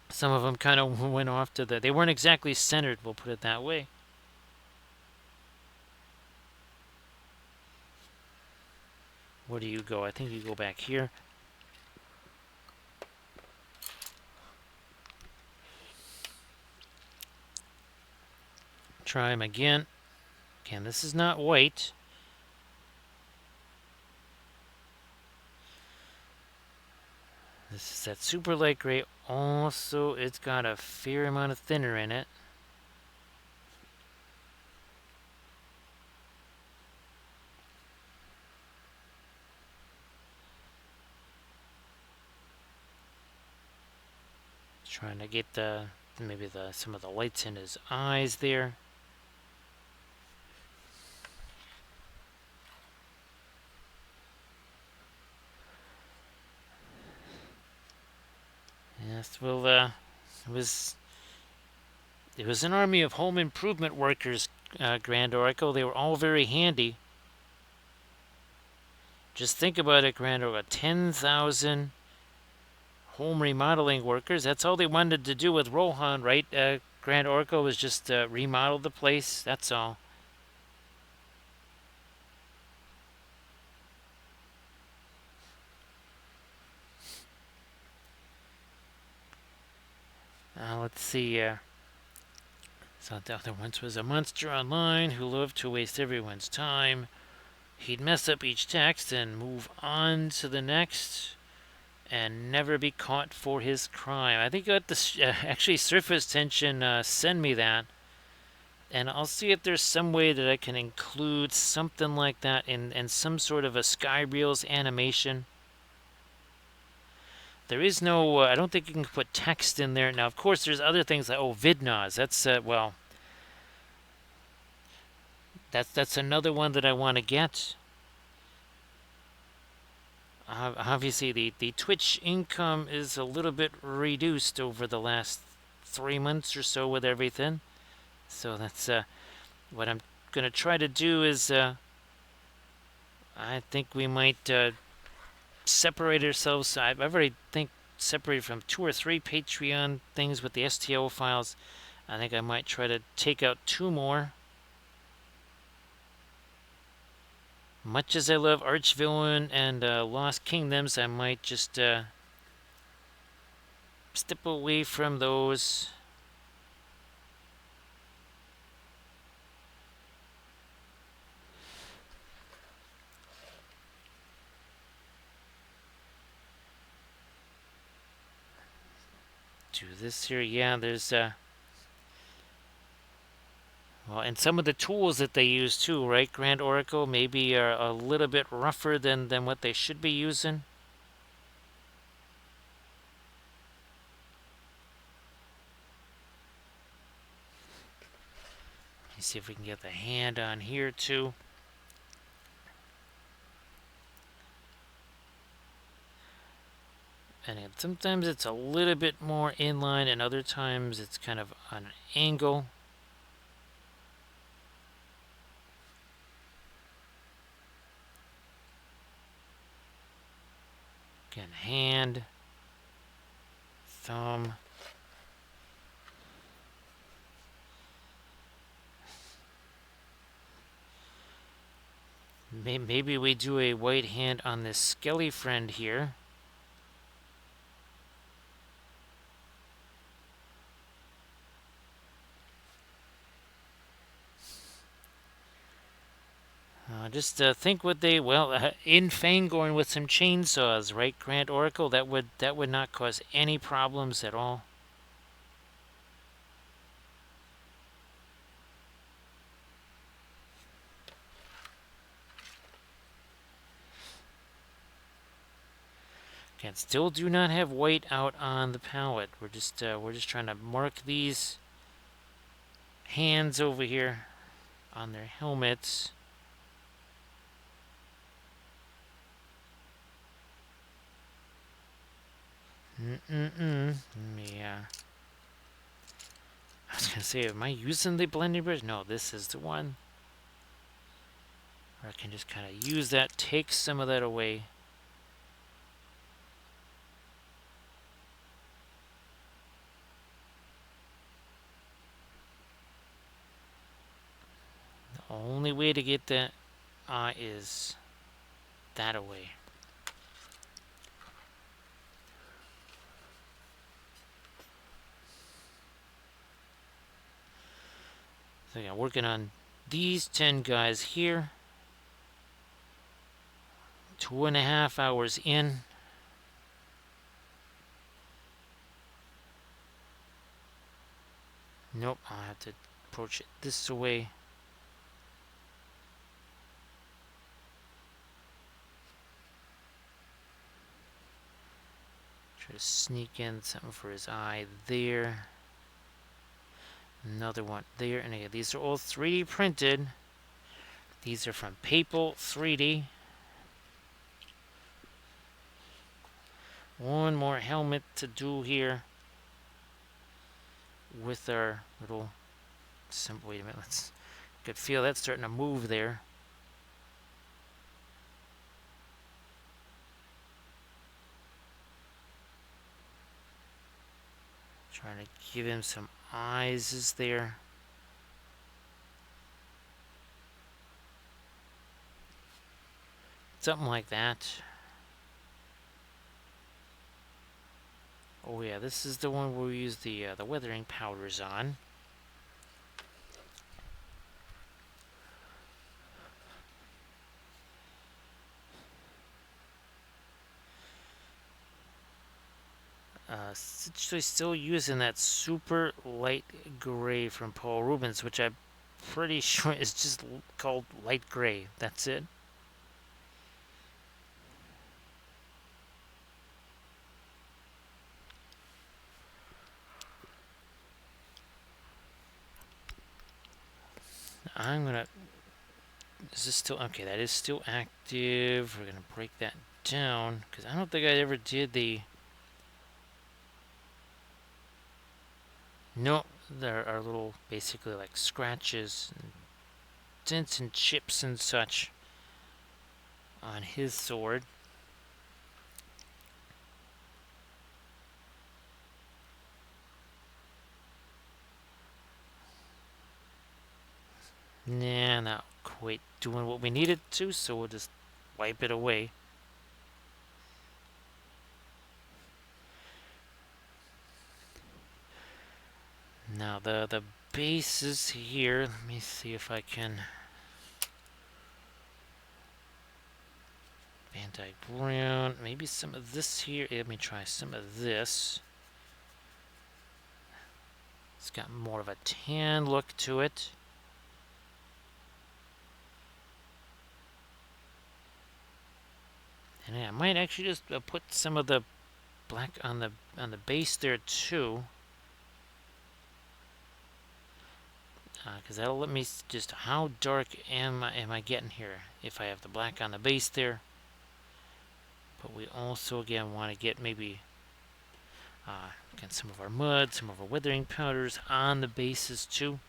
Some of them kind of went off to they weren't exactly centered, we'll put it that way. Where do you go? I think you go back here. Try him again. Again, this is not white. This is that super light gray. Also, it's got a fair amount of thinner in it. Trying to get maybe some of the lights in his eyes there. Yes, well, it was an army of home improvement workers, Grand Oracle. They were all very handy. Just think about it, Grand Oracle. 10,000 home remodeling workers. That's all they wanted to do with Rohan, right? Grand Oracle was just remodel the place. That's all. Let's see. So there once was a monster online who loved to waste everyone's time. He'd mess up each text and move on to the next and never be caught for his crime. I think at the actually Surface Tension send me that, and I'll see if there's some way that I can include something like that in some sort of a Sky Reels animation. There is no, I don't think you can put text in there. Now, of course, there's other things like, oh, VidNaz. That's, well, that's another one that I want to get. Obviously, the Twitch income is a little bit reduced over the last 3 months or so with everything. So that's what I'm going to try to do is I think we might separate ourselves. I've already separated from 2 or 3 Patreon things with the STO files. I think I might try to take out 2 more. Much as I love Archvillain and Lost Kingdoms, I might just step away from those. Do this here. Yeah, there's well, and some of the tools that they use too, right, Grand Oracle, maybe are a little bit rougher than what they should be using. Let's see if we can get the hand on here too. And sometimes it's a little bit more inline, and other times it's kind of on an angle. Again, hand, thumb. Maybe we do a white hand on this skelly friend here. Just think what they, well, in Fangorn with some chainsaws, right, Grand Oracle? That would not cause any problems at all. Again, still do not have white out on the palette. We're just trying to mark these hands over here on their helmets. Yeah. I was gonna say, am I using the blending brush? No, this is the one. Or I can just kind of use that, take some of that away. The only way to get that is that away. So yeah, working on these 10 guys here. 2.5 hours in. Nope, I'll have to approach it this way. Try to sneak in something for his eye there. Another one there. And again, these are all 3D printed. These are from Papal 3D. One more helmet to do here with our little symbol. Wait a minute, let's could feel that starting to move there. Trying to give him some eyes is there. Something like that. Oh yeah, this is the one where we use the weathering powders on. Actually still using that super light gray from Paul Rubens, which I'm pretty sure is just called light gray. That's it. I'm gonna... Is this still... Okay, that is still active. We're gonna break that down, because I don't think I ever did the... No, there are little, basically like scratches, and dents and chips and such on his sword. Nah, not quite doing what we needed to, so we'll just wipe it away. Now the base is here. Let me see if I can... Van Dyke Brown. Maybe some of this here. Let me try some of this. It's got more of a tan look to it. And yeah, I might actually just put some of the black on the base there too. Because that'll let me just... How dark am I getting here if I have the black on the base there? But we also again want to get maybe again some of our mud, some of our weathering powders on the bases too.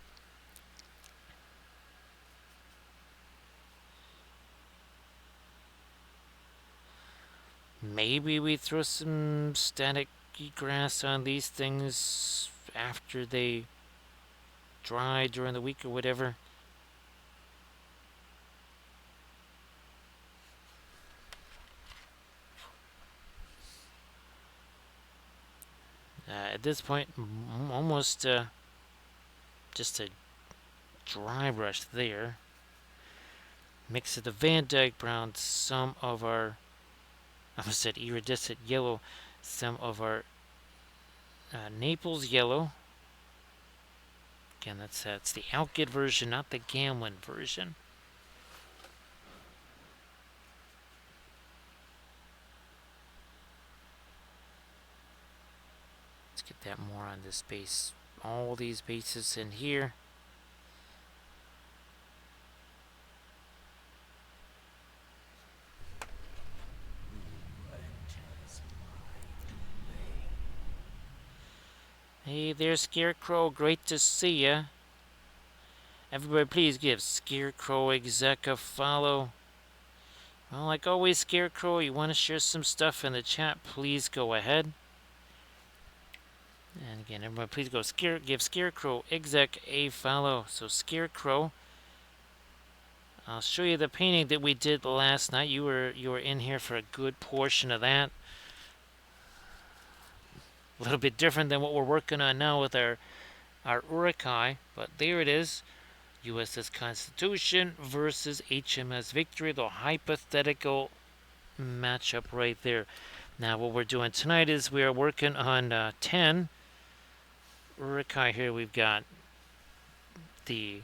Maybe we throw some static grass on these things after they dry during the week or whatever. At this point, almost just a dry brush there. Mix of the Van Dyke Brown, some of our, I almost said iridescent yellow, some of our Naples yellow. Again, that's the Alkyd version, not the Gamlin version. Let's get that more on this base. All these bases in here. Hey there, Scarecrow. Great to see ya. Everybody please give Scarecrow Exec a follow. Well, like always, Scarecrow, you want to share some stuff in the chat, please go ahead. And again, everybody please go give Scarecrow Exec a follow. So Scarecrow, I'll show you the painting that we did last night. You were in here for a good portion of that. A little bit different than what we're working on now with our Uruk Hai, but there it is. USS Constitution versus HMS Victory, the hypothetical matchup right there. Now what we're doing tonight is we are working on 10 Uruk Hai here. We've got the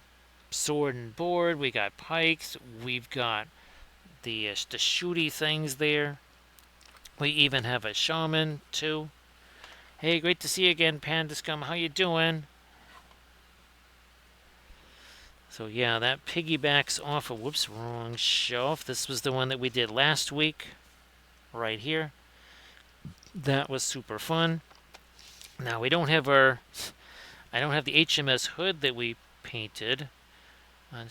sword and board, we got pikes, we've got the shooty things there. We even have a shaman too. Hey, great to see you again, Panda Scum. How you doing? So yeah, that piggybacks off of, whoops, wrong shelf. This was the one that we did last week, right here. That was super fun. Now we don't have I don't have the HMS hood that we painted.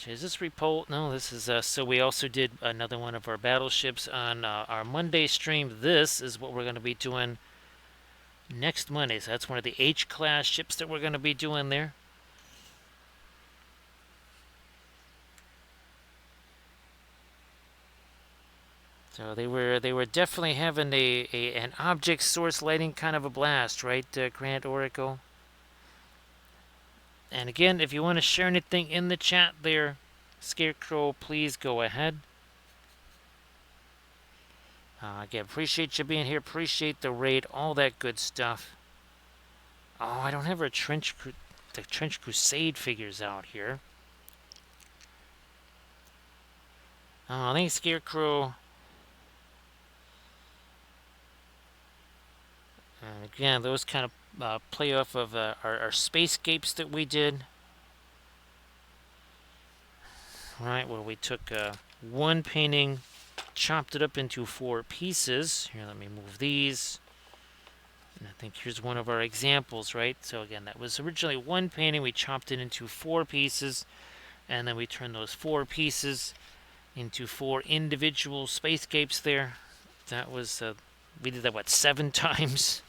Is this Repult? No, this is, so we also did another one of our battleships on our Monday stream. This is what we're going to be doing next Monday. So that's one of the H-class ships that we're going to be doing there. So they were definitely having an object source lighting kind of a blast, right, Grant Oracle? And again, if you want to share anything in the chat there, Scarecrow, please go ahead. Again, appreciate you being here. Appreciate the raid, all that good stuff. Oh, I don't have our the Trench Crusade figures out here. Oh, thanks, Scarecrow. And again, those kind of play off of our spacescapes that we did. Right, where we took one painting, chopped it up into 4 pieces. Here, let me move these. And I think here's one of our examples, right? So again, that was originally one painting. We chopped it into 4 pieces, and then we turned those 4 pieces into 4 individual spacescapes there. That was, we did that, what, 7 times?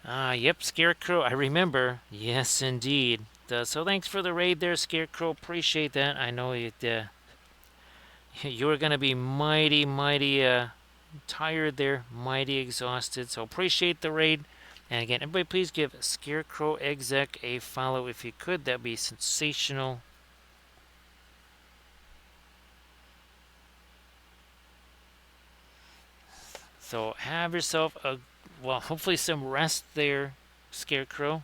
Yep, Scarecrow, I remember. Yes, indeed. So thanks for the raid there, Scarecrow. Appreciate that. I know you were going to be mighty tired there, mighty exhausted. So appreciate the raid. And again, everybody please give Scarecrow Exec a follow if you could. That'd be sensational. So have yourself a, well, hopefully some rest there, Scarecrow.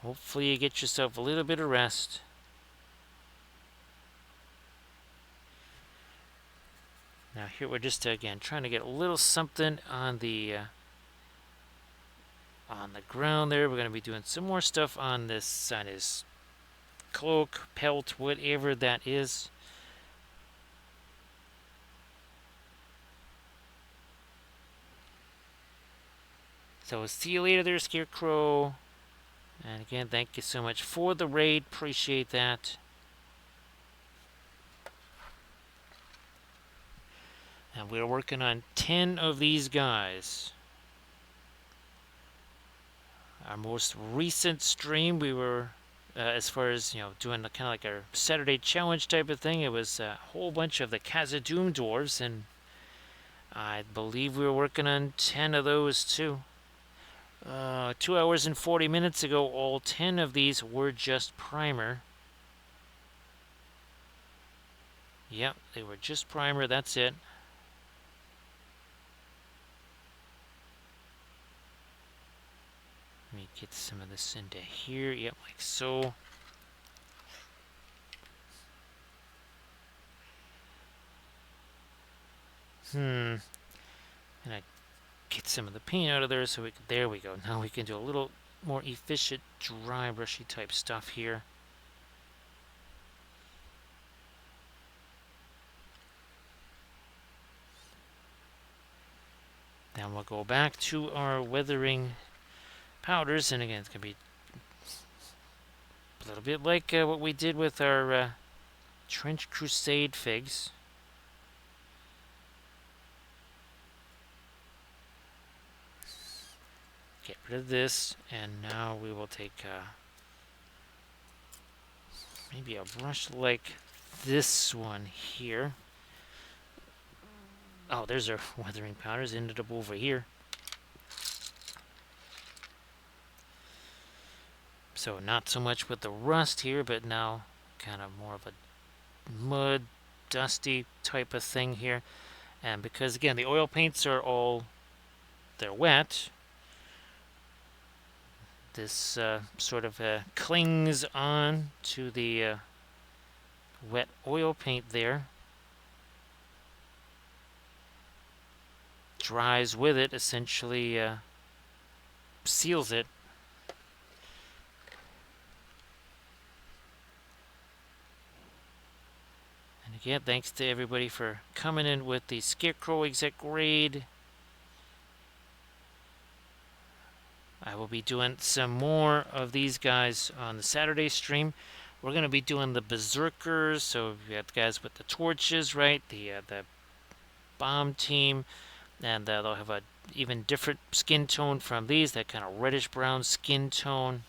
Hopefully you get yourself a little bit of rest. Now here we're just, again, trying to get a little something on the ground there. We're going to be doing some more stuff on this, on his cloak, pelt, whatever that is. So see you later there, Scarecrow. And again, thank you so much for the raid. Appreciate that. And we're working on 10 of these guys. Our most recent stream, we were, as far as, you know, doing kind of like our Saturday challenge type of thing, it was a whole bunch of the Khazad-dûm dwarves, and I believe we were working on 10 of those too. 2 hours and 40 minutes ago, all 10 of these were just primer. Yep, they were just primer, that's it. Let me get some of this into here. Yep, like so. And I get some of the paint out of there so there we go. Now we can do a little more efficient dry brushy type stuff here. Then we'll go back to our weathering powders, and again, it's going to be a little bit like what we did with our Trench Crusade figs. Get rid of this, and now we will take maybe a brush like this one here. Oh, there's our weathering powders. Ended up over here. So not so much with the rust here, but now kind of more of a mud, dusty type of thing here. And because, again, the oil paints are all, they're wet, this sort of clings on to the wet oil paint there. Dries with it, essentially seals it. And again, thanks to everybody for coming in with the Scarecrow Exec Raid. I will be doing some more of these guys on the Saturday stream. We're going to be doing the Berserkers, so we have the guys with the torches, right? The bomb team, and they'll have a even different skin tone from these, that kind of reddish brown skin tone.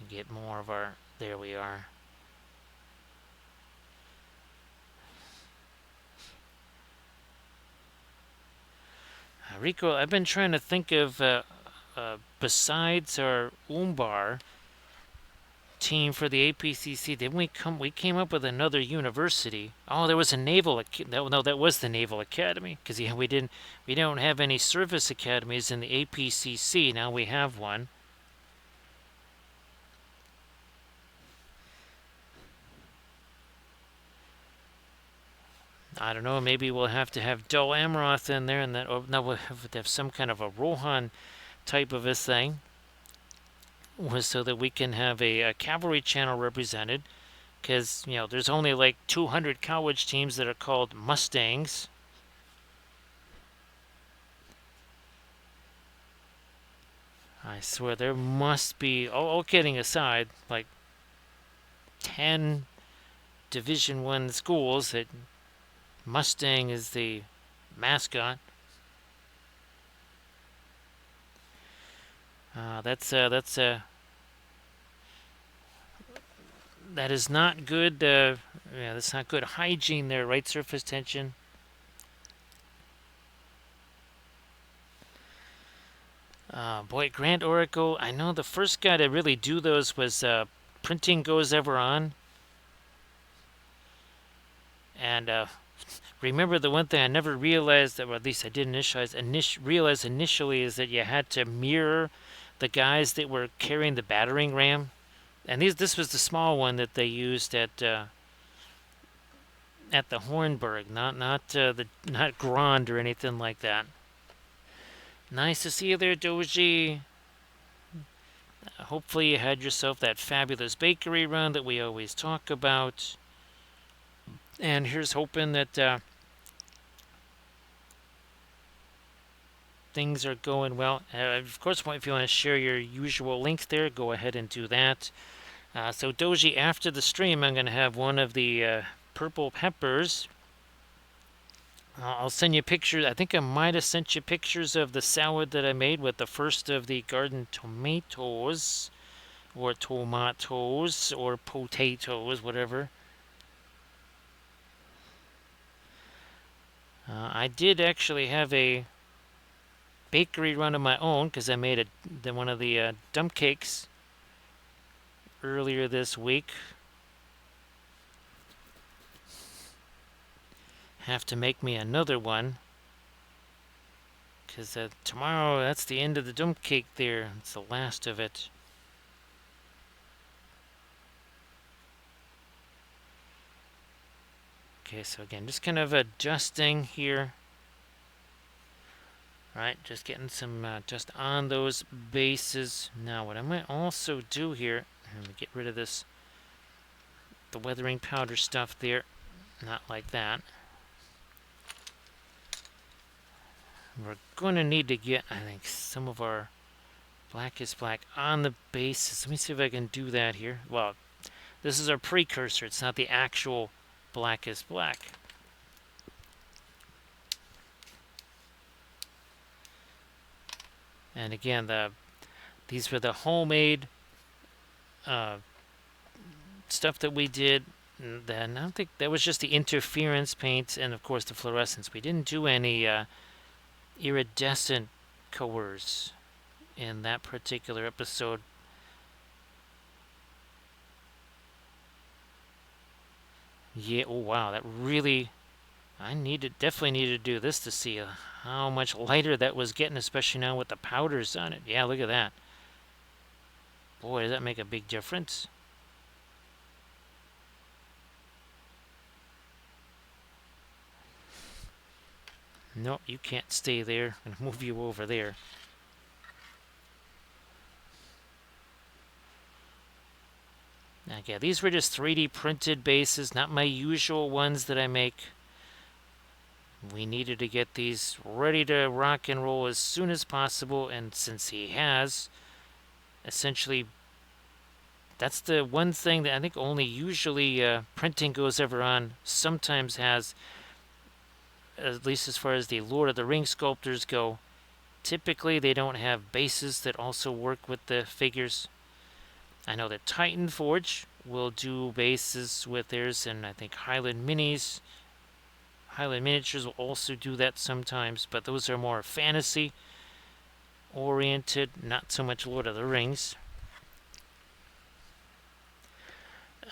Get more of our, there we are. Rico, I've been trying to think of, besides our Umbar team for the APCC, didn't we came up with another university? Oh, there was a naval, no, that was the Naval Academy, because yeah, we don't have any service academies in the APCC. Now we have one. I don't know, maybe we'll have to have Dol Amroth in there, and then, or no, we'll have to have some kind of a Rohan type of a thing, so that we can have a cavalry channel represented, because, you know, there's only like 200 college teams that are called Mustangs. I swear there must be, all kidding aside, like 10 Division 1 schools that Mustang is the mascot. That is not good. Yeah, that's not good hygiene there. Right surface tension. Boy, Grand Oracle. I know the first guy to really do those was Printing Goes Ever On. And remember, the one thing I never realized, or at least I didn't realize initially, is that you had to mirror the guys that were carrying the battering ram. And this was the small one that they used at the Hornburg, not Grand or anything like that. Nice to see you there, Doji. Hopefully you had yourself that fabulous bakery run that we always talk about. And here's hoping that things are going well. Of course, if you want to share your usual link there, go ahead and do that. So Doji, after the stream, I'm going to have one of the purple peppers. I'll send you pictures. I think I might have sent you pictures of the salad that I made with the first of the garden tomatoes, or tomatoes, or potatoes, whatever. I did actually have a bakery run of my own, because I made one of the dump cakes earlier this week. Have to make me another one, because tomorrow, that's the end of the dump cake there. It's the last of it. Okay, so again, just kind of adjusting here. Right, just getting some just on those bases. Now, what I might also do here, I'm gonna get rid of this, the weathering powder stuff there. Not like that. We're going to need to get, I think, some of our blackest black on the bases. Let me see if I can do that here. Well, this is our precursor. It's not the actual blackest black. And again, these were the homemade stuff that we did. Then I don't think that was just the interference paint and of course the fluorescence. We didn't do any iridescent colors in that particular episode. Yeah, oh wow, that really, definitely needed to do this to see how much lighter that was getting, especially now with the powders on it. Yeah, look at that. Boy, does that make a big difference. Nope, you can't stay there. I'm gonna move you over there. Okay, these were just 3D printed bases, not my usual ones that I make. We needed to get these ready to rock and roll as soon as possible, and since he has, essentially, that's the one thing that I think only usually printing goes ever on. Sometimes has, at least as far as the Lord of the Rings sculptors go, typically they don't have bases that also work with the figures. I know that Titan Forge will do bases with theirs, and I think Highland Miniatures will also do that sometimes, but those are more fantasy oriented, not so much Lord of the Rings.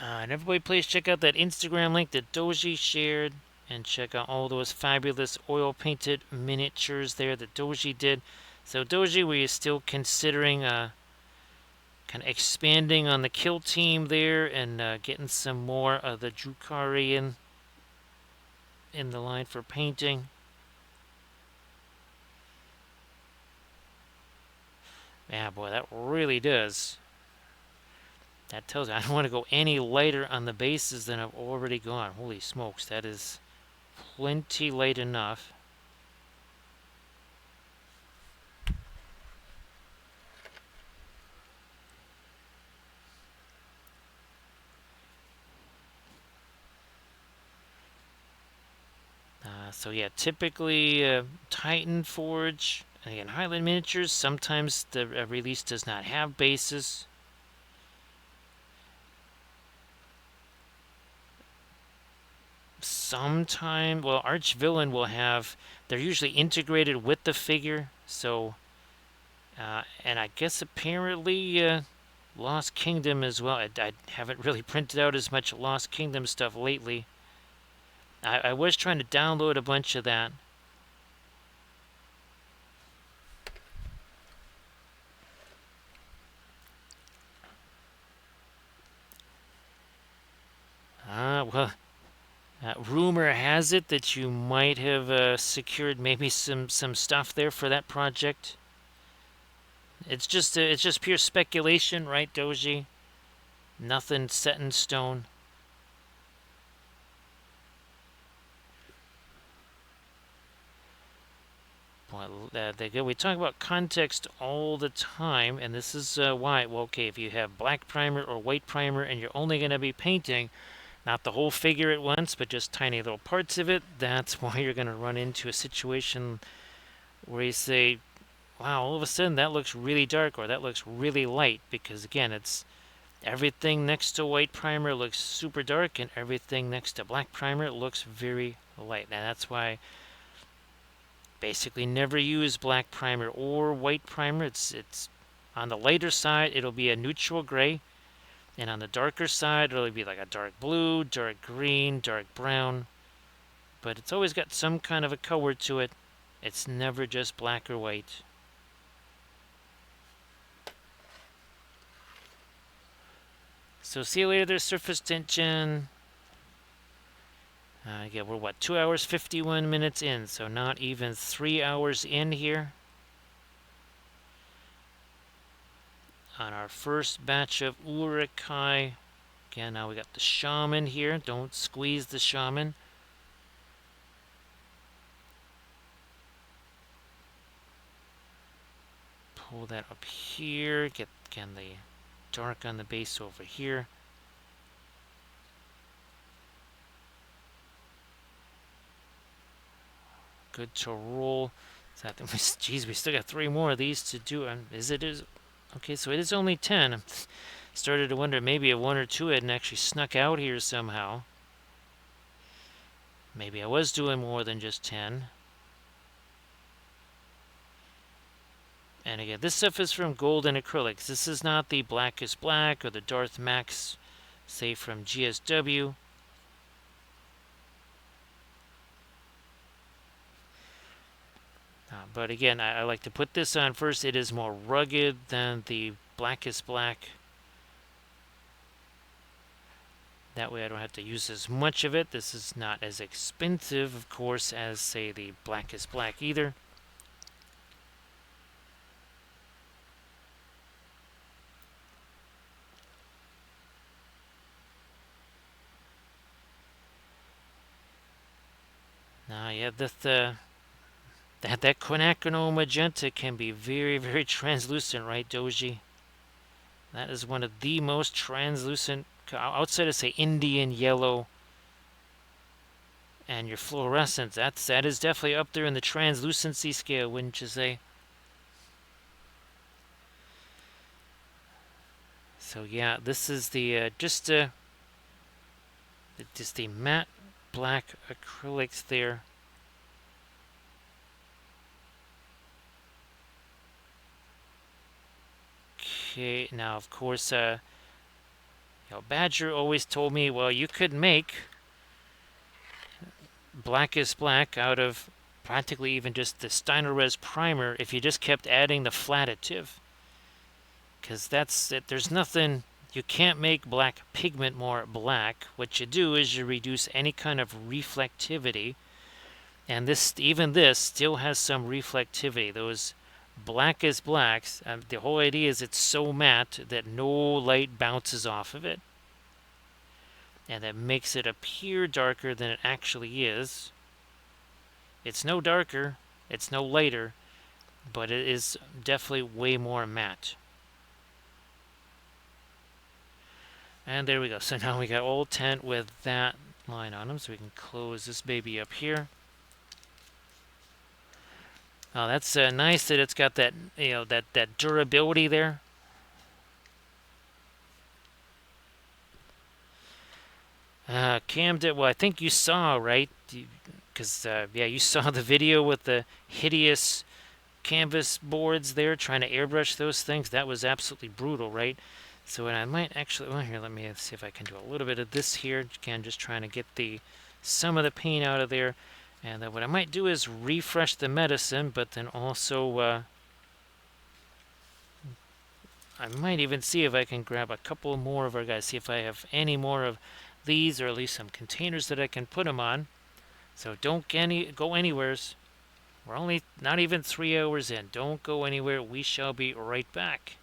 And everybody, please check out that Instagram link that Doji shared, and check out all those fabulous oil painted miniatures there that Doji did. So Doji, were you still considering kind of expanding on the kill team there and getting some more of the Drukari in the line for painting? Yeah, boy, that really does. That tells you I don't want to go any lighter on the bases than I've already gone. Holy smokes, that is plenty light enough. So yeah, typically Titan Forge, and again Highland Miniatures, sometimes the release does not have bases. Sometimes, well, Arch Villain will have, they're usually integrated with the figure, so, and I guess apparently Lost Kingdom as well. I haven't really printed out as much Lost Kingdom stuff lately. I was trying to download a bunch of that. Well, rumor has it that you might have secured maybe some stuff there for that project. It's just pure speculation, right, Doji? Nothing set in stone. We talk about context all the time, and this is why. Well, okay, if you have black primer or white primer and you're only going to be painting not the whole figure at once, but just tiny little parts of it, that's why you're going to run into a situation where you say, wow, all of a sudden that looks really dark or that looks really light, because again, it's everything next to white primer looks super dark and everything next to black primer looks very light. And that's why basically never use black primer or white primer. It's on the lighter side, it'll be a neutral gray, and on the darker side, it'll be like a dark blue, dark green, dark brown. But it's always got some kind of a color to it. It's never just black or white. So see you later there, surface tension. Yeah, we're what, 2 hours 51 minutes in, so not even 3 hours in here on our first batch of Uruk Hai. Again, now we got the shaman here. Don't squeeze the shaman. Pull that up here. Get again the dark on the base over here. Good to roll. Geez, we still got 3 more of these to do. Okay, so it is only 10. I started to wonder maybe if 1 or 2 hadn't actually snuck out here somehow. Maybe I was doing more than just 10. And again, this stuff is from Golden Acrylics. This is not the Blackest Black or the Darth Max, say from GSW. But again, I like to put this on first. It is more rugged than the Blackest Black. That way I don't have to use as much of it. This is not as expensive, of course, as, say, the Blackest Black either. Now, yeah, that quinacridone magenta can be very, very translucent, right, Doji? That is one of the most translucent, outside of, say, Indian yellow and your fluorescence. That is definitely up there in the translucency scale, wouldn't you say? So yeah, this is the just the matte black acrylics there. Okay, now of course, Badger always told me, well, you could make Blackest Black out of practically even just the Steinerres primer if you just kept adding the flat additive. Because that's it. There's nothing, you can't make black pigment more black. What you do is you reduce any kind of reflectivity. And even this still has some reflectivity. Those Blackest Blacks, the whole idea is it's so matte that no light bounces off of it. And that makes it appear darker than it actually is. It's no darker, it's no lighter, but it is definitely way more matte. And there we go. So now we got old tent with that line on them, so we can close this baby up here. Oh, that's nice that it's got that, that durability there. Cam did, well, I think you saw, right? Because, yeah, you saw the video with the hideous canvas boards there, trying to airbrush those things. That was absolutely brutal, right? So what I might actually, well, here, let me see if I can do a little bit of this here. Again, just trying to get some of the paint out of there. And what I might do is refresh the medicine, but then also I might even see if I can grab a couple more of our guys, see if I have any more of these, or at least some containers that I can put them on. So don't go anywheres. We're only not even 3 hours in. Don't go anywhere. We shall be right back.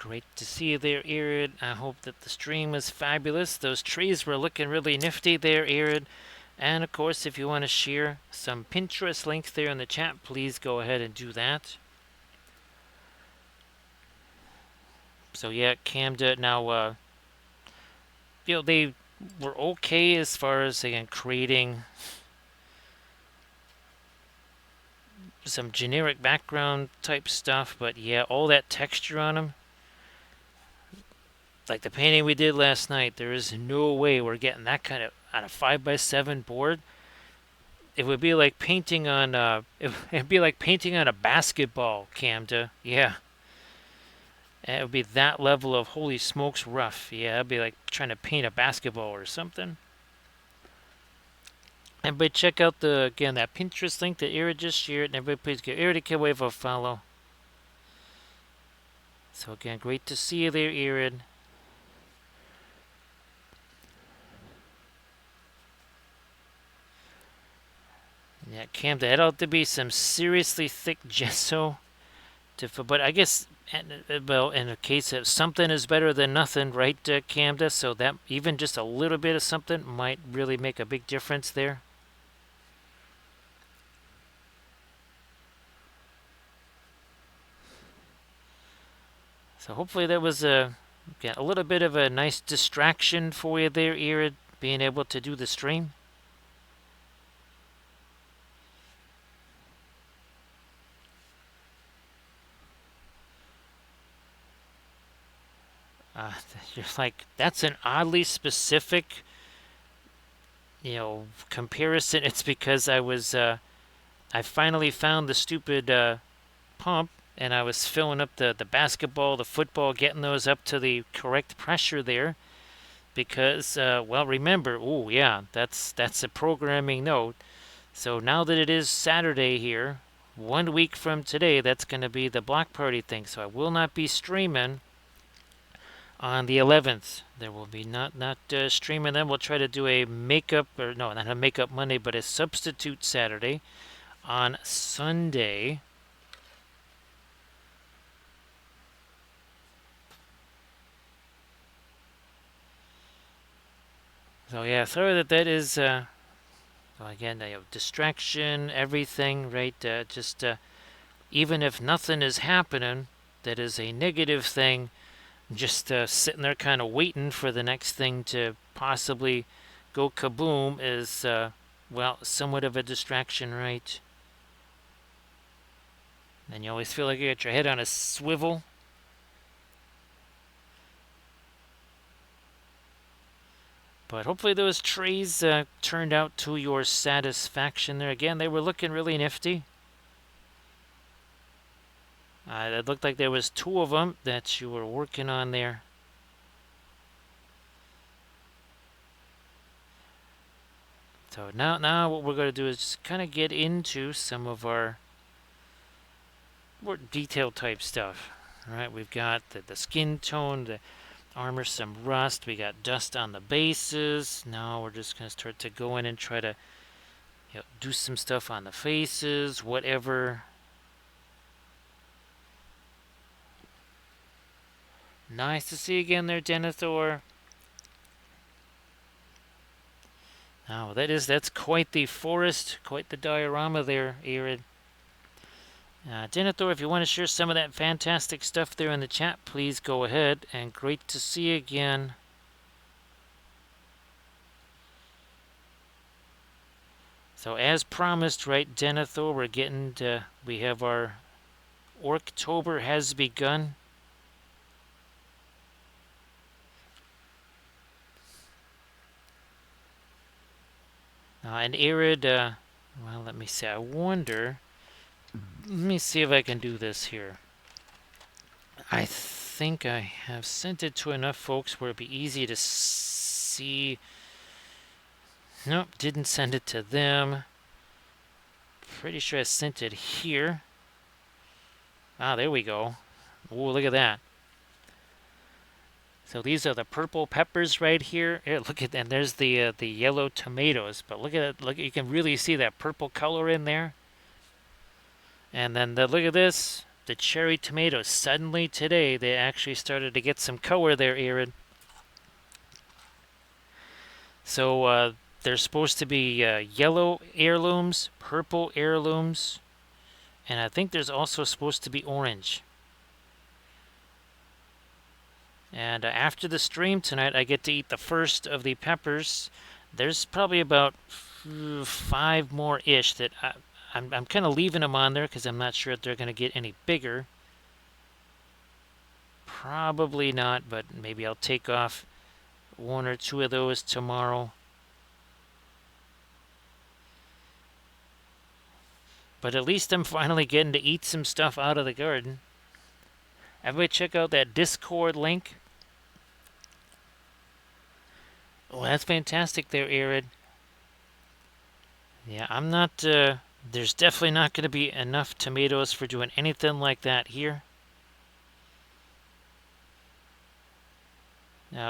great to see you there, Irid. I hope that the stream was fabulous. Those trees were looking really nifty there, Irid. And of course, if you want to share some Pinterest links there in the chat, please go ahead and do that. So yeah, Camden now, they were okay as far as, again, creating some generic background type stuff, but yeah, all that texture on them. Like the painting we did last night, there is no way we're getting that kind of on a 5x7 board. It would be like painting on it'd be like painting on a basketball, Camda. Yeah. And it would be that level of holy smokes rough. Yeah, it'd be like trying to paint a basketball or something. Everybody check out that Pinterest link that Ira just shared, and everybody please give Ira a wave a follow. So again, great to see you there, Irid. Yeah, Cam, that ought to be some seriously thick gesso. But I guess, well, in a case of something is better than nothing, right, Camda? So that even just a little bit of something might really make a big difference there. So hopefully that was a little bit of a nice distraction for you there, Irid, being able to do the stream. You're like, that's an oddly specific, comparison. It's because I finally found the stupid pump, and I was filling up the basketball, the football, getting those up to the correct pressure there. Because, well, remember, oh yeah, that's a programming note. So now that it is Saturday here, 1 week from today, that's going to be the block party thing. So I will not be streaming on the 11th. There will be not streaming. Then we'll try to do a makeup, or no, not a makeup Monday, but a substitute Saturday on Sunday. So yeah, sorry that is, well, again, distraction, everything, right? Even if nothing is happening, that is a negative thing. Just sitting there kind of waiting for the next thing to possibly go kaboom is, well, somewhat of a distraction, right? And you always feel like you got your head on a swivel. But hopefully those trays turned out to your satisfaction there. Again, they were looking really nifty. It looked like there was 2 of them that you were working on there. So now what we're going to do is just kind of get into some of our more detailed type stuff. All right, we've got the skin tone, the armor, some rust. We got dust on the bases. Now we're just going to start to go in and try to do some stuff on the faces, whatever. Nice to see you again there, Denethor. Now that's quite the forest, quite the diorama there, Irid. Denethor, if you want to share some of that fantastic stuff there in the chat, please go ahead. And great to see you again. So as promised, right, Denethor, we're getting to, we have our Orctober has begun. And Irid, well, let me see. I wonder. Let me see if I can do this here. I think I have sent it to enough folks where it'd be easy to see. Nope, didn't send it to them. Pretty sure I sent it here. Ah, there we go. Oh, look at that. So these are the purple peppers right here. Here, look at that. And there's the yellow tomatoes. But look at it. Look, you can really see that purple color in there. And then look at this. the cherry tomatoes. Suddenly today, they actually started to get some color there, Aaron. So there's supposed to be yellow heirlooms, purple heirlooms, and I think there's also supposed to be orange. And after the stream tonight, I get to eat the first of the peppers. There's probably about 5 more-ish that I'm kind of leaving them on there because I'm not sure if they're going to get any bigger. Probably not, but maybe I'll take off 1 or 2 of those tomorrow. But at least I'm finally getting to eat some stuff out of the garden. Everybody check out that Discord link. Oh, that's fantastic there, Arid. Yeah, I'm not, there's definitely not going to be enough tomatoes for doing anything like that here.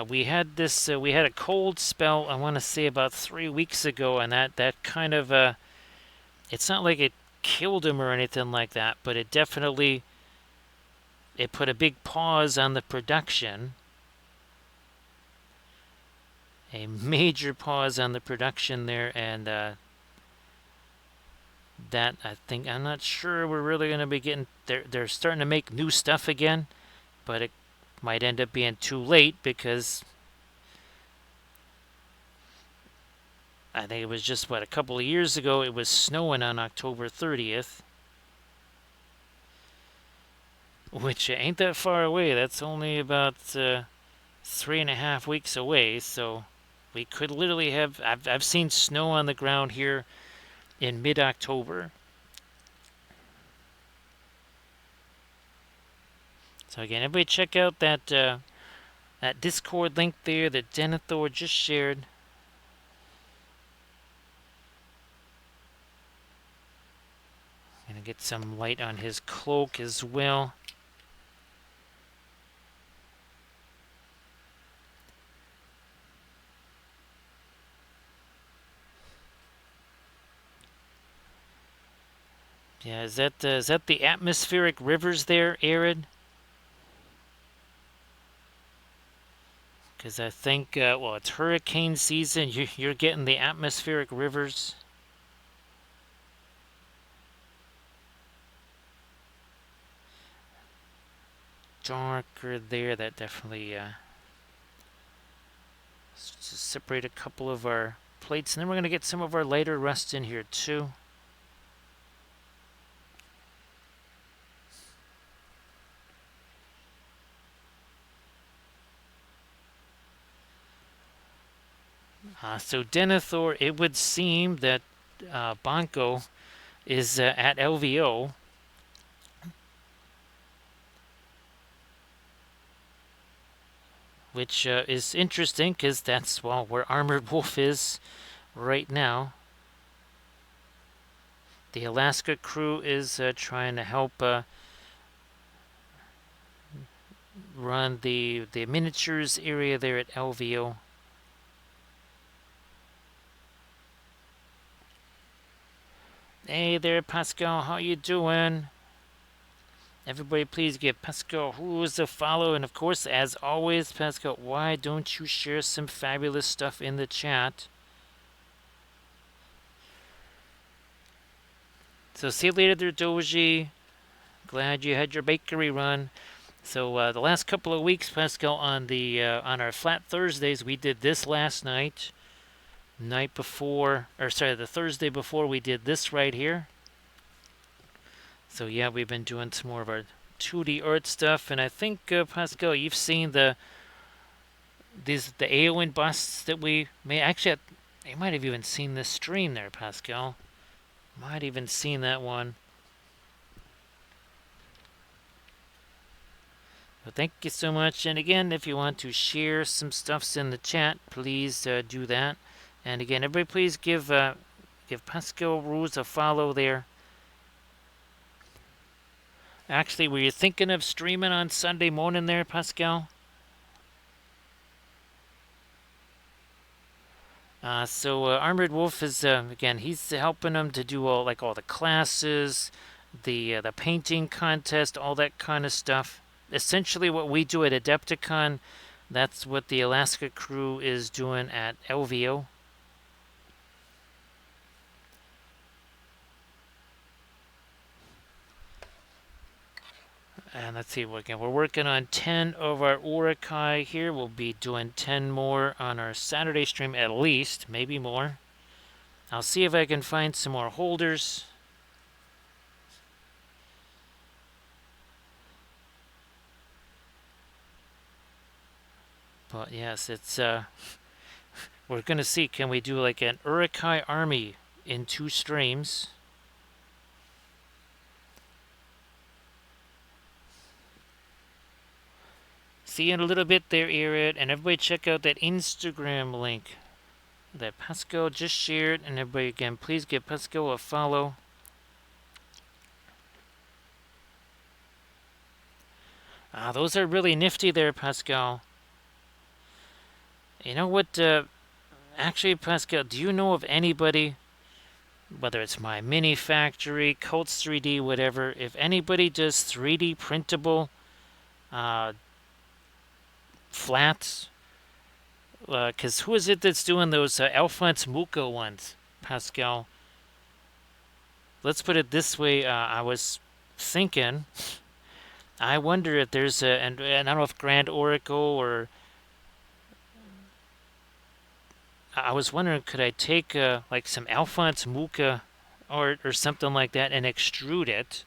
We had a cold spell, I want to say about 3 weeks ago, and that kind of, it's not like it killed him or anything like that, but it definitely, it put a big pause on the production. A major pause on the production there, and that I think, I'm not sure we're really going to be getting, they're starting to make new stuff again, but it might end up being too late because I think it was just, a couple of years ago, it was snowing on October 30th. Which ain't that far away. That's only about 3.5 weeks away, so we could literally have, I've seen snow on the ground here in mid-October. So again, everybody check out that that Discord link there that Denethor just shared. Gonna get some light on his cloak as well. Yeah, is that the atmospheric rivers there, Arid? Because I think, well, it's hurricane season. You're getting the atmospheric rivers. Darker there. That definitely separate a couple of our plates, and then we're going to get some of our lighter rust in here too. So Denethor, it would seem that Bonko is at LVO. Which is interesting because that's, well, where Armored Wolf is right now. The Alaska crew is trying to help run the miniatures area there at LVO. Hey there, Pascal. How you doing? Everybody please give Pascal who's a follow. And of course, as always, Pascal, why don't you share some fabulous stuff in the chat? So see you later there, Doji. Glad you had your bakery run. So the last couple of weeks, Pascal, on our Flat Thursdays, we did this last night. The Thursday before, we did this right here. So yeah, we've been doing some more of our 2D art stuff, and I think Pascal, you've seen the Eowyn busts that we made. Actually, you might have even seen this stream there, Pascal. Might even seen that one. Well, thank you so much. And again, if you want to share some stuffs in the chat, please do that. And again, everybody, please give Pascal Ruse a follow there. Actually, were you thinking of streaming on Sunday morning there, Pascal? So Armored Wolf is again, he's helping them to do all the classes, the painting contest, all that kind of stuff. Essentially, what we do at Adepticon, that's what the Alaska crew is doing at LVO. And let's see, again, we're working on 10 of our Uruk Hai here. We'll be doing 10 more on our Saturday stream at least, maybe more. I'll see if I can find some more holders. But yes, it's we're gonna see, can we do like an Uruk Hai army in 2 streams? See you in a little bit there, Erid, and everybody check out that Instagram link that Pascal just shared, and everybody again, please give Pascal a follow. Those are really nifty there, Pascal. You know what, actually, Pascal, do you know of anybody, whether it's my Mini Factory, Cults 3D, whatever, if anybody does 3D printable flats? Because who is it that's doing those Alphonse Mucha ones, Pascal? Let's put it this way. I was thinking, I wonder if there's and I don't know if Grand Oracle or I was wondering, could I take like some Alphonse Mucha art or something like that and extrude it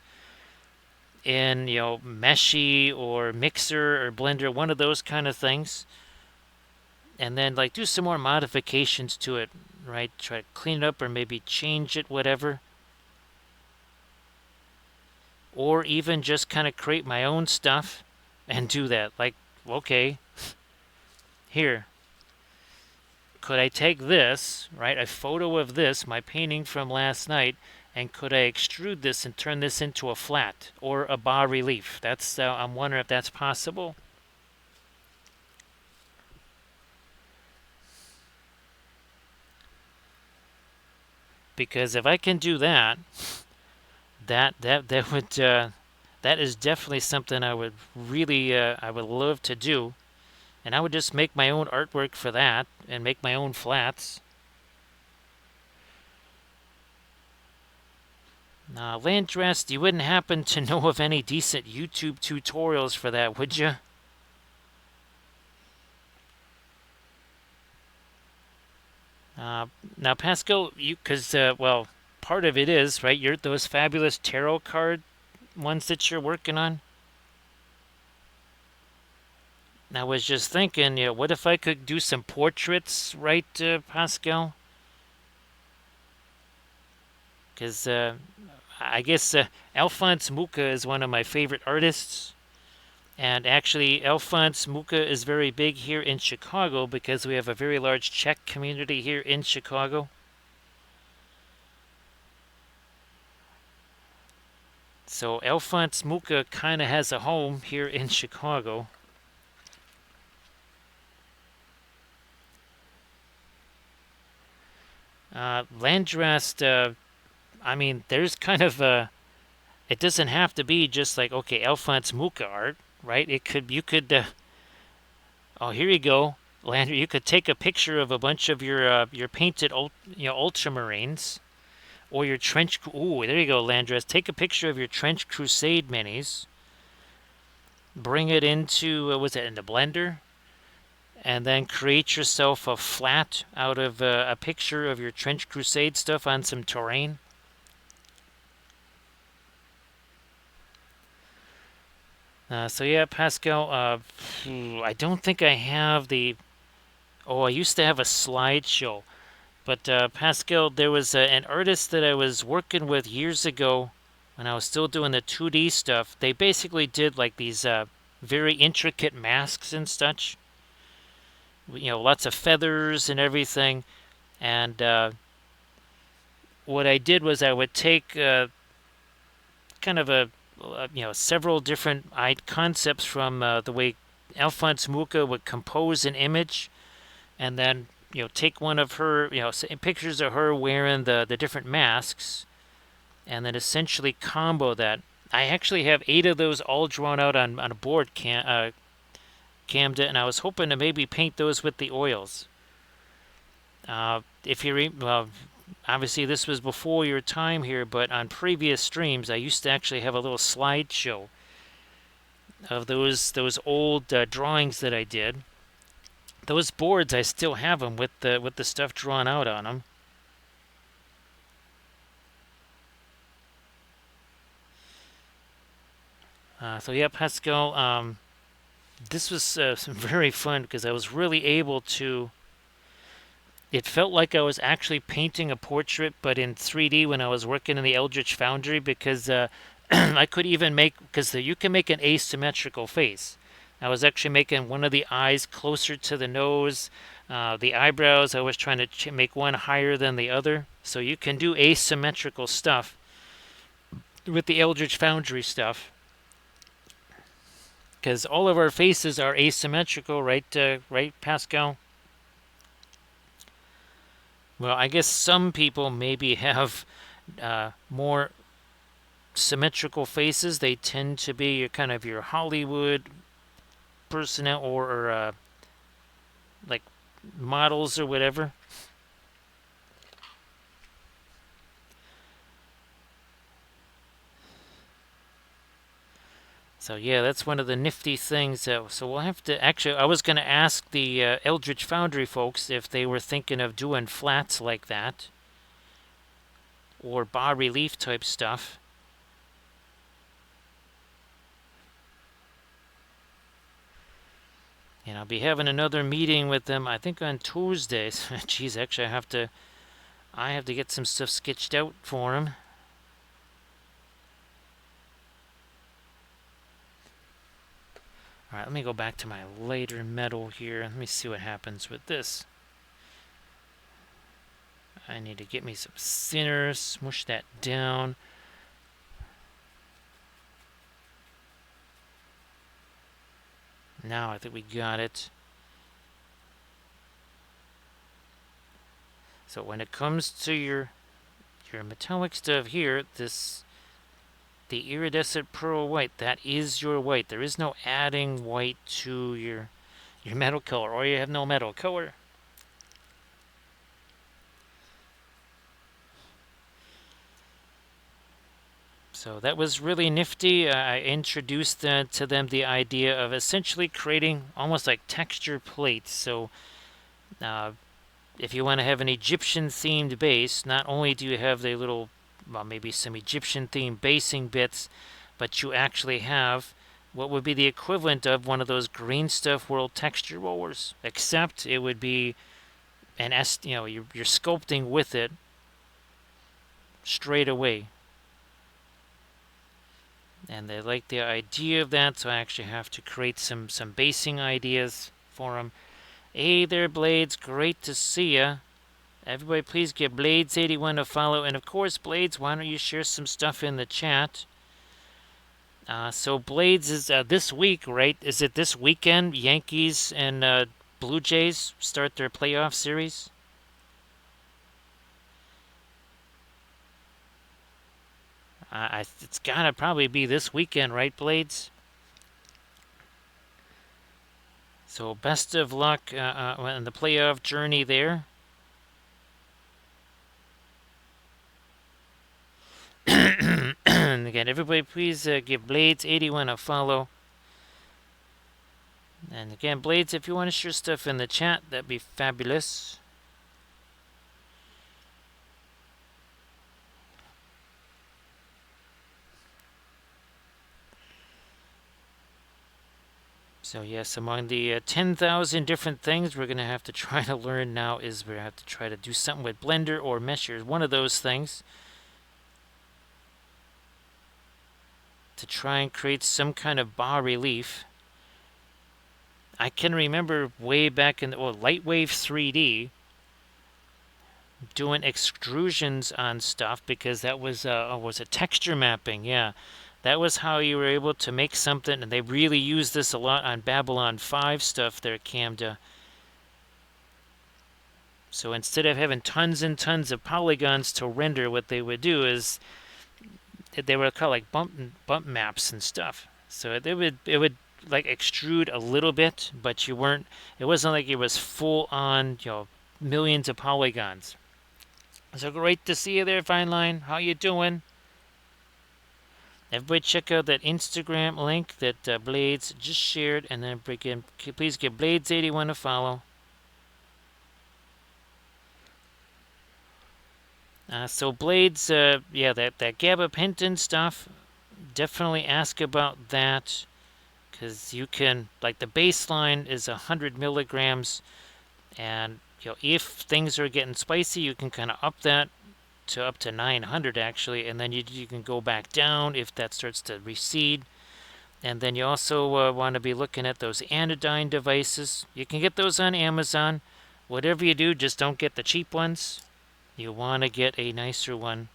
in, Meshi or Mixer or Blender, one of those kind of things, and then like do some more modifications to it, right? Try to clean it up or maybe change it, whatever. Or even just kind of create my own stuff and do that. Like, okay, here, could I take this, right, a photo of this, my painting from last night, and could I extrude this and turn this into a flat or a bas relief? That's I'm wondering if that's possible. Because if I can do that, that would that is definitely something I would really I would love to do, and I would just make my own artwork for that and make my own flats. Landrest, you wouldn't happen to know of any decent YouTube tutorials for that, would you? Now, Pascal, because well, part of it is right. You're those fabulous tarot card ones that you're working on. I was just thinking, what if I could do some portraits, right, Pascal? Because I guess Alphonse Mucha is one of my favorite artists. And actually, Alphonse Mucha is very big here in Chicago because we have a very large Czech community here in Chicago. So Alphonse Mucha kind of has a home here in Chicago. Landrast, I mean, there's kind of a, it doesn't have to be just like, okay, Alphonse Mucha art, right? You could, oh, here you go, Lander, you could take a picture of a bunch of your painted, ultramarines, or your trench, ooh, there you go, Landress, take a picture of your Trench Crusade minis, bring it into, was it in the Blender? And then create yourself a flat out of a picture of your Trench Crusade stuff on some terrain. So yeah, Pascal, I don't think I have the, oh, I used to have a slideshow. But Pascal, there was an artist that I was working with years ago when I was still doing the 2D stuff. They basically did like these very intricate masks and such. Lots of feathers and everything. And what I did was I would take kind of several different concepts from the way Alphonse Mucha would compose an image, and then take one of her, pictures of her wearing the different masks, and then essentially combo that. I actually have 8 of those all drawn out on a board, cammed it, and I was hoping to maybe paint those with the oils. If you well, obviously this was before your time here, but on previous streams I used to actually have a little slideshow of those old drawings that I did. Those boards, I still have them with the stuff drawn out on them. So yeah, Pascal, this was very fun because I was really able to. It felt like I was actually painting a portrait, but in 3D when I was working in the Eldritch Foundry, because I could even make, because you can make an asymmetrical face. I was actually making one of the eyes closer to the nose. The eyebrows, I was trying to make one higher than the other. So you can do asymmetrical stuff with the Eldritch Foundry stuff. Because all of our faces are asymmetrical, right, right, Pascal? Well, I guess some people maybe have more symmetrical faces. They tend to be kind of your Hollywood person or like models or whatever. So yeah, that's one of the nifty things. So we'll have to actually. I was going to ask the Eldritch Foundry folks if they were thinking of doing flats like that, or bas relief type stuff. And I'll be having another meeting with them, I think on Tuesdays. Geez, actually, I have to get some stuff sketched out for them. All right, let me go back to my lighter metal here. Let me see what happens with this. I need to get me some thinner, smush that down. Now I think we got it. So when it comes to your metallic stuff here, the iridescent pearl white, that is your white. There is no adding white to your metal color, or you have no metal color. So that was really nifty. I introduced to them the idea of essentially creating almost like texture plates. So if you want to have an Egyptian themed base, not only do you have the little, well, maybe some Egyptian themed basing bits, but you actually have what would be the equivalent of one of those Green Stuff World texture rollers, except it would be you're sculpting with it straight away. And they like the idea of that, so I actually have to create some basing ideas for them. Hey there, Blades. Great to see ya. Everybody, please give Blades81 a follow. And of course, Blades, why don't you share some stuff in the chat? So Blades is this week, right? Is it this weekend? Yankees and Blue Jays start their playoff series? It's gotta probably be this weekend, right, Blades? So best of luck in the playoff journey there. And again, everybody, please give Blades81 a follow. And again, Blades, if you want to share stuff in the chat, that'd be fabulous. So yes, among the 10,000 different things we're going to have to try to learn now is we're going to have to try to do something with Blender or Mesher. One of those things. To try and create some kind of bas relief. I can remember way back in Lightwave 3D doing extrusions on stuff because that was a texture mapping. Yeah, that was how you were able to make something, and they really use this a lot on Babylon 5 stuff there, Camda. So instead of having tons and tons of polygons to render, what they would do is they were kind of like bump maps and stuff. So it would like extrude a little bit, but you weren't. It wasn't like it was full on, millions of polygons. So great to see you there, Fine Line. How you doing? Everybody check out that Instagram link that Blades just shared, and then please give Blades81 a follow. So Blades, yeah, that gabapentin stuff, definitely ask about that, because you can, like, the baseline is 100 milligrams, and if things are getting spicy, you can kind of up that to up to 900 actually, and then you can go back down if that starts to recede. And then you also want to be looking at those anodyne devices. You can get those on Amazon. Whatever you do, just don't get the cheap ones. You want to get a nicer one.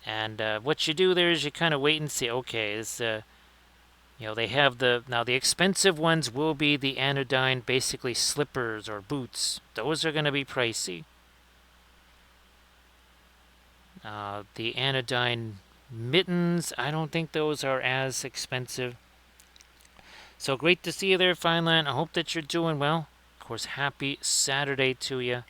And what you do there is you kind of wait and see. Okay, they have now the expensive ones will be the anodyne, basically slippers or boots. Those are going to be pricey. The anodyne mittens, I don't think those are as expensive. So great to see you there, Fineland. I hope that you're doing well. Of course, happy Saturday to you.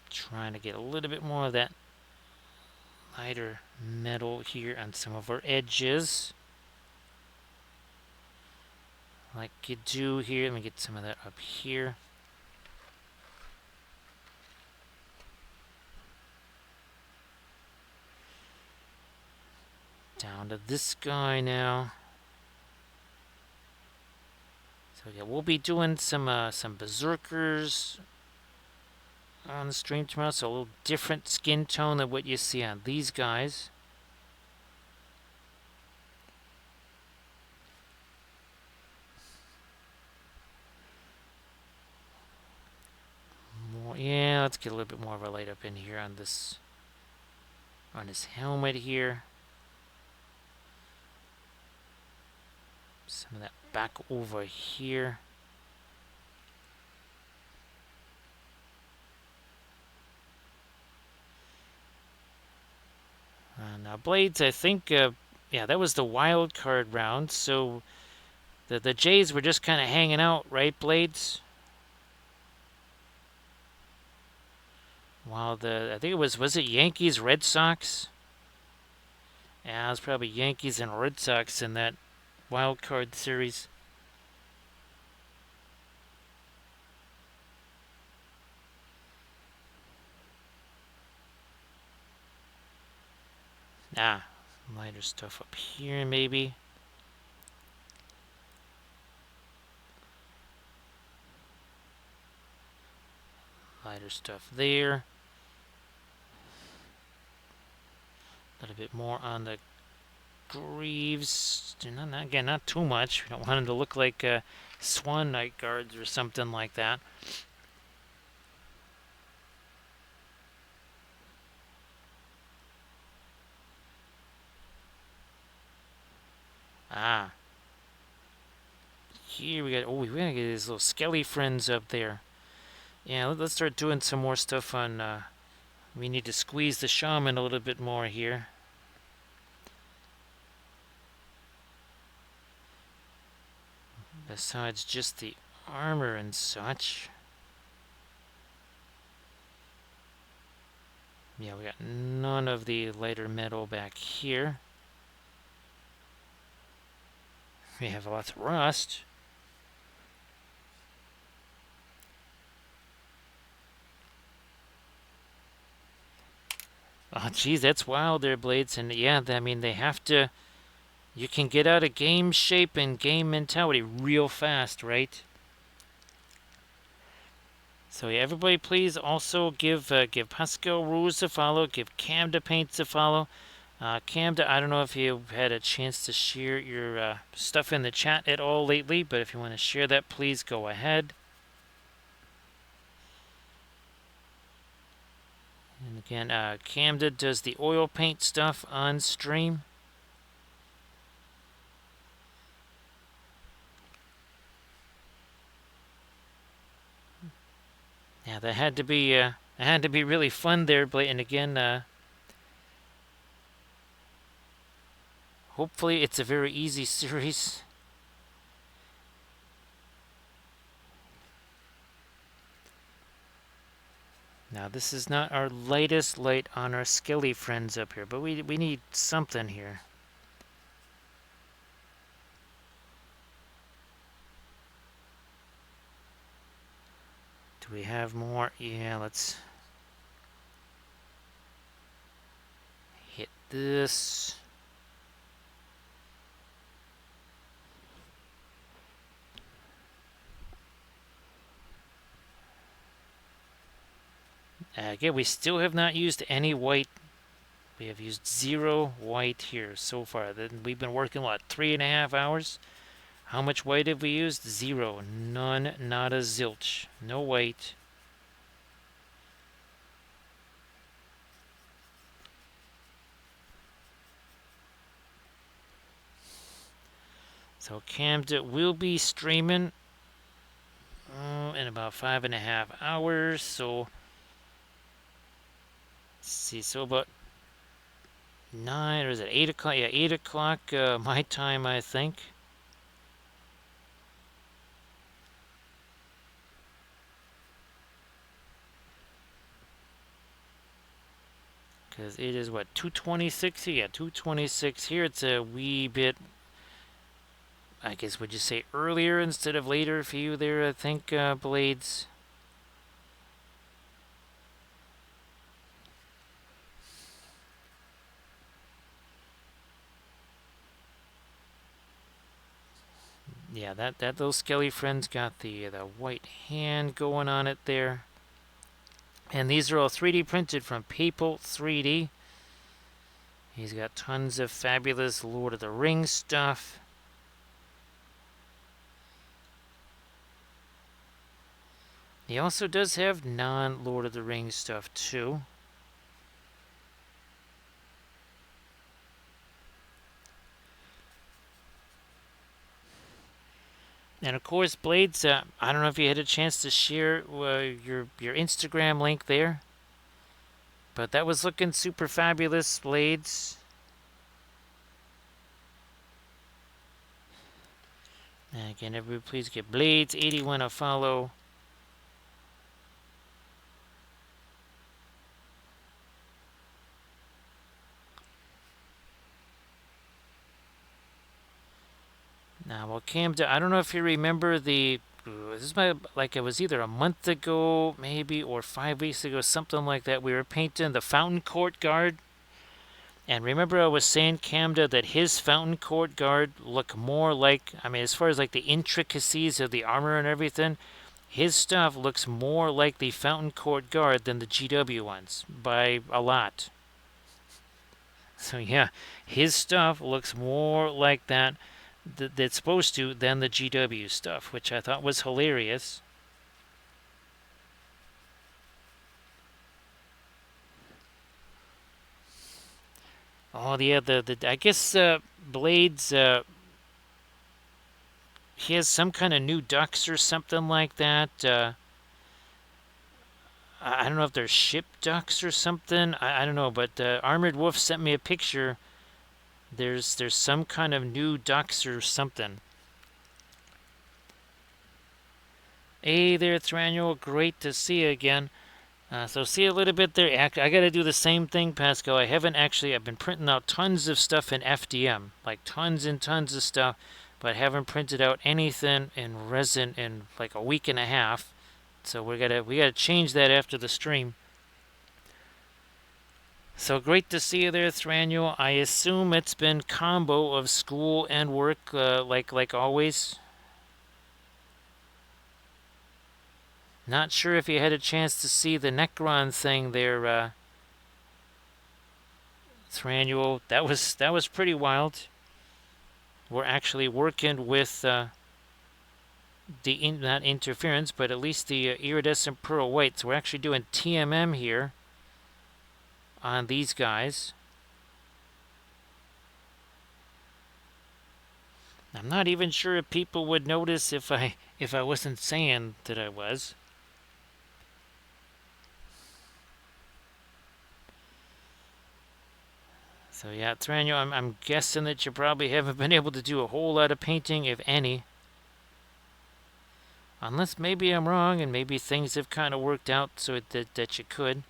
Trying to get a little bit more of that lighter metal here on some of our edges. Like you do here. Let me get some of that up here. Down to this guy now. So yeah, we'll be doing some berserkers on the stream tomorrow. So a little different skin tone than what you see on these guys. Yeah, let's get a little bit more of a light up in here on this, on his helmet here. Some of that back over here. Now Blades, I think, yeah, that was the wild card round. So the Jays were just kind of hanging out, right, Blades? While I think it was it Yankees, Red Sox? Yeah, it was probably Yankees and Red Sox in that wild card series. Lighter stuff up here, maybe. Lighter stuff there. A little bit more on the greaves. Again, not too much. We don't want them to look like Swan Night Guards or something like that. Here we got, we're gonna get these little skelly friends up there. Yeah, let's start doing some more stuff on, we need to squeeze the shaman a little bit more here. Besides just the armor and such. Yeah, we got none of the lighter metal back here. We have lots of rust. Oh, geez, that's wild there, Blades. And yeah, I mean, they have to... You can get out of game shape and game mentality real fast, right? So yeah, everybody please also give Pascal Ruiz a follow. Give Camda Paints a follow. Camda, I don't know if you've had a chance to share your stuff in the chat at all lately, but if you want to share that, please go ahead. And again, Camda does the oil paint stuff on stream. Yeah, that had to be really fun there, and again, hopefully it's a very easy series. Now this is not our lightest light on our skelly friends up here, but we need something here. Do we have more? Yeah, let's hit this. Again, we still have not used any white. We have used 0 white here so far. Then we've been working, what, 3.5 hours? How much white have we used? 0. None, not a zilch. No white. So Camden will be streaming in about 5.5 hours. So, let's see, so about 9, or is it 8 o'clock? Yeah, 8 o'clock my time, I think. Because it is, what, 2:26? Yeah, 2:26 here. It's a wee bit, I guess, would you say earlier instead of later for you there, I think, Blades? Yeah, that those skelly friends got the white hand going on it there. And these are all 3D printed from Papal 3D. He's got tons of fabulous Lord of the Rings stuff. He also does have non-Lord of the Rings stuff too. And of course, Blades, I don't know if you had a chance to share your Instagram link there, but that was looking super fabulous, Blades. And again, everybody please get Blades81 a follow. Now, well, Camden, I don't know if you remember this is like it was either a month ago, maybe, or 5 weeks ago, something like that. We were painting the Fountain Court Guard. And remember I was saying, Camden, that his Fountain Court Guard looked more like, I mean, as far as like the intricacies of the armor and everything, his stuff looks more like the Fountain Court Guard than the GW ones, by a lot. So yeah, his stuff looks more like that that's supposed to than the GW stuff, which I thought was hilarious. Oh yeah, the I guess Blades, he has some kind of new ducks or something like that. I don't know if they're ship ducks or something. I don't know, but Armored Wolf sent me a picture. There's some kind of new ducks or something. Hey there, Thranuel. Great to see you again. So see a little bit there. I got to do the same thing, Pascal. I've been printing out tons of stuff in FDM, like tons and tons of stuff, but haven't printed out anything in resin in like a week and a half. So we gotta change that after the stream. So great to see you there, Thranuel. I assume it's been combo of school and work, like always. Not sure if you had a chance to see the Necron thing there, Thranuel. That was pretty wild. We're actually working with not interference, but at least the iridescent pearl white. So we're actually doing TMM here on these guys. I'm not even sure if people would notice if I wasn't saying that I was. So yeah, Thranio, I'm guessing that you probably haven't been able to do a whole lot of painting, if any. Unless maybe I'm wrong and maybe things have kind of worked out so that you could.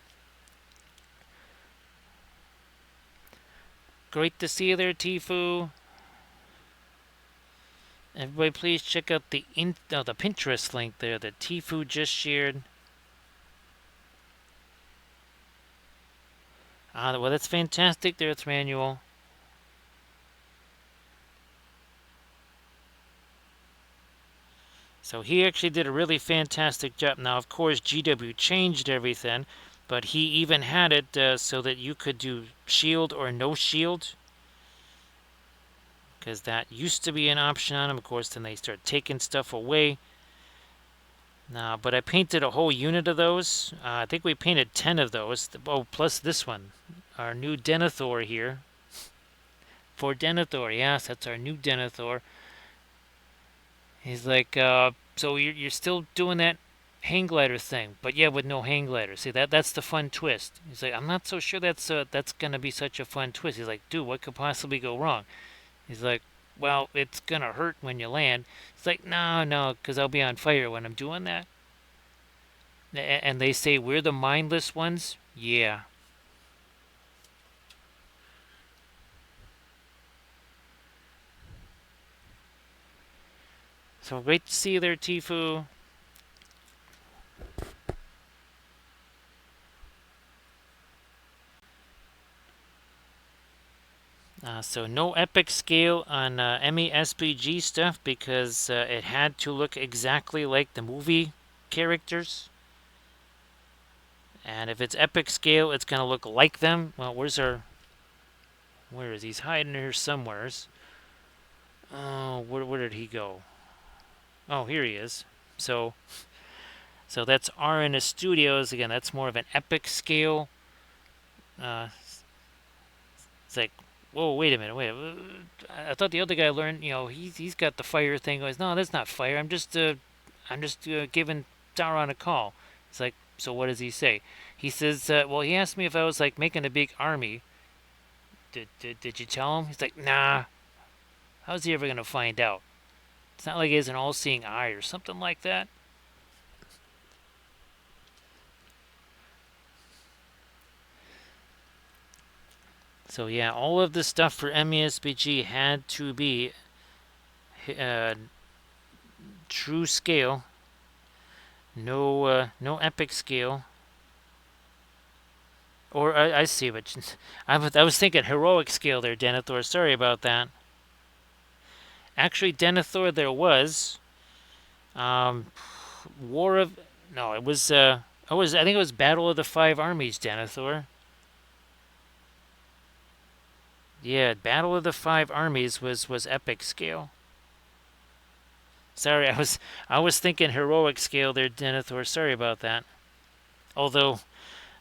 Great to see you there, Tifu. Everybody, please check out the Pinterest link there that Tifu just shared. Well, that's fantastic there, Thranuel. So he actually did a really fantastic job. Now, of course, GW changed everything, but he even had it so that you could do shield or no shield, because that used to be an option on him. Of course, then they start taking stuff away. Now, but I painted a whole unit of those. I think we painted 10 of those. Oh, plus this one, our new Denethor here. For Denethor, yes, that's our new Denethor. He's like, so you're still doing that hang glider thing, but yeah, with no hang glider. See, that's the fun twist. He's like, I'm not so sure that's gonna be such a fun twist. He's like, dude, what could possibly go wrong? He's like, well, it's gonna hurt when you land. It's like, no, because I'll be on fire when I'm doing that. And they say we're the mindless ones. Yeah. So great to see you there, Tifu. So no epic scale on MESBG stuff because it had to look exactly like the movie characters. And if it's epic scale, it's going to look like them. Well, where is he? He's hiding here somewheres. Oh, where did he go? Oh, here he is. So that's RNS Studios. Again, that's more of an epic scale. It's like, whoa, wait a minute, wait. I thought the other guy learned, he's got the fire thing. He goes, no, that's not fire. I'm just giving Sauron a call. It's like, so what does he say? He says, well, he asked me if I was like making a big army. Did you tell him? He's like, nah. How's he ever gonna find out? It's not like he has an all-seeing eye or something like that. So yeah, all of the stuff for MESBG had to be true scale. No epic scale. Or I see, but I was thinking heroic scale there, Denethor. Sorry about that. Actually, Denethor, there was War of no, it was I think it was Battle of the Five Armies, Denethor. Yeah, Battle of the Five Armies was epic scale. Sorry, I was thinking heroic scale there, Denethor. Sorry about that. Although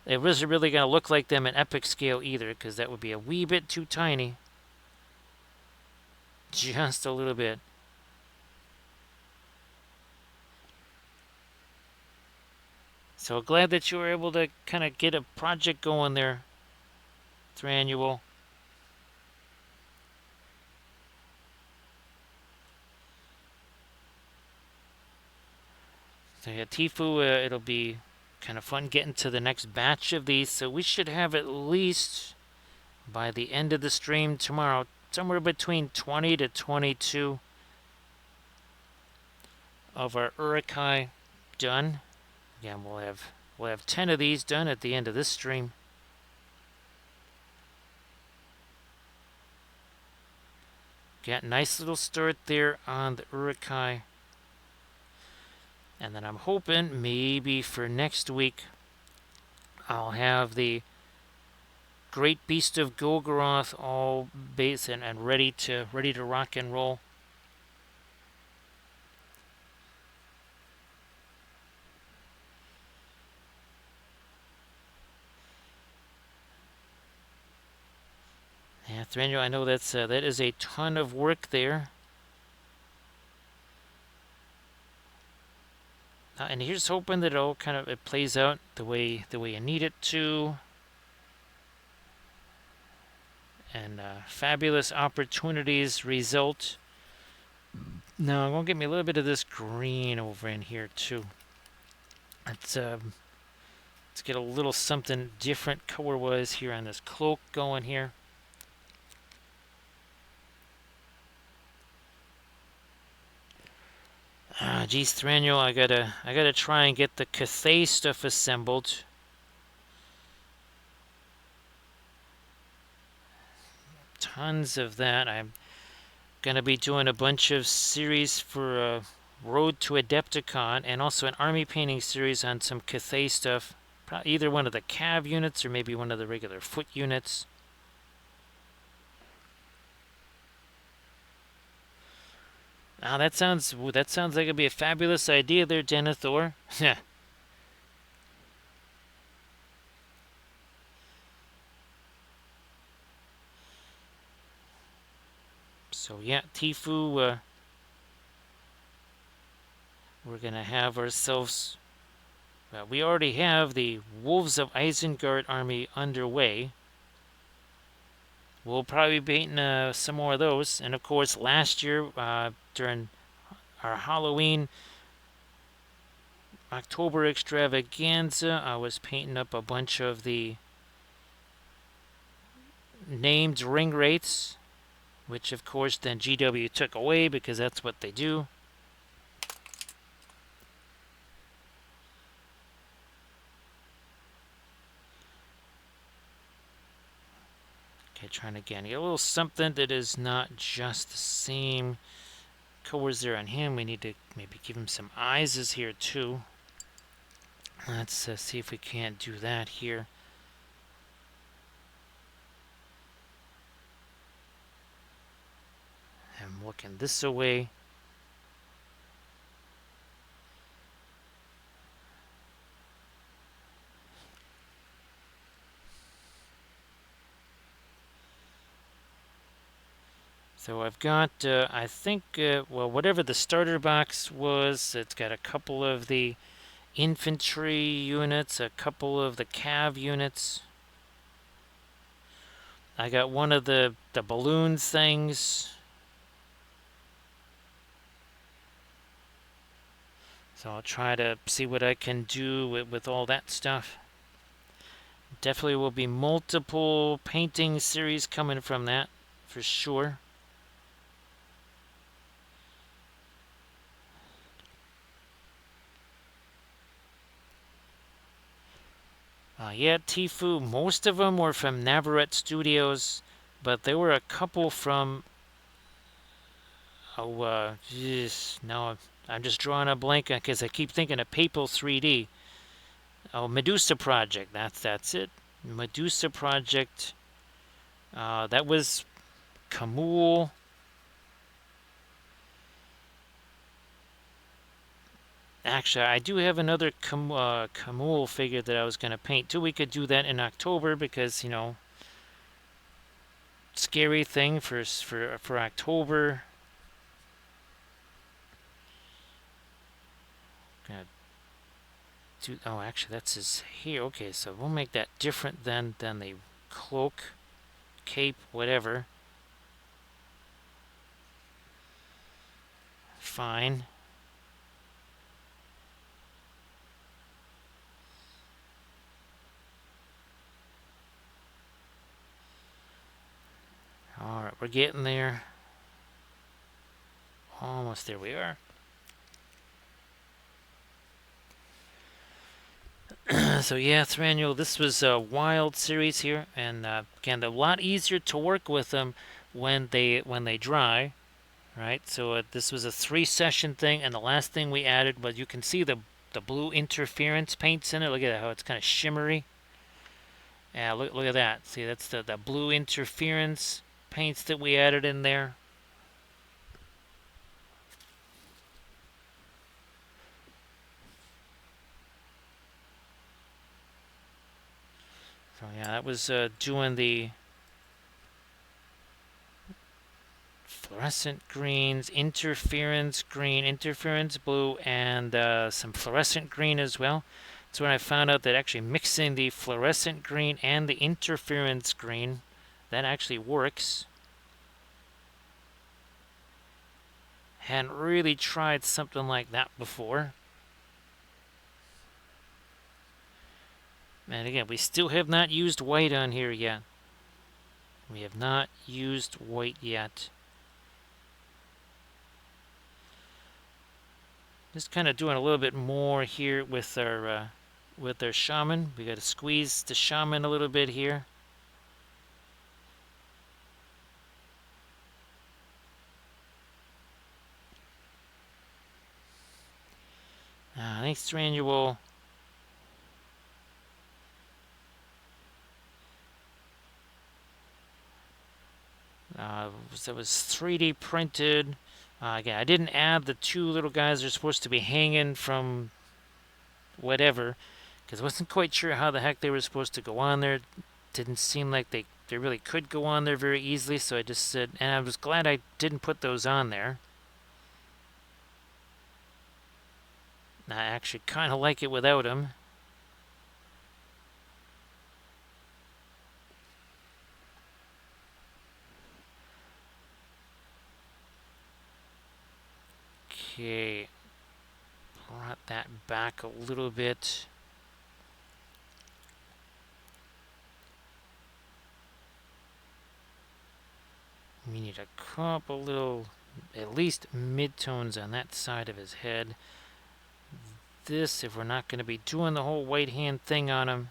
it wasn't really going to look like them in epic scale either, because that would be a wee bit too tiny. Just a little bit. So glad that you were able to kind of get a project going there, Thranuel. So yeah, Tifu, it'll be kind of fun getting to the next batch of these. So we should have at least by the end of the stream tomorrow, somewhere between 20 to 22 of our Uruk Hai done. Again, we'll have 10 of these done at the end of this stream. Got a nice little start there on the Uruk Hai. And then I'm hoping maybe for next week I'll have the Great Beast of Golgoroth all base and ready to rock and roll. Yeah, Thranio, I know that is a ton of work there. And here's hoping that it plays out the way you need it to. and fabulous opportunities result. Now I'm going to give me a little bit of this green over in here too. Let's get a little something different color-wise here on this cloak going here. Geez, Thranduil, I gotta try and get the Cathay stuff assembled. Tons of that. I'm gonna be doing a bunch of series for Road to Adepticon, and also an army painting series on some Cathay stuff. Probably either one of the cav units or maybe one of the regular foot units. Now that sounds like it'd be a fabulous idea there, Denethor. So yeah, Tfue, we're gonna have ourselves. We already have the Wolves of Isengard army underway. We'll probably be painting some more of those, and of course, last year during our Halloween October extravaganza, I was painting up a bunch of the named ring rates, which of course then GW took away because that's what they do. Okay, trying again. Get a little something that is not just the same colors there on him. We need to maybe give him some eyes here too. Let's see if we can't do that here. I'm looking this away. So I've got, I think, well, whatever the starter box was, it's got a couple of the infantry units, a couple of the cav units. I got one of the balloons things. So I'll try to see what I can do with all that stuff. Definitely will be multiple painting series coming from that, for sure. Yeah, Tfue, most of them were from Navarrete Studios, but there were a couple from, now I'm just drawing a blank because I keep thinking of Papal 3D. Oh, Medusa Project, that's it. Medusa Project, that was Kamul. Actually, I do have another Kamul figure that I was going to paint too. We could do that in October because, you know, scary thing for October. Gonna do, oh, actually, that's his hair. Okay, so we'll make that different than the cloak, cape, whatever. Fine. Alright, we're getting there. Almost there we are. So yeah, Thranduil, this was a wild series here, and again, a lot easier to work with them when they dry, right? So this was a 3-session thing, and the last thing we added was, you can see the blue interference paints in it. Look at how it's kind of shimmery. Yeah, look at that. See, that's the blue interference paints that we added in there. So yeah, that was doing the fluorescent greens, interference green, interference blue, and some fluorescent green as well. That's when I found out that actually mixing the fluorescent green and the interference green that actually works. Hadn't really tried something like that before. And again, we still have not used white on here yet. We have not used white yet. Just kind of doing a little bit more here with our shaman. We got to squeeze the shaman a little bit here. Thanks, Ranual. That was 3D printed. Again, I didn't add the two little guys that are supposed to be hanging from whatever, because I wasn't quite sure how the heck they were supposed to go on there. Didn't seem like they really could go on there very easily, so I just said, and I was glad I didn't put those on there. I actually kind of like it without them. Okay, brought that back a little bit. We need a couple little, at least mid-tones on that side of his head. This, if we're not going to be doing the whole white hand thing on him,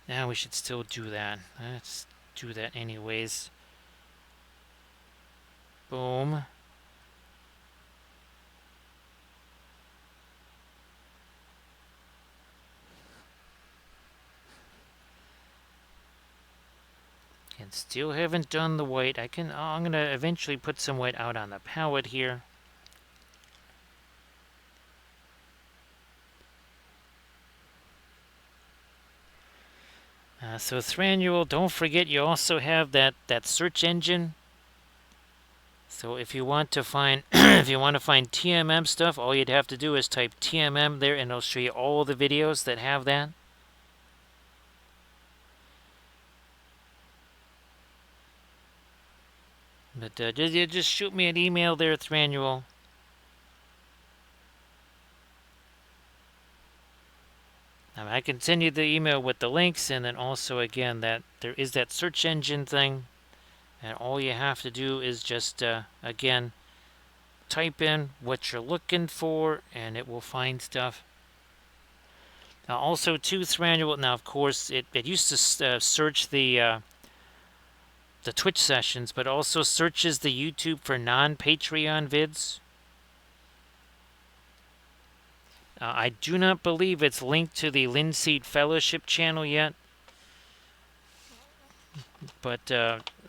now we should still do that. Let's do that anyways. Boom. And still haven't done the white. I'm going to eventually put some white out on the palette here. So Thranual, don't forget you also have that search engine. So if you want to find TMM stuff, all you'd have to do is type TMM there, and it'll show you all the videos that have that. But just shoot me an email there, Thranual. I can send you the email with the links, and then also again that there is that search engine thing, and all you have to do is just again type in what you're looking for, and it will find stuff. Now also too, Thranual. Now of course it used to search the Twitch sessions, but also searches the YouTube for non-Patreon vids. I do not believe it's linked to the Linseed Fellowship channel yet. But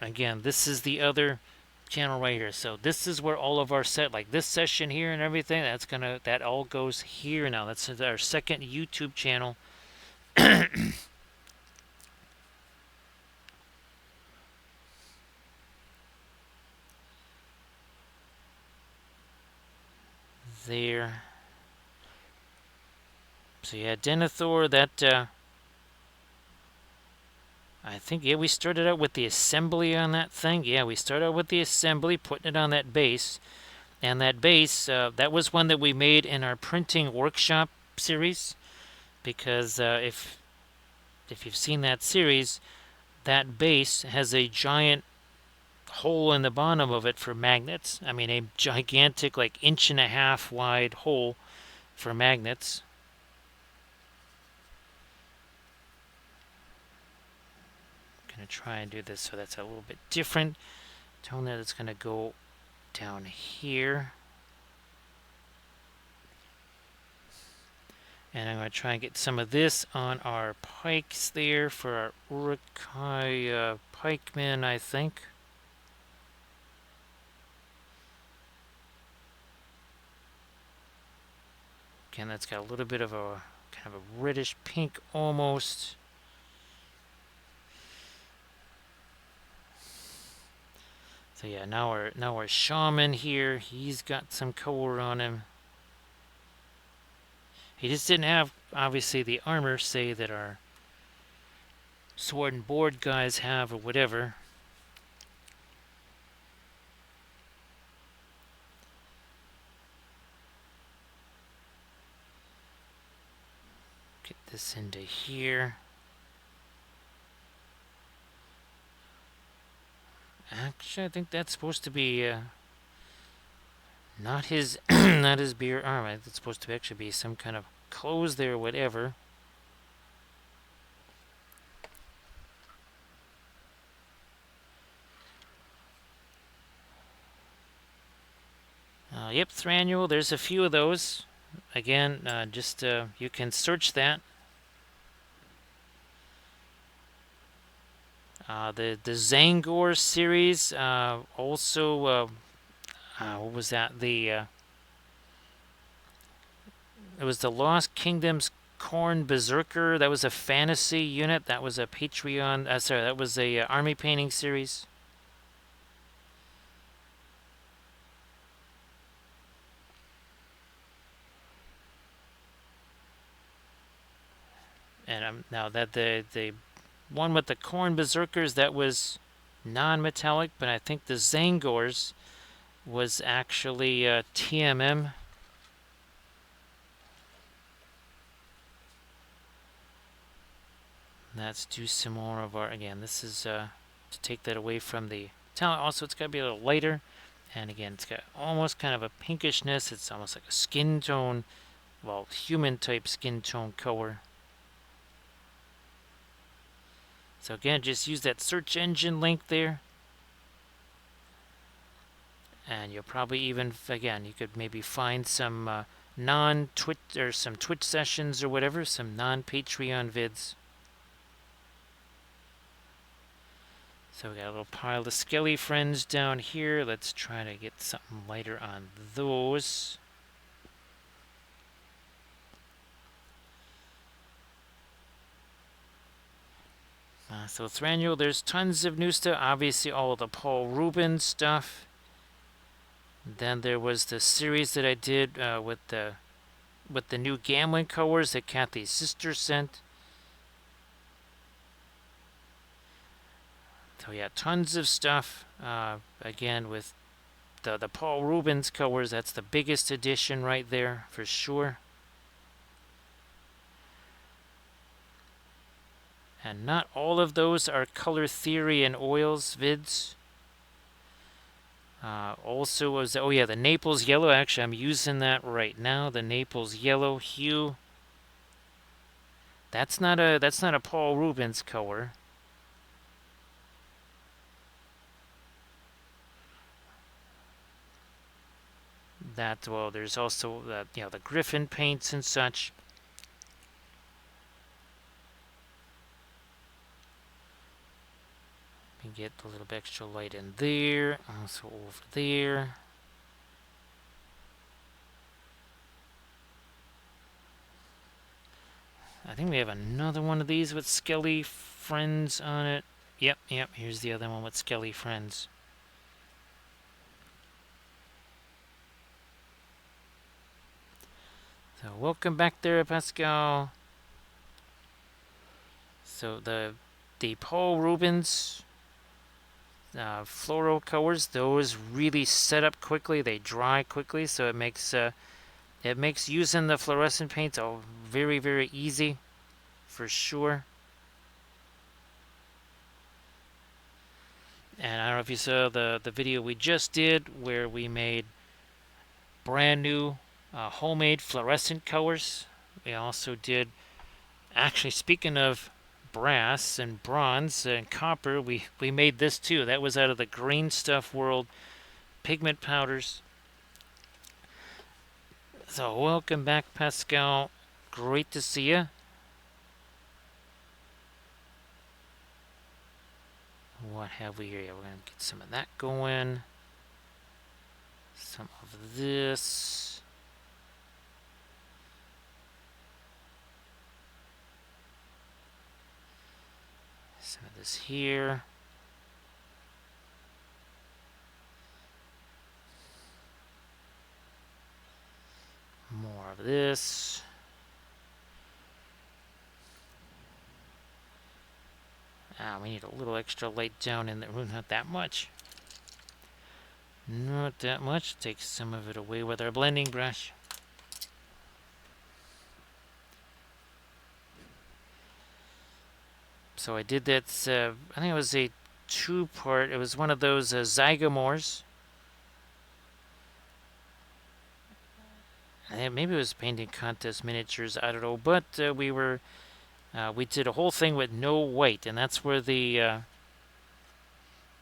again, this is the other channel right here. So this is where all of our like this session here and everything, that all goes here now. That's our second YouTube channel. There. So yeah, Denethor, that I think, yeah, we started out with the assembly on that thing. Yeah, we started out with the assembly, putting it on that base. And that base, that was one that we made in our printing workshop series. Because if you've seen that series, that base has a giant hole in the bottom of it for magnets. I mean, a gigantic, like 1.5 inch wide hole for magnets. Going to try and do this so that's a little bit different. Tone that it's going to go down here. And I'm going to try and get some of this on our pikes there for our Uruk Hai pikemen, I think. Again, that's got a little bit of a kind of a reddish pink almost. So yeah, now our shaman here, he's got some color on him. He just didn't have, obviously, the armor, say, that our sword and board guys have or whatever. this into here. Actually, I think that's supposed to be not his not his beer arm. It's supposed to actually be some kind of clothes there, whatever. Yep, Thranduil, there's a few of those. Again, just you can search that. The Zangor series, also, what was that? It was the Lost Kingdoms Khorne Berserker. That was a fantasy unit. That was a Patreon. Sorry, that was a army painting series. And now that the one with the Khorne Berserkers, that was non-metallic, but I think the Zangors was actually TMM. Let's do some more of our, again, this is to take that away from the talent. Also, it's got to be a little lighter. And again, it's got almost kind of a pinkishness. It's almost like a skin tone, well, human type skin tone color. So again, just use that search engine link there. And you'll probably even, again, you could maybe find some non-Twitch or some Twitch sessions or whatever, some non-Patreon vids. So we got a little pile of Skelly friends down here. Let's try to get something lighter on those. So Thranduil, there's tons of new stuff. Obviously, all the Paul Rubens stuff. Then there was the series that I did with the new gambling colors that Kathy's sister sent. So yeah, tons of stuff. Again, with the Paul Rubens colors, that's the biggest edition right there for sure. And not all of those are color theory and oils vids. Also was, oh yeah, the Naples yellow. Actually, I'm using that right now. The Naples yellow hue. That's not a Paul Rubens color. That, well, there's also the, you know, the Griffin paints and such. You can get a little bit extra light in there, also over there. I think we have another one of these with Skelly Friends on it. Yep, here's the other one with Skelly Friends. So welcome back there, Pascal. So the Paul Rubens floral colors, those really set up quickly. They dry quickly, so it makes using the fluorescent paints very, very easy, for sure. And I don't know if you saw the video we just did where we made brand new homemade fluorescent colors. We also did, actually, speaking of brass and bronze and copper, we made this too. That was out of the Green Stuff World pigment powders. So welcome back, Pascal. Great to see you. What have we here? Yeah, we're going to get some of that going. Some of this. Some of this here. More of this. We need a little extra light down in the room. Not that much. Not that much. Take some of it away with our blending brush. So I did that, I think it was a two-part, it was one of those Zygomores. Maybe it was painting contest miniatures, I don't know. But we did a whole thing with no white, and that's where the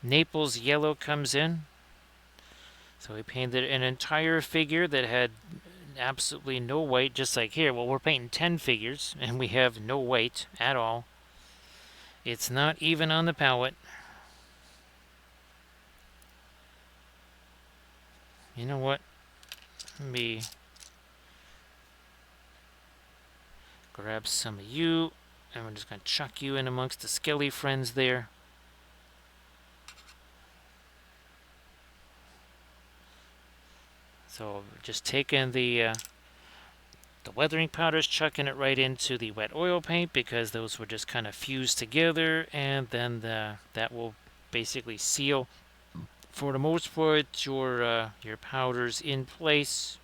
Naples yellow comes in. So we painted an entire figure that had absolutely no white, just like here. Well, we're painting 10 figures, and we have no white at all. It's not even on the palette. You know what? Let me grab some of you, and we're just going to chuck you in amongst the skelly friends there. So just taking the weathering powders, chucking it right into the wet oil paint, because those will just kind of fuse together, and then that will basically seal, for the most part, your powders in place.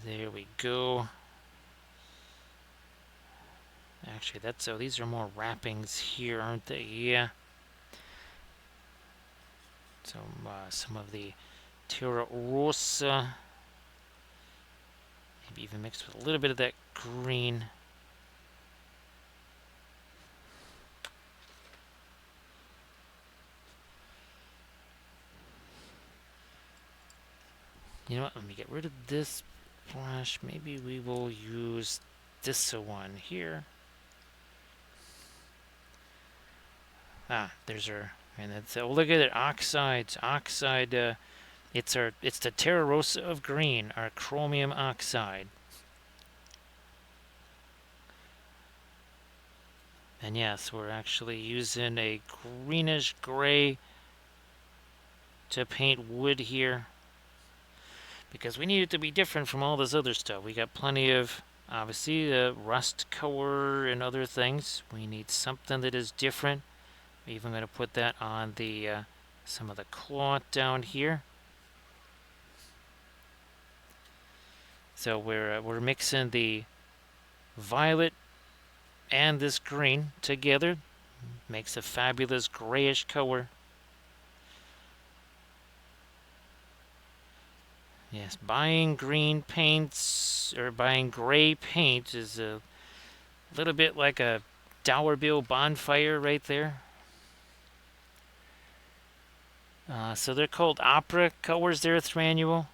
There we go. Actually, these are more wrappings here, aren't they? Yeah. So some of the Terra Rosa, maybe even mixed with a little bit of that green. You know what? Let me get rid of this brush. Maybe we will use this one here. There's our, and it's look at it, oxides, oxide. It's the Terra Rosa of green, our chromium oxide. And yes, we're actually using a greenish gray to paint wood here, because we need it to be different from all this other stuff. We got plenty of, obviously, rust color and other things. We need something that is different. We're even going to put that on the some of the cloth down here. So we're mixing the violet and this green together. Makes a fabulous grayish color. Yes, buying green paints or buying gray paint is a little bit like a dollar bill bonfire right there. So they're called opera colors there, Thranuel.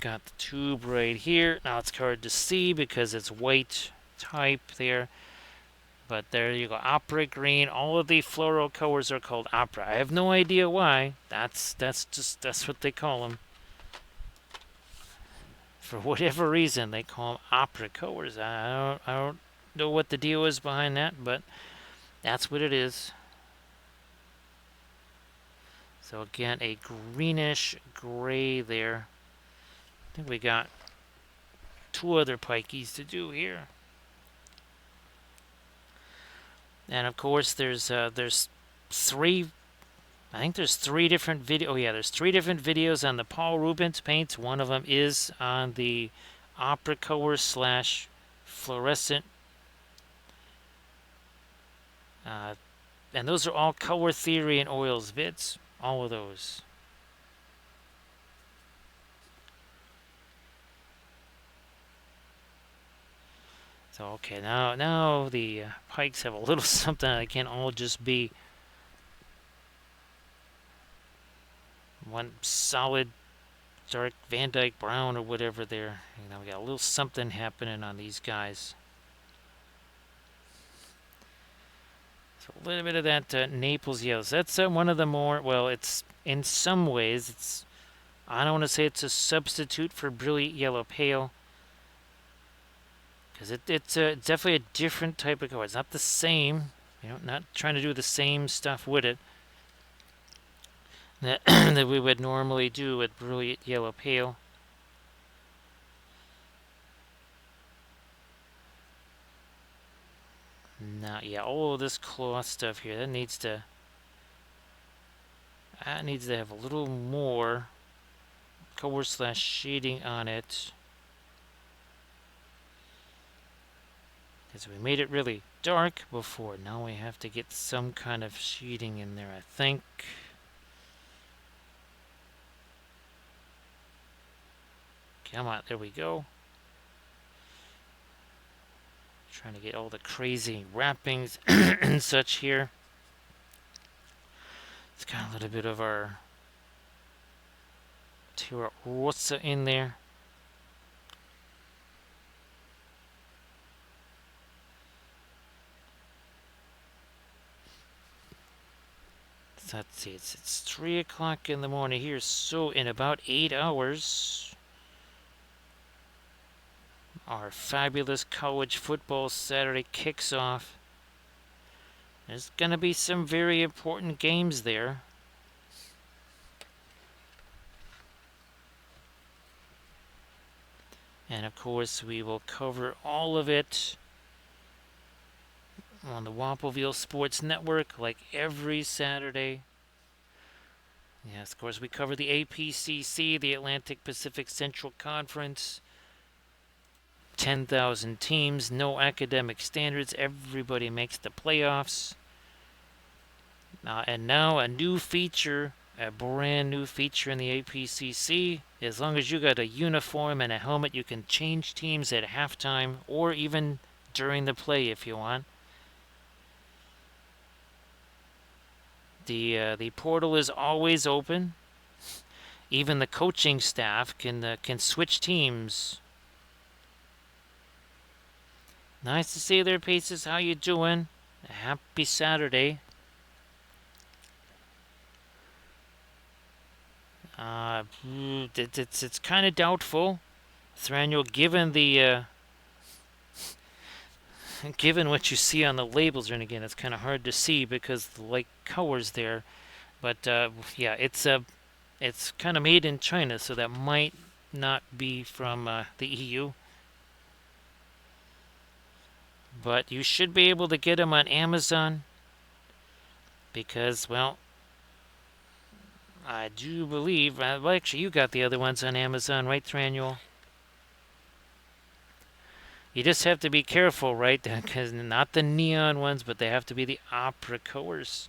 Got the tube right here. Now it's hard to see because it's white type there. But there you go, opera green. All of the floral colors are called opera. I have no idea why. That's what they call them. For whatever reason, they call them opera colors. I don't know what the deal is behind that, but that's what it is. So again, a greenish gray there. I think we got two other pikeys to do here. And of course, there's three. I think there's three different video. Oh yeah, there's three different videos on the Paul Rubens paints. One of them is on the opera color slash fluorescent. And those are all color theory and oils vids. All of those. So okay, now the pikes have a little something that can't all just be one solid dark Van Dyke brown or whatever there. You know, we got a little something happening on these guys. So a little bit of that Naples yellow. So that's one of the more, well, it's in some ways, it's, I don't want to say it's a substitute for Brilliant Yellow Pale, because it's definitely a different type of color. It's not the same, you know, not trying to do the same stuff with it that, that we would normally do with Brilliant Yellow Pale. Now, yeah, all this cloth stuff here, that needs to have a little more color slash shading on it. Because we made it really dark before. Now we have to get some kind of shading in there, I think. Come on, there we go. Trying to get all the crazy wrappings and such here. It's got a little bit of our Terra Rosa in there. So let's see, it's 3 o'clock in the morning here, so in about 8 hours, our fabulous college football Saturday kicks off. There's going to be some very important games there. And of course, we will cover all of it on the Wappleville Sports Network like every Saturday. Yes, of course, we cover the APCC, the Atlantic Pacific Central Conference. 10,000 teams, no academic standards, everybody makes the playoffs. And now a new feature, a brand new feature in the APCC. As long as you got a uniform and a helmet, you can change teams at halftime or even during the play if you want. The portal is always open. Even the coaching staff can switch teams. Nice to see you there, Pieces. How you doing? Happy Saturday. It's kind of doubtful, Thranduil, given what you see on the labels, and again, it's kind of hard to see because the light colors there. But yeah, it's kind of made in China, so that might not be from the EU. But you should be able to get them on Amazon because, well, I do believe, well, actually, you got the other ones on Amazon, right, Thranduil? You just have to be careful, right? Because not the neon ones, but they have to be the opera colors.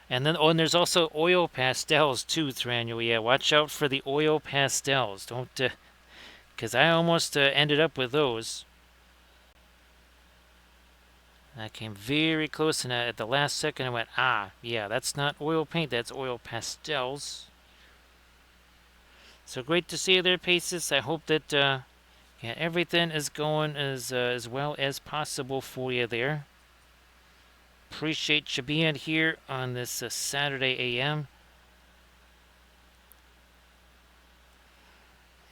And then, and there's also oil pastels too, Thranduil. Yeah, watch out for the oil pastels. Don't, because I almost ended up with those. I came very close, and at the last second I went, yeah, that's not oil paint, that's oil pastels. So great to see you there, Paces. I hope that yeah, everything is going as well as possible for you there. Appreciate you being here on this Saturday AM.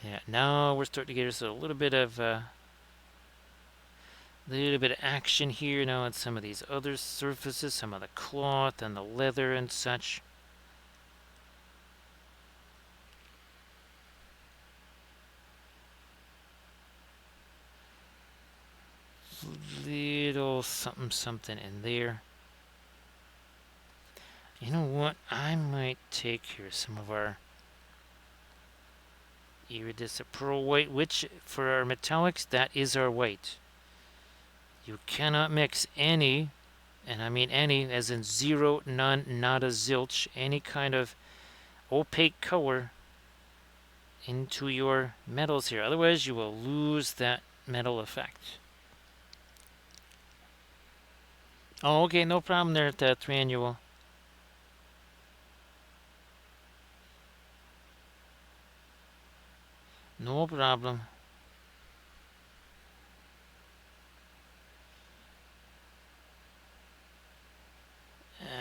Yeah, now we're starting to get us a little bit of action here now on some of these other surfaces, some of the cloth and the leather and such. Little something in there. You know what? I might take here some of our iridescent pearl white, which for our metallics, that is our white. You cannot mix any, and I mean any, as in zero, none, nada, zilch, any kind of opaque color into your metals here. Otherwise, you will lose that metal effect. Oh, okay, no problem there at that Thranduil. No problem.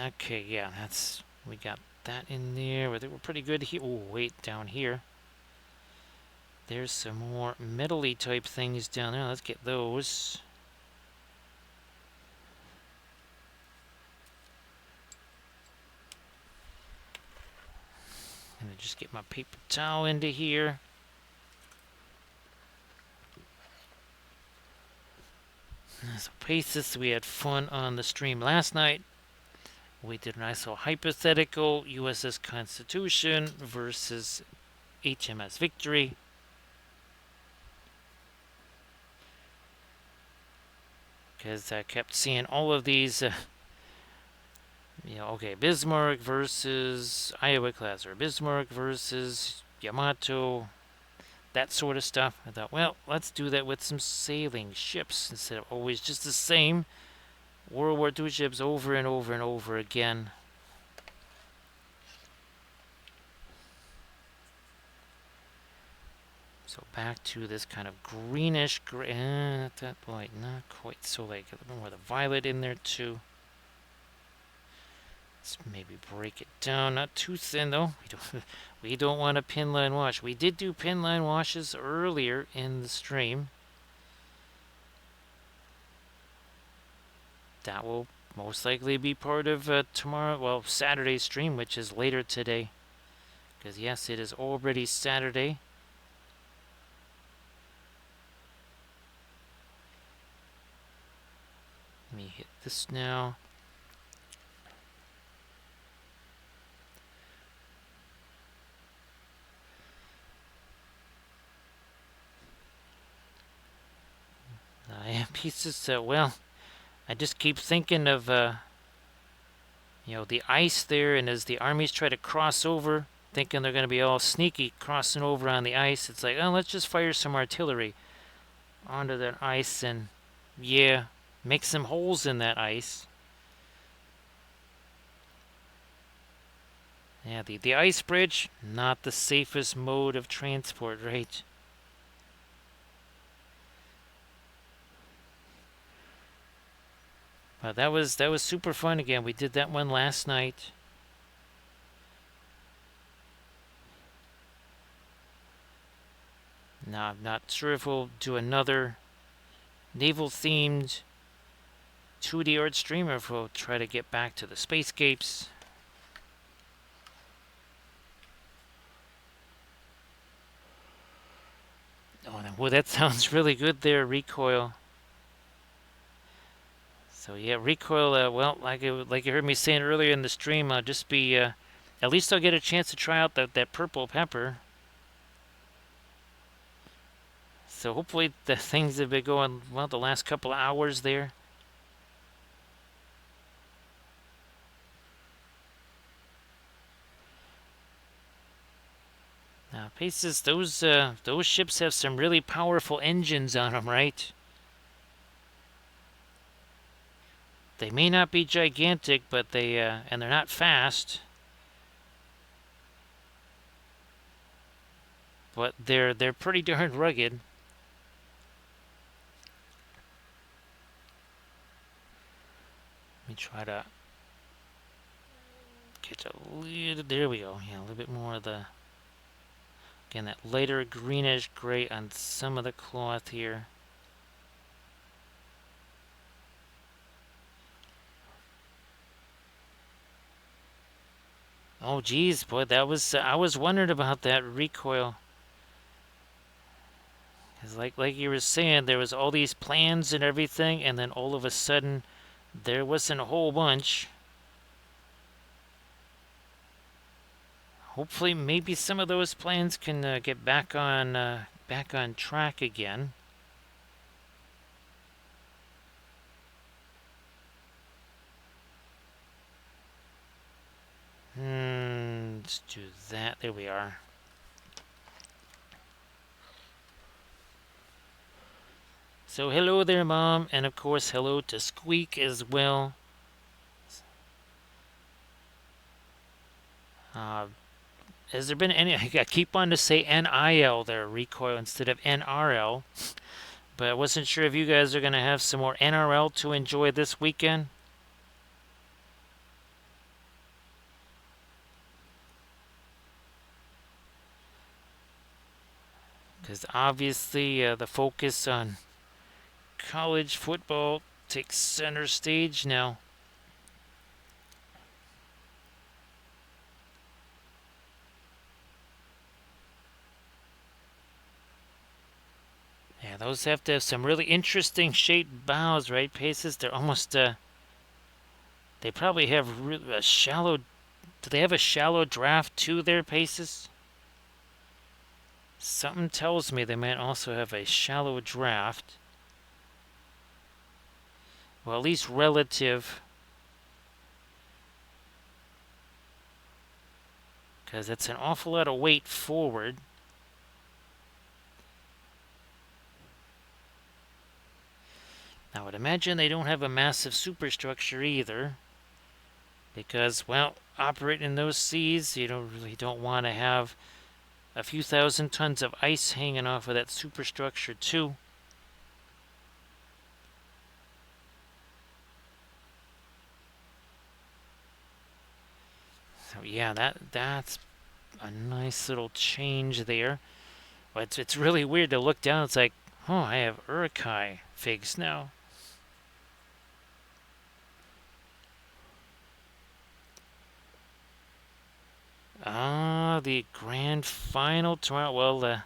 Okay, yeah, we got that in there. They were pretty good here. Oh, wait, down here. There's some more metal-y type things down there. Let's get those. And just get my paper towel into here. So Paces, we had fun on the stream last night. We did an ISO hypothetical USS Constitution versus HMS Victory. Because I kept seeing all of these, okay, Bismarck versus Iowa class, or Bismarck versus Yamato, that sort of stuff. I thought, well, let's do that with some sailing ships instead of always just the same World War II ships over and over and over again. So back to this kind of greenish gray. Not that light, not quite so light. A little more of the violet in there too. Let's maybe break it down. Not too thin though. We don't want a pin line wash. We did do pin line washes earlier in the stream. That will most likely be part of Saturday's stream, which is later today. Because yes, it is already Saturday. Let me hit this now. Pieces, well, I just keep thinking of, the ice there, and as the armies try to cross over, thinking they're going to be all sneaky crossing over on the ice, it's like, oh, let's just fire some artillery onto that ice and, yeah, make some holes in that ice. Yeah, the ice bridge, not the safest mode of transport, right? But that was super fun again. We did that one last night. Now, I'm not sure if we'll do another naval-themed 2D art stream or if we'll try to get back to the spacescapes. Oh, well, that sounds really good there, recoil. So yeah, recoil. Well, like you heard me saying earlier in the stream, I'll just be. At least I'll get a chance to try out that purple pepper. So hopefully the things have been going well the last couple of hours there. Now, Paces, those ships have some really powerful engines on them, right? They may not be gigantic, but and they're not fast. But they're pretty darn rugged. Let me try to get a little. There we go. Yeah, a little bit more of the. Again, that lighter greenish gray on some of the cloth here. Oh, geez, boy, that was. I was wondering about that recoil. Cause like you were saying, there was all these plans and everything, and then all of a sudden, there wasn't a whole bunch. Hopefully, maybe some of those plans can get back on track again. Let's do that. There we are. So hello there, Mom, and of course hello to Squeak as well. Has there been any? I keep on to say NIL there, recoil instead of NRL, but I wasn't sure if you guys are going to have some more NRL to enjoy this weekend. Because obviously the focus on college football takes center stage now. Yeah, those have to have some really interesting shaped bows, right, Paces? They're almost, they probably have a shallow, do they have a shallow draft to their Paces? Something tells me they might also have a shallow draft. Well, at least relative. Because that's an awful lot of weight forward. I would imagine they don't have a massive superstructure either. Because, well, operating in those seas, you really don't want to have a few thousand tons of ice hanging off of that superstructure too. So yeah, that's a nice little change there. But it's really weird to look down. It's like, oh, I have Uruk Hai figs now. Ah, the grand final tomorrow. Well,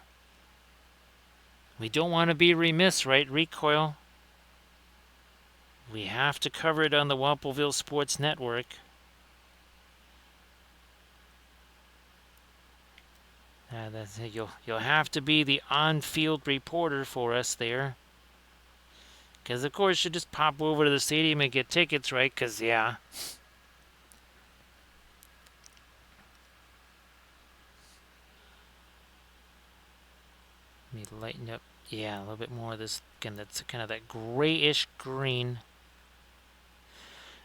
we don't want to be remiss, right? Recoil. We have to cover it on the Wampelville Sports Network. That's it. You'll have to be the on-field reporter for us there. Because, of course, you just pop over to the stadium and get tickets, right? Because, yeah. Let me lighten up. Yeah, a little bit more of this. Again, that's kind of that grayish green.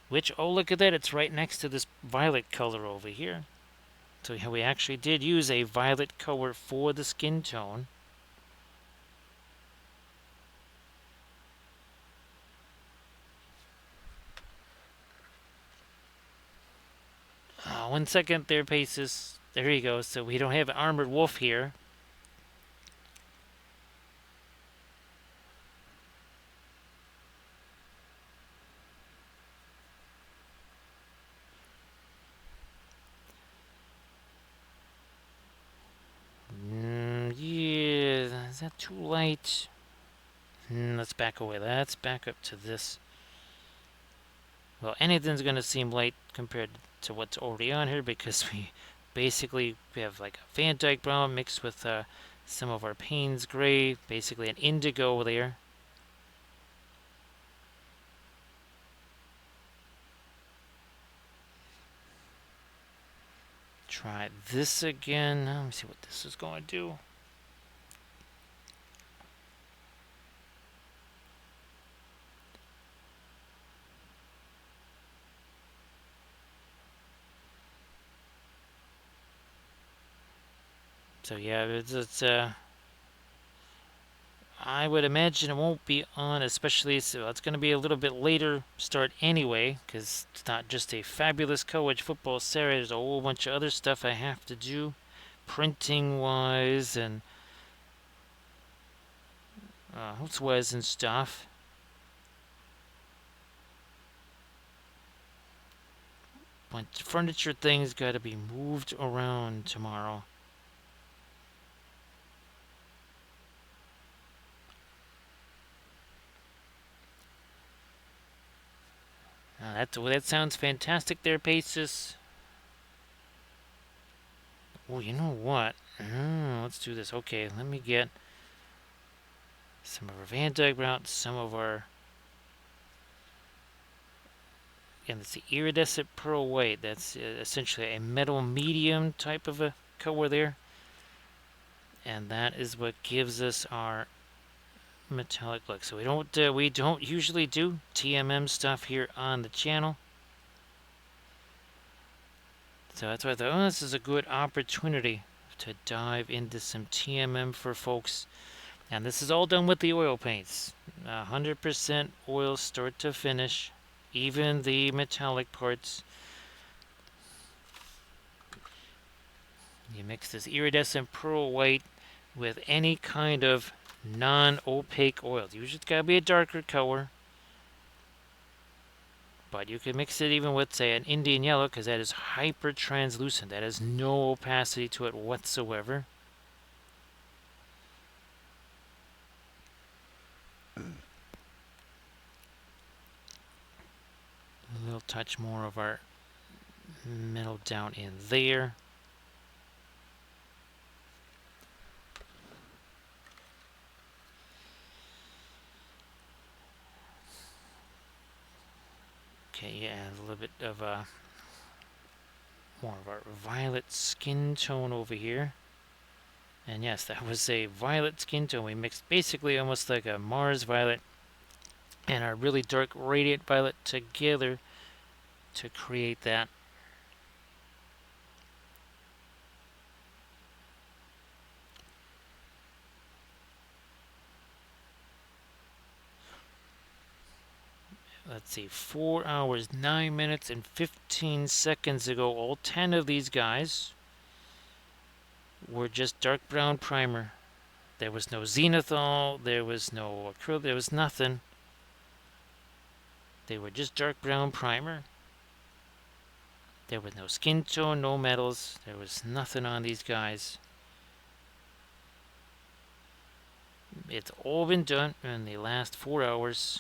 Which, oh, look at that. It's right next to this violet color over here. So we actually did use a violet color for the skin tone. One second there, Paces. There you go. So we don't have an armored wolf here. Yeah, is that too light? Let's back away. Let's back up to this. Well, anything's going to seem light compared to what's already on here because we basically have like a Van Dyke brown mixed with some of our Payne's gray, basically an indigo there. Try this again. Let me see what this is going to do. So yeah, it's I would imagine it won't be on, especially so it's going to be a little bit later start anyway, because it's not just a fabulous college football Saturday. There's a whole bunch of other stuff I have to do, printing wise and housewares and stuff. But furniture things got to be moved around tomorrow. That sounds fantastic there, Paces. Oh, you know what? Let's do this. Okay, let me get some of our Van Dyke route, some of our... Again, that's the iridescent pearl white. That's essentially a metal medium type of a color there. And that is what gives us our metallic look. So we don't usually do TMM stuff here on the channel. So that's why I thought, oh, this is a good opportunity to dive into some TMM for folks. And this is all done with the oil paints. 100% oil start to finish. Even the metallic parts. You mix this iridescent pearl white with any kind of non-opaque oils. Usually it's got to be a darker color. But you can mix it even with, say, an Indian yellow, because that is hyper translucent. That has no opacity to it whatsoever. touch more of our metal down in there. Okay, yeah, a little bit of more of our violet skin tone over here. And yes, that was a violet skin tone. We mixed basically almost like a Mars violet and our really dark radiant violet together to create that. Let's see, 4 hours, 9 minutes, and 15 seconds ago, all 10 of these guys were just dark brown primer. There was no zenithal, there was no acrylic, there was nothing. They were just dark brown primer. There was no skin tone, no metals, there was nothing on these guys. It's all been done in the last 4 hours.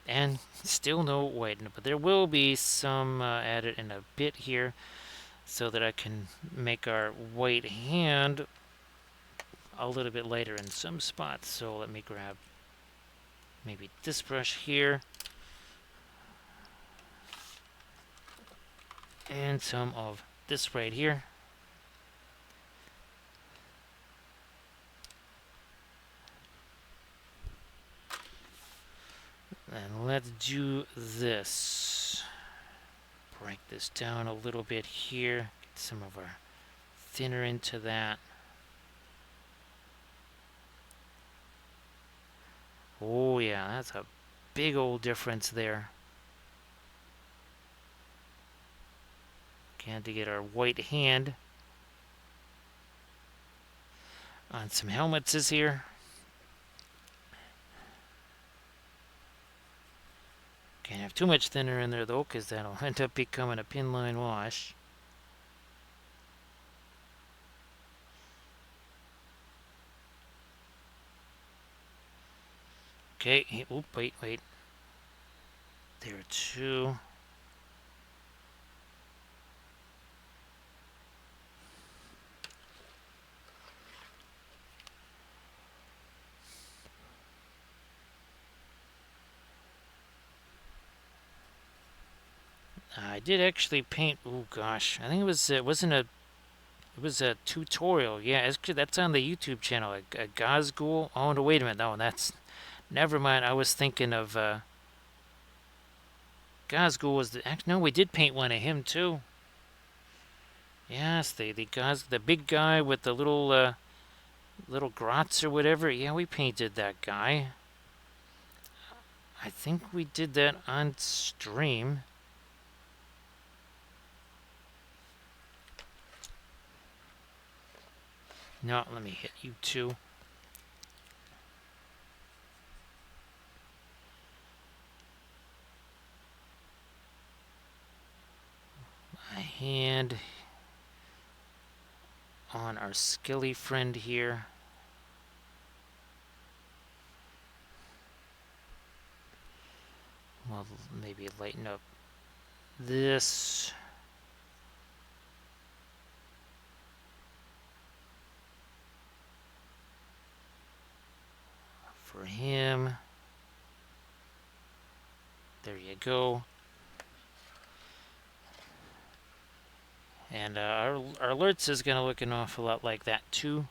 And still no white, but there will be some added in a bit here so that I can make our white hand a little bit lighter in some spots. So let me grab maybe this brush here and some of this right here. And let's do this. Break this down a little bit here. Get some of our thinner into that. Oh yeah, that's a big old difference there. Had to get our white hand on some helmets is here. Can't have too much thinner in there though, because that'll end up becoming a pin line wash. Okay, oop, wait. There are two. I did actually paint. Oh gosh, I think it was a tutorial. Yeah, that's on the YouTube channel. A Gazgul. Oh no, wait a minute. No, that's never mind. I was thinking of Gazgul was the. No, we did paint one of him too. Yes, the big guy with the little grots or whatever. Yeah, we painted that guy. I think we did that on stream. No, let me hit you too. My hand on our skilly friend here. We'll maybe lighten up this. For him. There you go. And our alerts is going to look an awful lot like that too.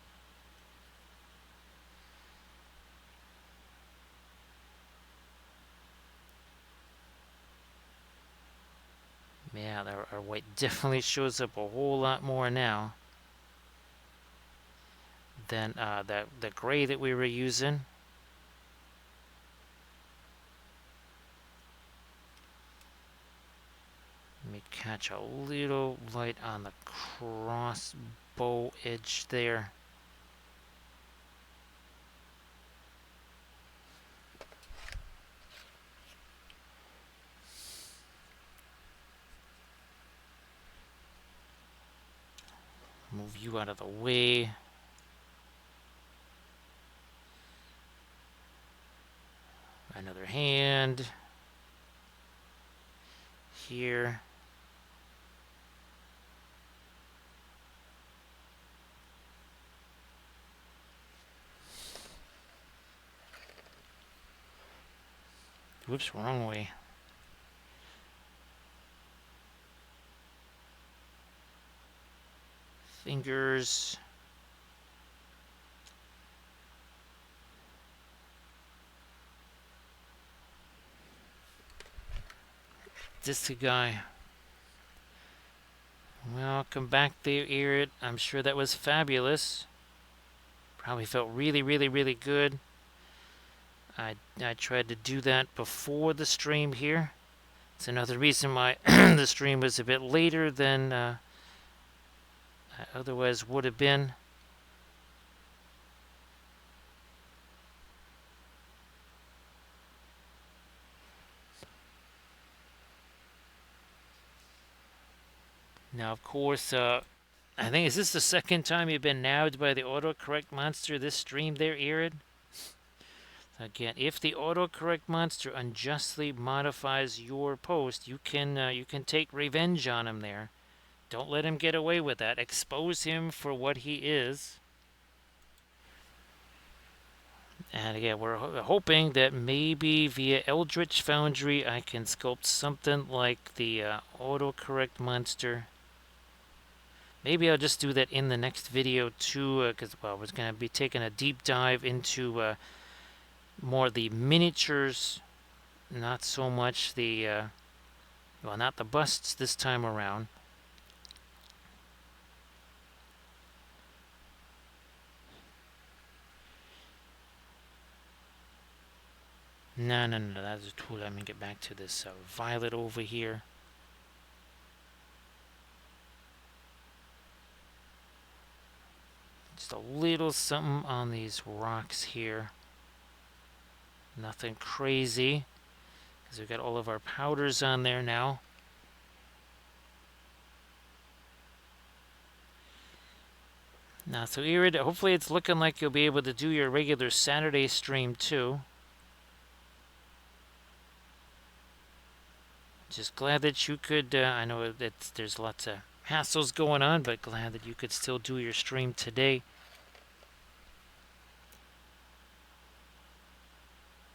Yeah, our white definitely shows up a whole lot more now than the gray that we were using. Let me catch a little light on the crossbow edge there. Move you out of the way. Another hand here. Whoops, wrong way. Fingers. This guy. Welcome back there, Irid. I'm sure that was fabulous. Probably felt really, really, really good. I tried to do that before the stream here. It's another reason why the stream was a bit later than I otherwise would have been. Now, of course, I think, is this the second time you've been nabbed by the autocorrect monster this stream there, Irid? Again, if the autocorrect monster unjustly modifies your post, you can take revenge on him there. Don't let him get away with that. Expose him for what he is. And again, we're hoping that maybe via Eldritch Foundry I can sculpt something like the autocorrect monster. Maybe I'll just do that in the next video too, because well, we're going to be taking a deep dive into more the miniatures, not so much the, well, not the busts this time around. No, that's a tool. Let me get back to this violet over here. Just a little something on these rocks here. Nothing crazy, because we've got all of our powders on there now. Now, so Irid, hopefully it's looking like you'll be able to do your regular Saturday stream too. Just glad that you could, I know that there's lots of hassles going on, but glad that you could still do your stream today.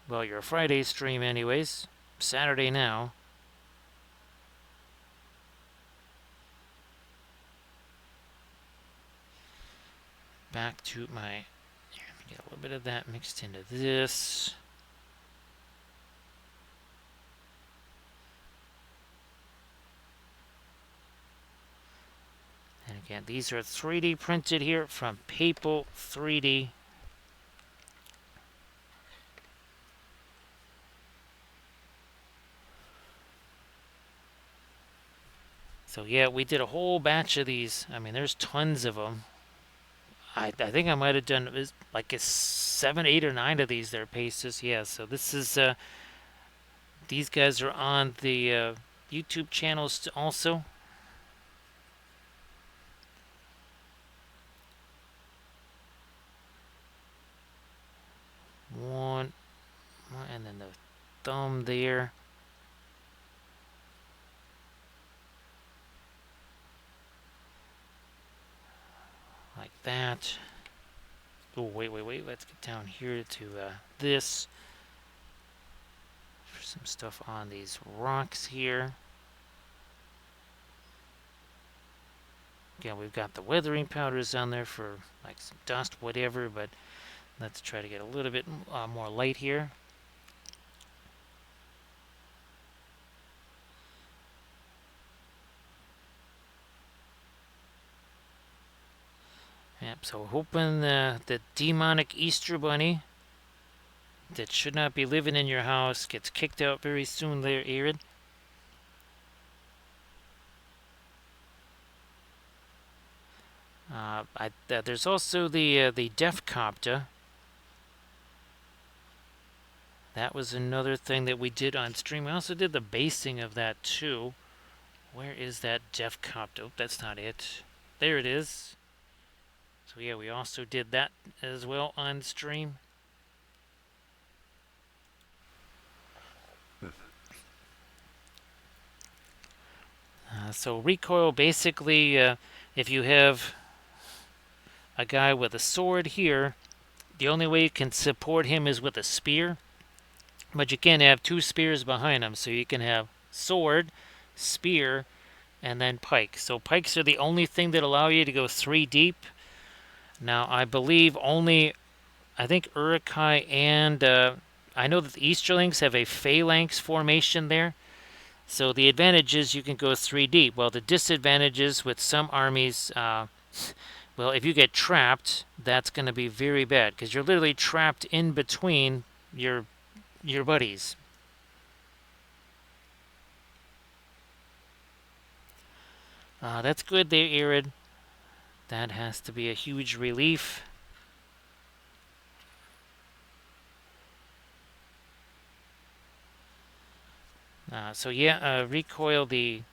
Well, your Friday stream anyways. Saturday now. Back to my, here, let me get a little bit of that mixed into this. And again, these are 3D printed here from Papal 3D. So yeah, we did a whole batch of these. I mean, there's tons of them. I think I might have done like 7, 8, or 9 of these there pastes. Yeah, so this is, these guys are on the YouTube channels also. One, and then the thumb there. Like that. Oh, wait. Let's get down here to this. For some stuff on these rocks here. Again, we've got the weathering powders on there for like some dust, whatever, but let's try to get a little bit more light here. Yep, so hoping the demonic Easter bunny that should not be living in your house gets kicked out very soon there, Irid. There's also the Deaf Copter. That was another thing that we did on stream. We also did the basing of that too. Where is that Deaf Copter? Oh, that's not it. There it is. So yeah, we also did that as well on stream. So recoil basically, if you have a guy with a sword here, the only way you can support him is with a spear. But you can't have two spears behind him, so you can have sword, spear, and then pike. So pikes are the only thing that allow you to go 3 deep. Now, I believe only, I think Uruk Hai and I know that the Easterlings have a phalanx formation there. So the advantage is you can go 3 deep. Well, the disadvantage is with some armies, well, if you get trapped, that's going to be very bad because you're literally trapped in between your buddies. That's good there, Irid. That has to be a huge relief. So yeah, recoil the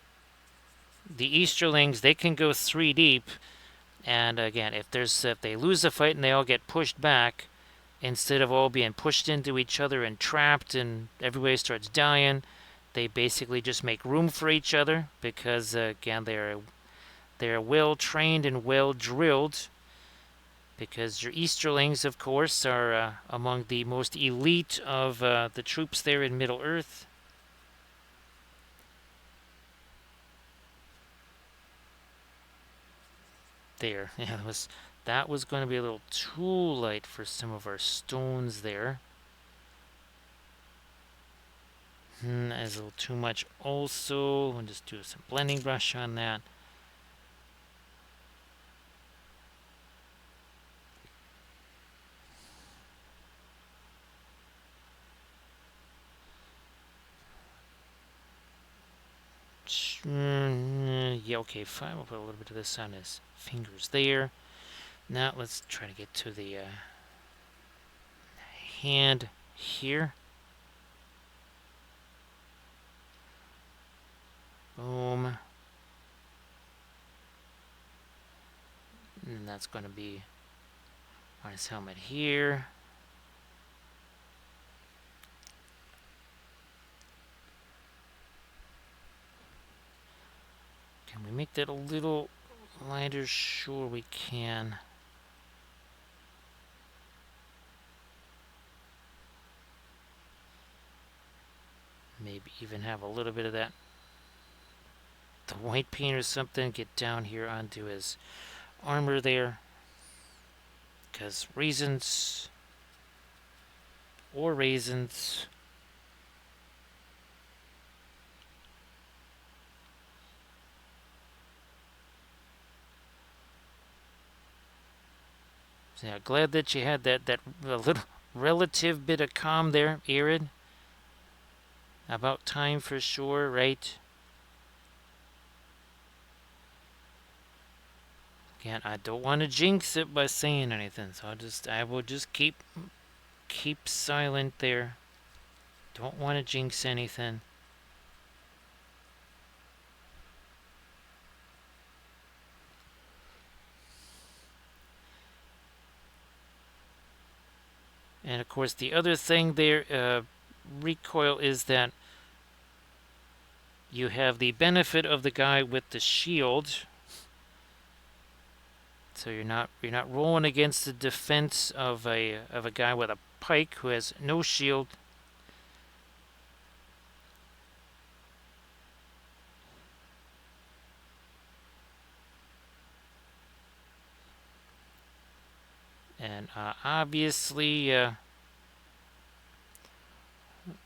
Easterlings. They can go 3 deep, and again, if they lose a fight and they all get pushed back, instead of all being pushed into each other and trapped, and everybody starts dying, they basically just make room for each other because again they're well trained and well drilled. Because your Easterlings, of course, are among the most elite of the troops there in Middle Earth. There, yeah, that was going to be a little too light for some of our stones there. That's a little too much also. We'll just do some blending brush on that. Yeah, okay, fine. We'll put a little bit of this on his fingers there. Now let's try to get to the hand here. Boom. And that's going to be on his helmet here. Can we make that a little lighter? Sure we can. Maybe even have a little bit of that, the white paint or something, get down here onto his armor there. Because reasons or raisins. So yeah, glad that you had that little relative bit of calm there, Irid. About time for sure, right? Again, I don't want to jinx it by saying anything, so I will just keep silent there. Don't want to jinx anything. And of course, the other thing there, recoil, is that you have the benefit of the guy with the shield. So you're not rolling against the defense of a guy with a pike who has no shield. And obviously,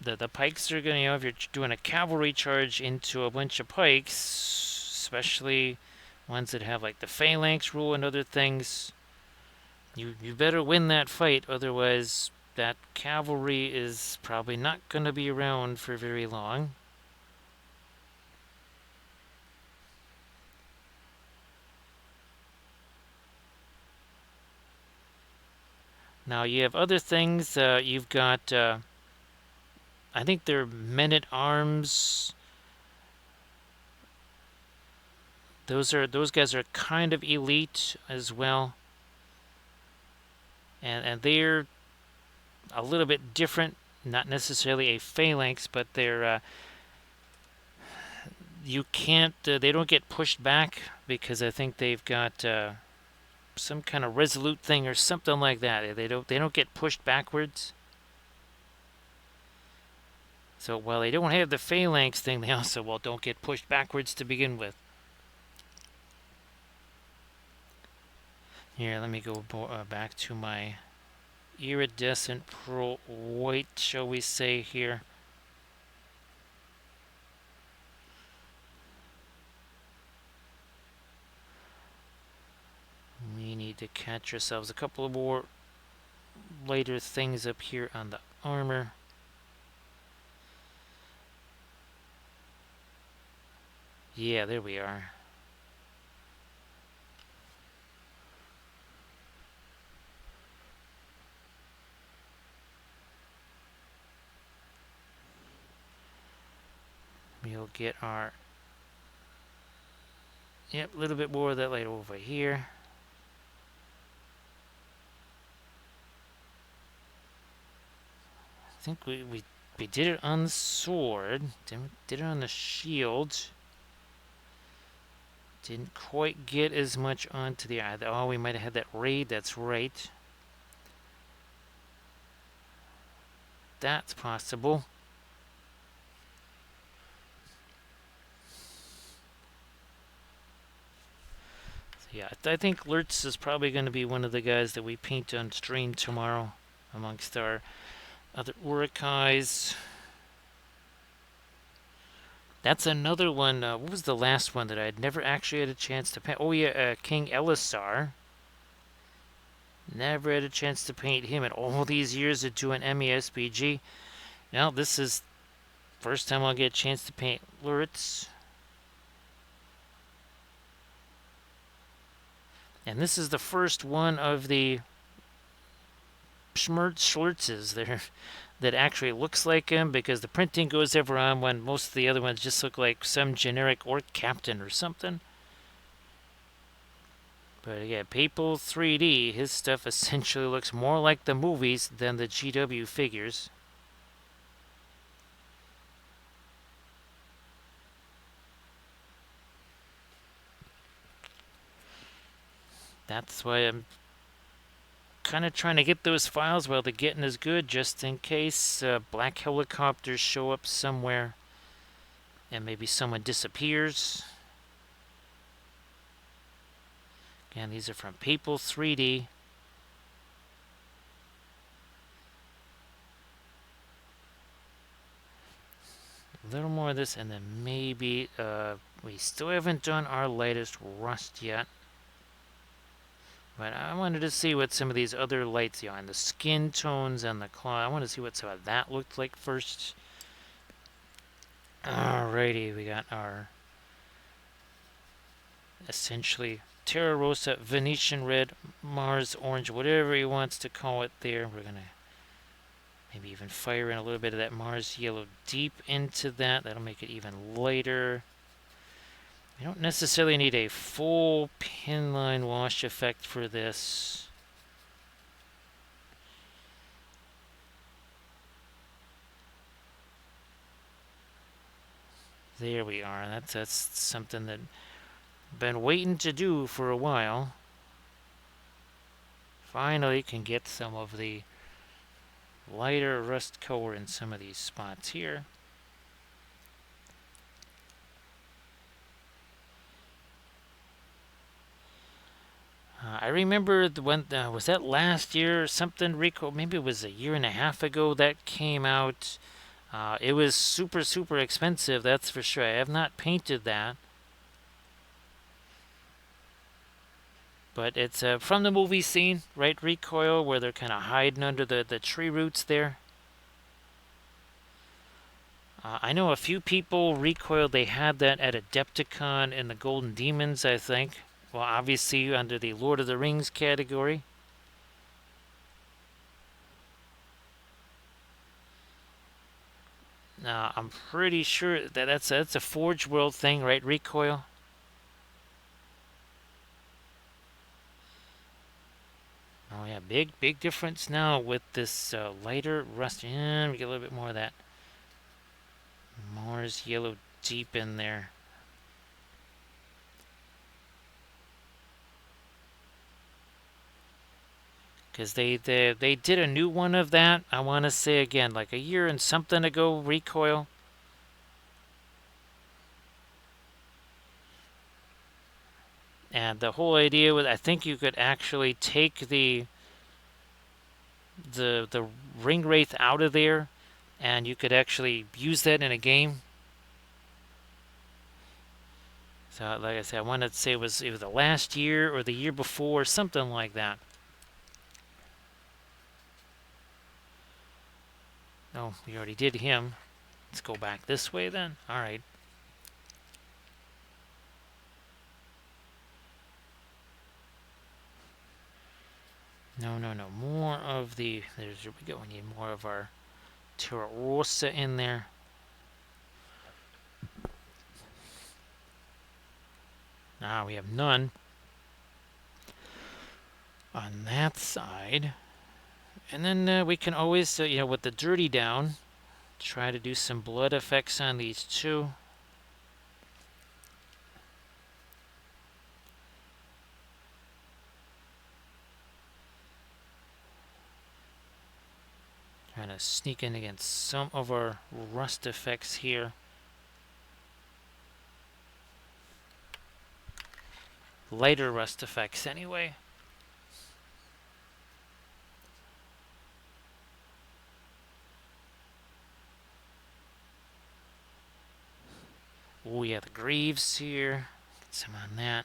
the pikes are going to, if you're doing a cavalry charge into a bunch of pikes, especially ones that have like the phalanx rule and other things, you better win that fight, otherwise that cavalry is probably not going to be around for very long. Now you have other things. You've got, I think they're men-at-arms. Those guys are kind of elite as well, and they're a little bit different not necessarily a phalanx, but they're you can't. They don't get pushed back because I think they've got some kind of resolute thing or something like that. They don't get pushed backwards. So while they don't have the phalanx thing, they also don't get pushed backwards to begin with. Here, let me go back to my iridescent pearl white, shall we say here. We need to catch ourselves a couple of more lighter things up here on the armor. Yeah, there we are. We'll get our... Yep, a little bit more of that light over here. I think we did it on the sword. Did it on the shield. Didn't quite get as much onto the eye. Oh, we might have had that raid. That's right. That's possible. So yeah, I think Lurtz is probably going to be one of the guys that we paint on stream tomorrow amongst our other Uruk Hais. That's another one. What was the last one that I had never actually had a chance to paint? Oh yeah, King Elisar. Never had a chance to paint him in all these years of doing MESBG. Now this is first time I'll get a chance to paint Lurtz. And this is the first one of the Schlurzes there that actually looks like him, because the printing goes ever on when most of the other ones just look like some generic orc captain or something. But yeah, Papal 3D, his stuff essentially looks more like the movies than the GW figures. That's why I'm kind of trying to get those files while the getting is good, just in case black helicopters show up somewhere and maybe someone disappears. Again, these are from Papal 3D. A little more of this, and then maybe we still haven't done our latest rust yet. But I wanted to see what some of these other lights are, and the skin tones and the claw. I want to see what some of that looked like first. Alrighty, we got our essentially Terra Rosa, Venetian Red, Mars Orange, whatever he wants to call it there. We're going to maybe even fire in a little bit of that Mars Yellow deep into that. That'll make it even lighter. You don't necessarily need a full pinline wash effect for this. There we are. That's something that I've been waiting to do for a while. Finally can get some of the lighter rust color in some of these spots here. I remember when was that last year or something, Rico? Maybe it was a year and a half ago that came out. It was super expensive, that's for sure. I have not painted that. But it's from the movie scene, right, Recoil, where they're kind of hiding under the tree roots there. I know a few people, Recoil, they had that at Adepticon in the Golden Demons, I think. Well, obviously under the Lord of the Rings category. I'm pretty sure that that's a Forge World thing, right, Recoil? Oh yeah, big difference now with this lighter rust. And we get a little bit more of that Mars yellow deep in there. Because they did a new one of that, I want to say again, like a year and something ago, recoil. And the whole idea was, I think you could actually take the ring wraith out of there, and you could actually use that in a game. So, like I said, I wanted to say it was the last year or the year before, something like that. Oh, we already did him. Let's go back this way then. All right. No. More of the. There we go. We need more of our Terra Rosa in there. Now we have none on that side. And then we can always, with the dirty down, try to do some blood effects on these two. Trying to sneak in against some of our rust effects here. Lighter rust effects anyway. Oh yeah, the Greaves here. Get some on that.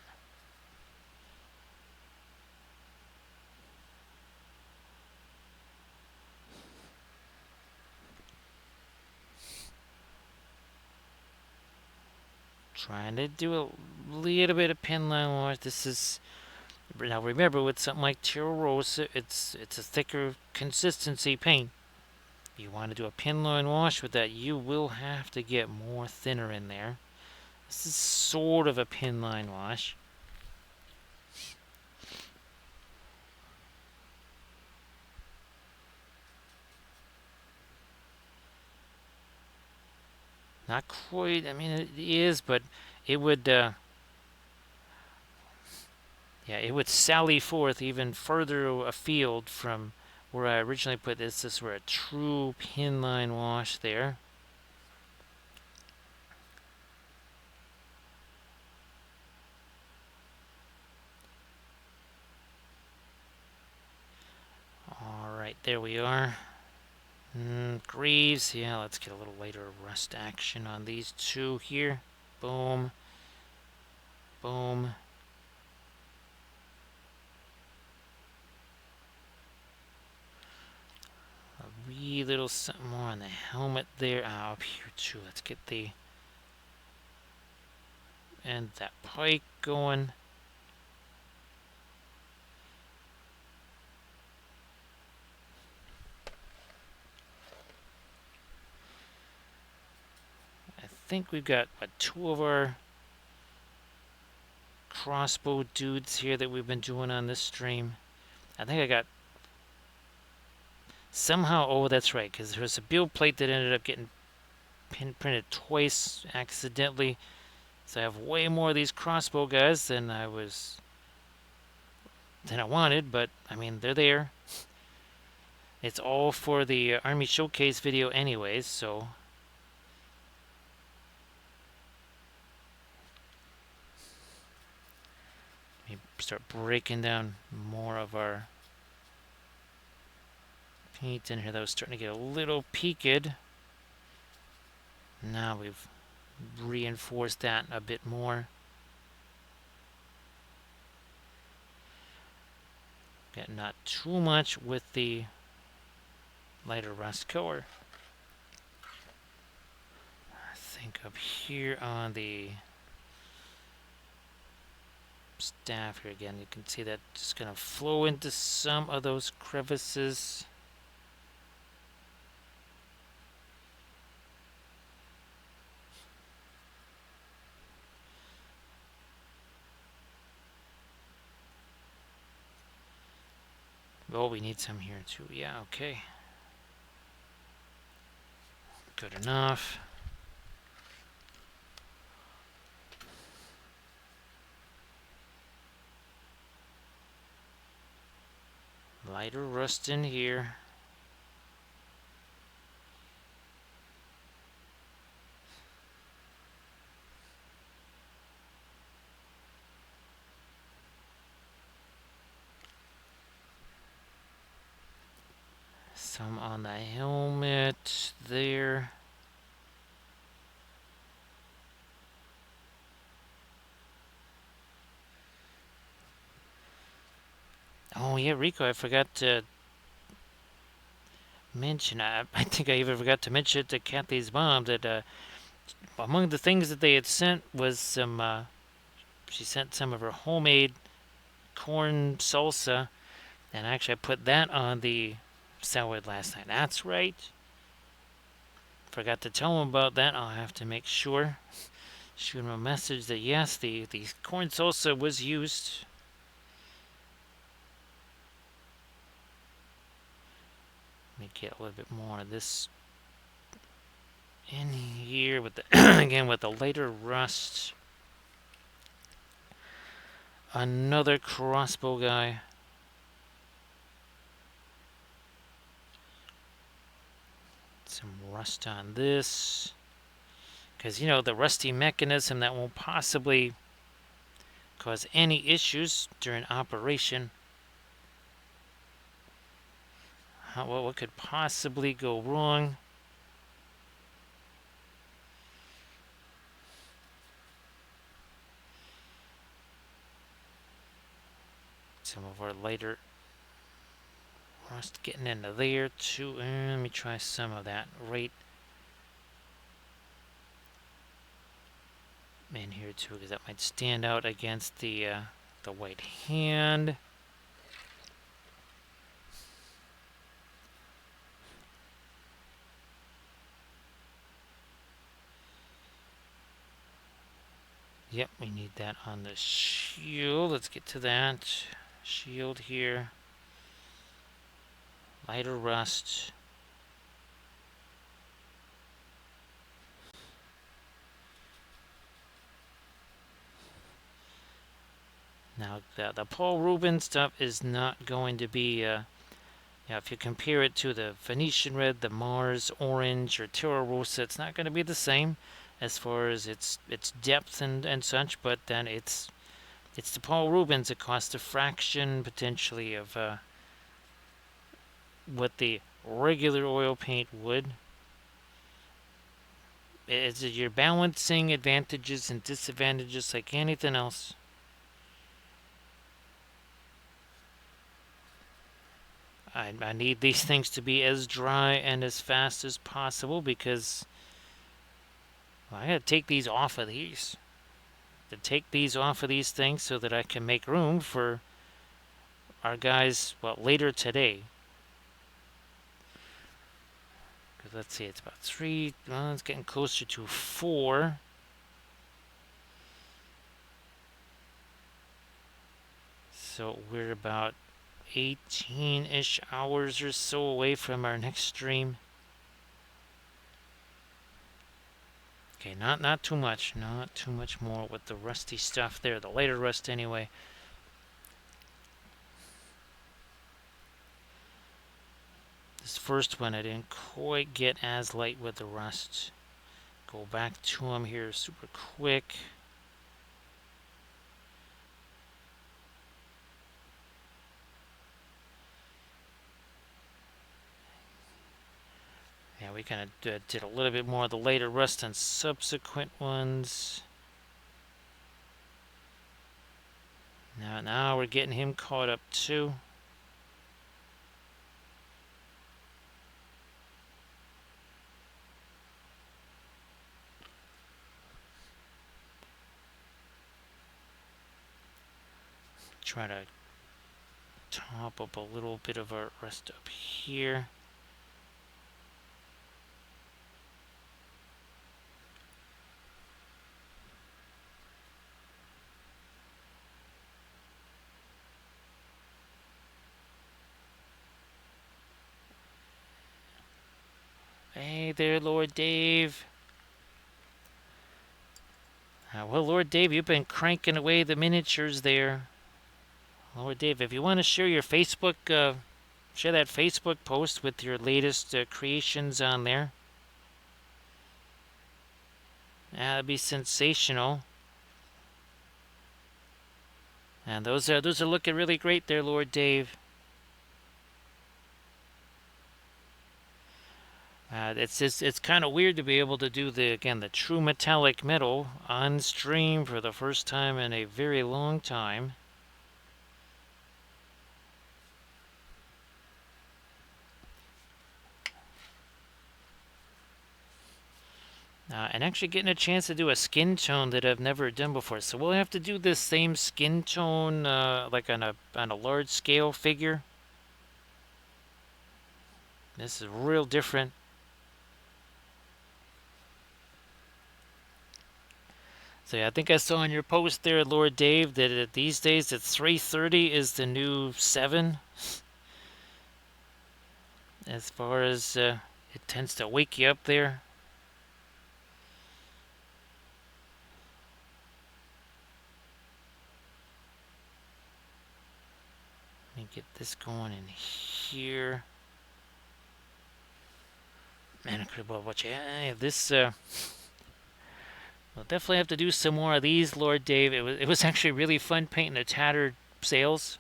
Trying to do a little bit of pin line wash. This is, now remember, with something like Terra Rosa, it's a thicker consistency paint. If you want to do a pin line wash with that, you will have to get more thinner in there. This is sort of a pin line wash. Not quite, I mean it is, but it would, yeah, it would sally forth even further afield from where I originally put this. This were a true pin line wash there. Alright, there we are. Greaves, yeah, let's get a little lighter rust action on these two here. Boom. Boom. A wee little something more on the helmet there. Up here too. Let's get the and that pike going. I think we've got two of our crossbow dudes here that we've been doing on this stream. I think I got somehow, oh that's right, because there was a build plate that ended up getting printed twice accidentally. So I have way more of these crossbow guys than I wanted, but I mean they're there. It's all for the Army Showcase video anyways, so we start breaking down more of our paint in here. That was starting to get a little peaked. Now we've reinforced that a bit more. Got not too much with the lighter rust color. I think up here on the staff here again, you can see that just gonna flow into some of those crevices. Oh, we need some here too. Yeah, okay. Good enough. Lighter rust in here. Some on the helmet there. Oh yeah, Rico, I forgot to mention. I think I even forgot to mention to Kathy's mom that among the things that they had sent was some. She sent some of her homemade corn salsa, and actually I put that on the salad last night. That's right. Forgot to tell him about that. I'll have to make sure. Shoot him a message that yes, the corn salsa was used. Let me get a little bit more of this in here with the again with the later rust. Another crossbow guy. Some rust on this. Because, you know, the rusty mechanism that won't possibly cause any issues during operation. What could possibly go wrong? Some of our lighter rust getting into there too. Let me try some of that right in here too, because that might stand out against the white hand. Yep, we need that on the shield. Let's get to that. Shield here. Lighter rust. Now, the Paul Rubens stuff is not going to be, if you compare it to the Venetian Red, the Mars Orange, or Terra Rosa, it's not going to be the same as far as its depth and such, but then it's the Paul Rubens. It costs a fraction, potentially, of what the regular oil paint would. You're balancing advantages and disadvantages like anything else. I need these things to be as dry and as fast as possible because I gotta take these off of these. To take these off of these things so that I can make room for our guys, later today. Because let's see, it's about 3, it's getting closer to 4. So we're about 18-ish hours or so away from our next stream. Okay, not too much. Not too much more with the rusty stuff there. The later rust anyway. This first one I didn't quite get as light with the rust. Go back to them here super quick. Yeah, we kind of did a little bit more of the later rust on subsequent ones. Now we're getting him caught up too. Try to top up a little bit of our rust up here. there, Lord Dave. Well, Lord Dave, you've been cranking away the miniatures there. Lord Dave, if you want to share your Facebook, share that Facebook post with your latest creations on there. That'd be sensational. And those are looking really great there, Lord Dave. It's kind of weird to be able to do the true metallic metal on stream for the first time in a very long time. And actually getting a chance to do a skin tone that I've never done before. So we'll have to do this same skin tone like on a large scale figure. This is real different. So yeah, I think I saw in your post there, Lord Dave, that these days at 3:30 is the new 7. As far as it tends to wake you up there. Let me get this going in here. Man, I could have watched this. We'll definitely have to do some more of these, Lord Dave. It was actually really fun painting the tattered sails.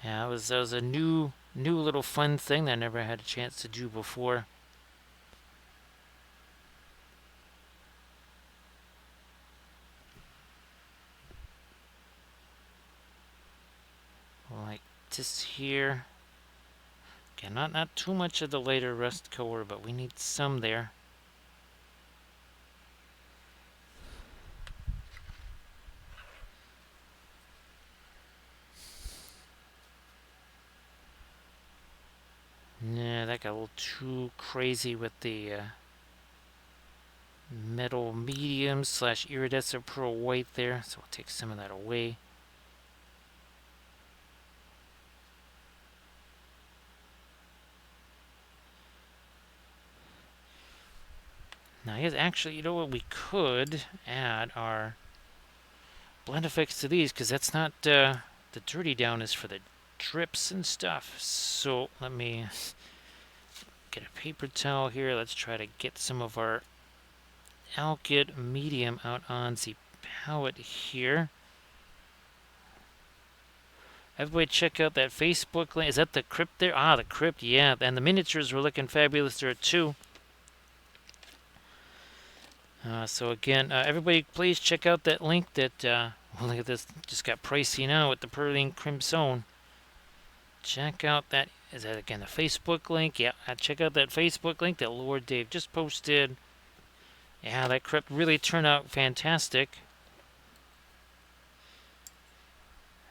Yeah, that was a new little fun thing that I never had a chance to do before. Like this here. Okay, not too much of the later rust color, but we need some there. Nah, that got a little too crazy with the metal medium / iridescent pearl white there, so we'll take some of that away. Now, actually, you know what? We could add our blend effects to these, because that's not the dirty down is for the drips and stuff. So let me get a paper towel here. Let's try to get some of our alkyd medium out on the palette here. Everybody check out that Facebook link. Is that the crypt there? Ah, the crypt, yeah. And the miniatures were looking fabulous there too. So again, everybody please check out that link that, well, look at this, just got pricey now with the Perling Crimson. Check out that, is that again the Facebook link? Yeah, check out that Facebook link that Lord Dave just posted. Yeah, that crypt really turned out fantastic.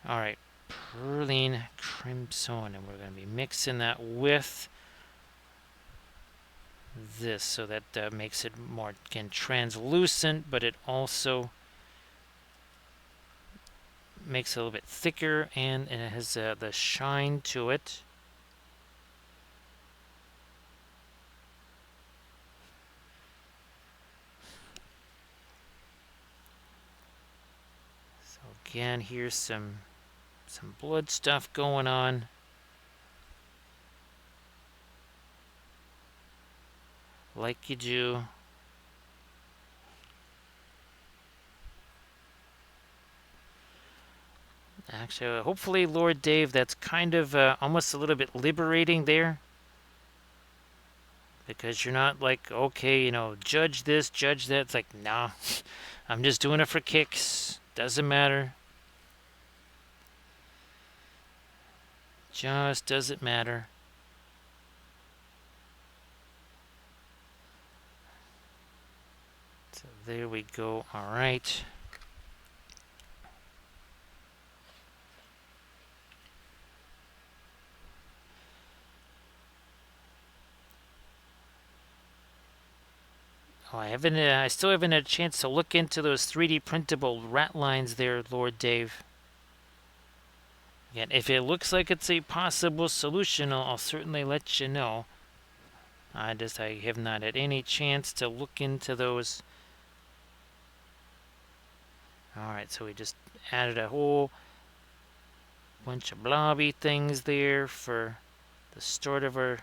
Alright, Perling Crimson, and we're going to be mixing that with this, so that makes it more, again, translucent, but it also makes it a little bit thicker, and it has the shine to it. So again, here's some blood stuff going on. Like you do. Actually, hopefully, Lord Dave, that's kind of almost a little bit liberating there. Because you're not like, okay, you know, judge this, judge that. It's like, nah, I'm just doing it for kicks. Doesn't matter. Just doesn't matter. So there we go. All right. Oh, I still haven't had a chance to look into those 3D printable rat lines there, Lord Dave. Again, if it looks like it's a possible solution, I'll certainly let you know. I have not had any chance to look into those. Alright, so we just added a whole bunch of blobby things there for the start of our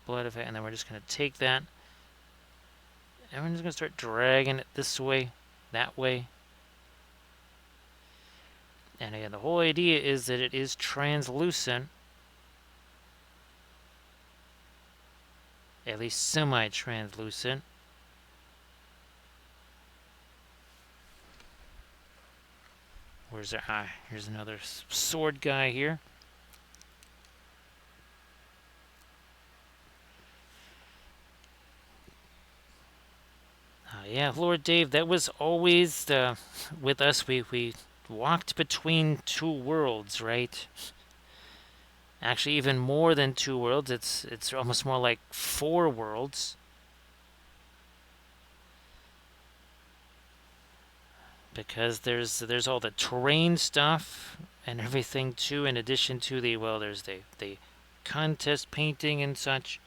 blood effect, and then we're just going to take that and we're just going to start dragging it this way, that way. And again, the whole idea is that it is translucent, at least semi-translucent. Where's our eye? Here's another sword guy here. Yeah, Lord Dave, that was always with us. We walked between two worlds, right? Actually, even more than two worlds. It's almost more like four worlds. Because there's all the terrain stuff and everything too, in addition to there's the contest painting and such.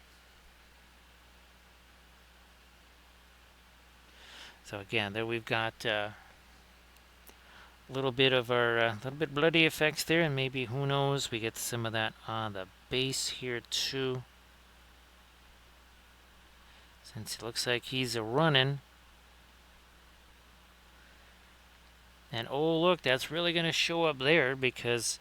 So again, there we've got a little bit of our little bit bloody effects there, and maybe, who knows, we get some of that on the base here too. Since it looks like he's a running. And oh look, that's really going to show up there because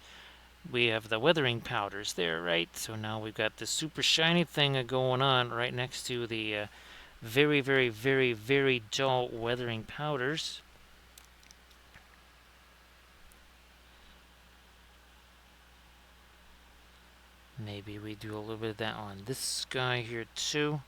we have the weathering powders there, right? So now we've got this super shiny thing going on right next to the very, very, very, very dull weathering powders. Maybe we do a little bit of that on this guy here too.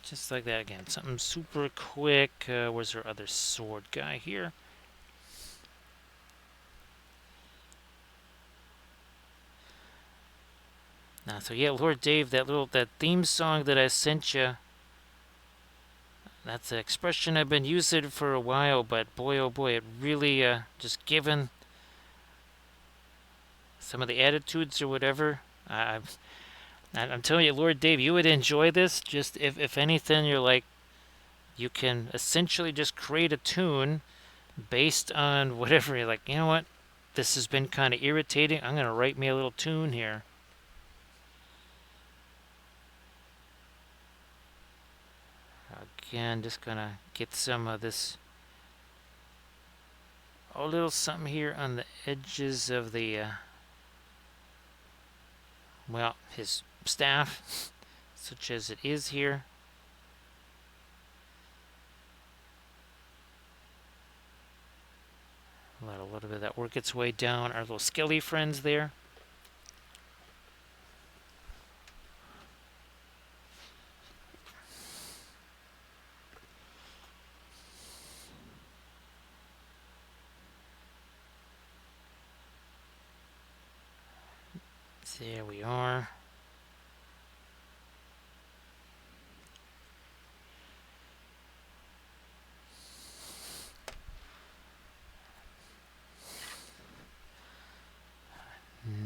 Just like that again. Something super quick. Where's our other sword guy here? Now, so yeah, Lord Dave, that theme song that I sent you, that's an expression I've been using for a while, but boy oh boy, it really just given some of the attitudes or whatever. I'm telling you, Lord Dave, you would enjoy this. Just if anything, you're like, you can essentially just create a tune based on whatever. You're like, you know what, this has been kind of irritating. I'm gonna write me a little tune here. Again, just gonna get some of this, a little something here on the edges of the well, his staff, such as it is here. Let a little bit of that work its way down our little skelly friends there. There we are.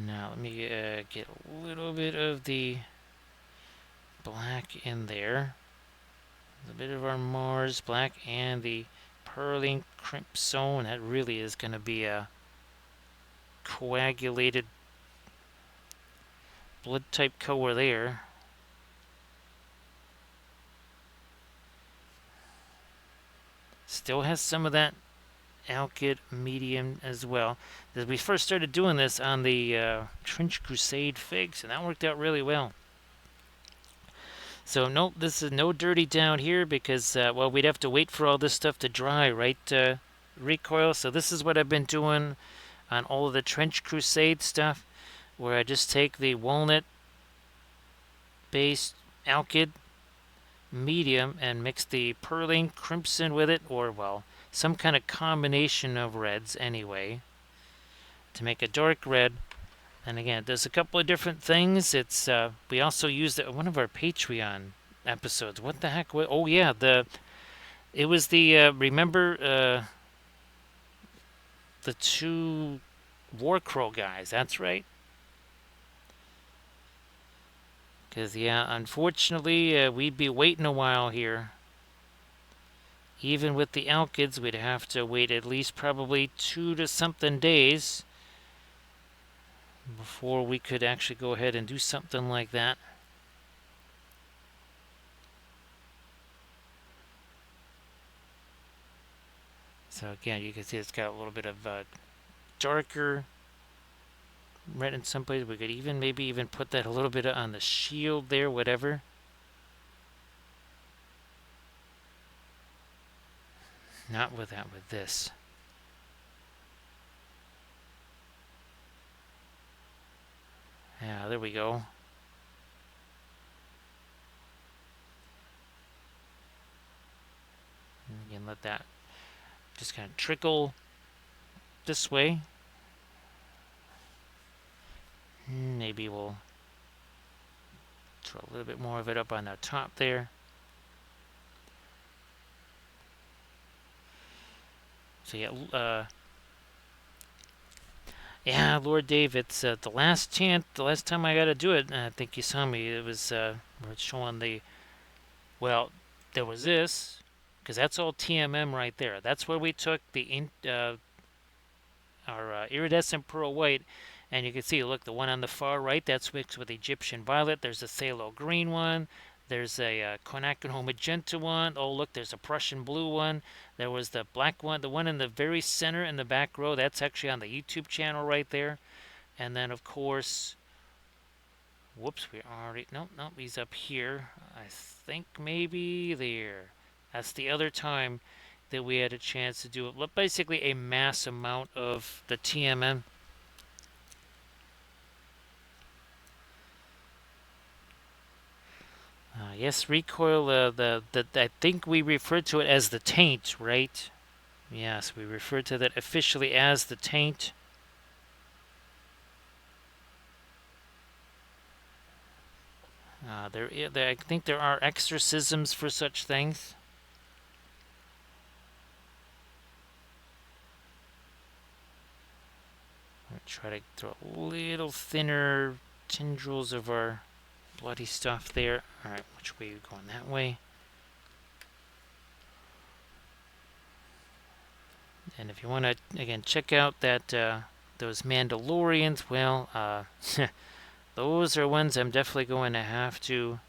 Now let me get a little bit of the black in there. A bit of our Mars black and the pearling crimson. That really is going to be a coagulated blood type color there. Still has some of that alkyd medium as well. As we first started doing this on the Trench Crusade figs, and that worked out really well. So nope, this is no dirty down here because well, we'd have to wait for all this stuff to dry, right, Recoil? So this is what I've been doing on all of the Trench Crusade stuff, where I just take the walnut based alkyd medium and mix the pearling crimson with it, or well, some kind of combination of reds anyway, to make a dark red. And again, there's a couple of different things. It's we also used it in one of our Patreon episodes. What the heck? Oh yeah, the It was the remember the two War Crow guys. That's right. Because yeah, unfortunately, we'd be waiting a while here. Even with the alkids, we'd have to wait at least probably 2 to something days before we could actually go ahead and do something like that. So again, you can see it's got a little bit of darker red in some places. We could even maybe even put that a little bit on the shield there, whatever. Not with that, with this. Yeah, there we go. And again, let that just kind of trickle this way. Maybe we'll throw a little bit more of it up on the top there. So yeah, Lord Dave, it's the last chance, the last time I got to do it. I think you saw me. It was we're showing the, well, there was this, because that's all TMM right there. That's where we took our iridescent pearl white, and you can see, look, the one on the far right, that's mixed with Egyptian violet. There's a phthalo green one. There's a quinacridone magenta one. Oh, look, there's a Prussian blue one. There was the black one, the one in the very center in the back row. That's actually on the YouTube channel right there. And then, of course, whoops, we already, nope, he's up here. I think maybe there. That's the other time that we had a chance to do it. Basically a mass amount of the TMM. Yes, recoil, I think we refer to it as the taint, right? Yes, we refer to that officially as the taint. I think there are exorcisms for such things. I'll try to throw a little thinner tendrils of our bloody stuff there. Alright, which way are you going? That way. And if you want to, again, check out that those Mandalorians, well, those are ones I'm definitely going to have to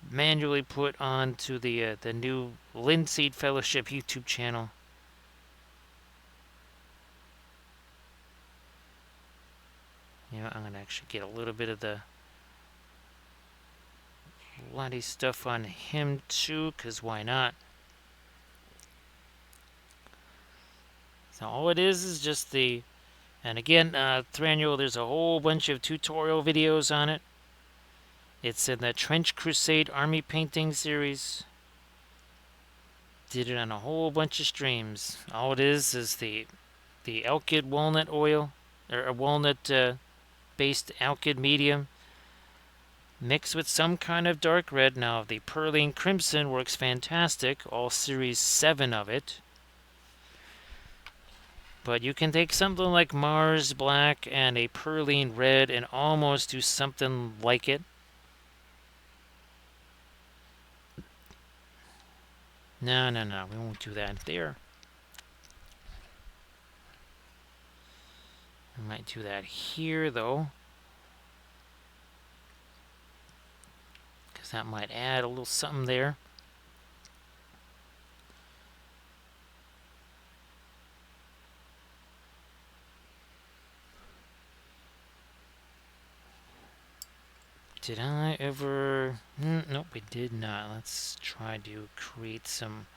manually put onto the new Linseed Fellowship YouTube channel. Yeah, I'm going to actually get a little bit of the bloody stuff on him too, because why not? So all it is just the, and again, Thranduil, there's a whole bunch of tutorial videos on it. It's in the Trench Crusade Army Painting series. Did it on a whole bunch of streams. All it is the alkyd walnut oil, or a walnut based alkyd medium, mixed with some kind of dark red. Now the Perline Crimson works fantastic, all series 7 of it. But you can take something like Mars Black and a Perline Red and almost do something like it. No, we won't do that there. We might do that here, though, because that might add a little something there. Did I ever... Nope, we did not. Let's try to create some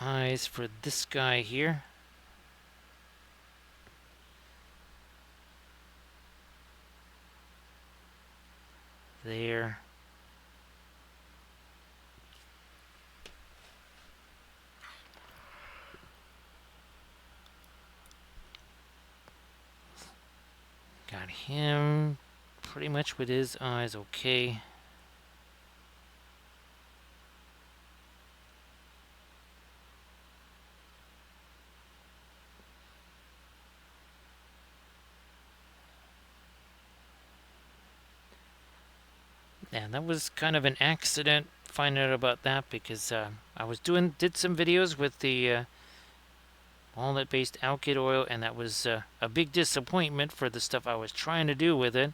eyes for this guy here. There. Got him pretty much with his eyes okay. And that was kind of an accident finding out about that, because I was did some videos with the walnut-based alkyd oil, and that was a big disappointment for the stuff I was trying to do with it.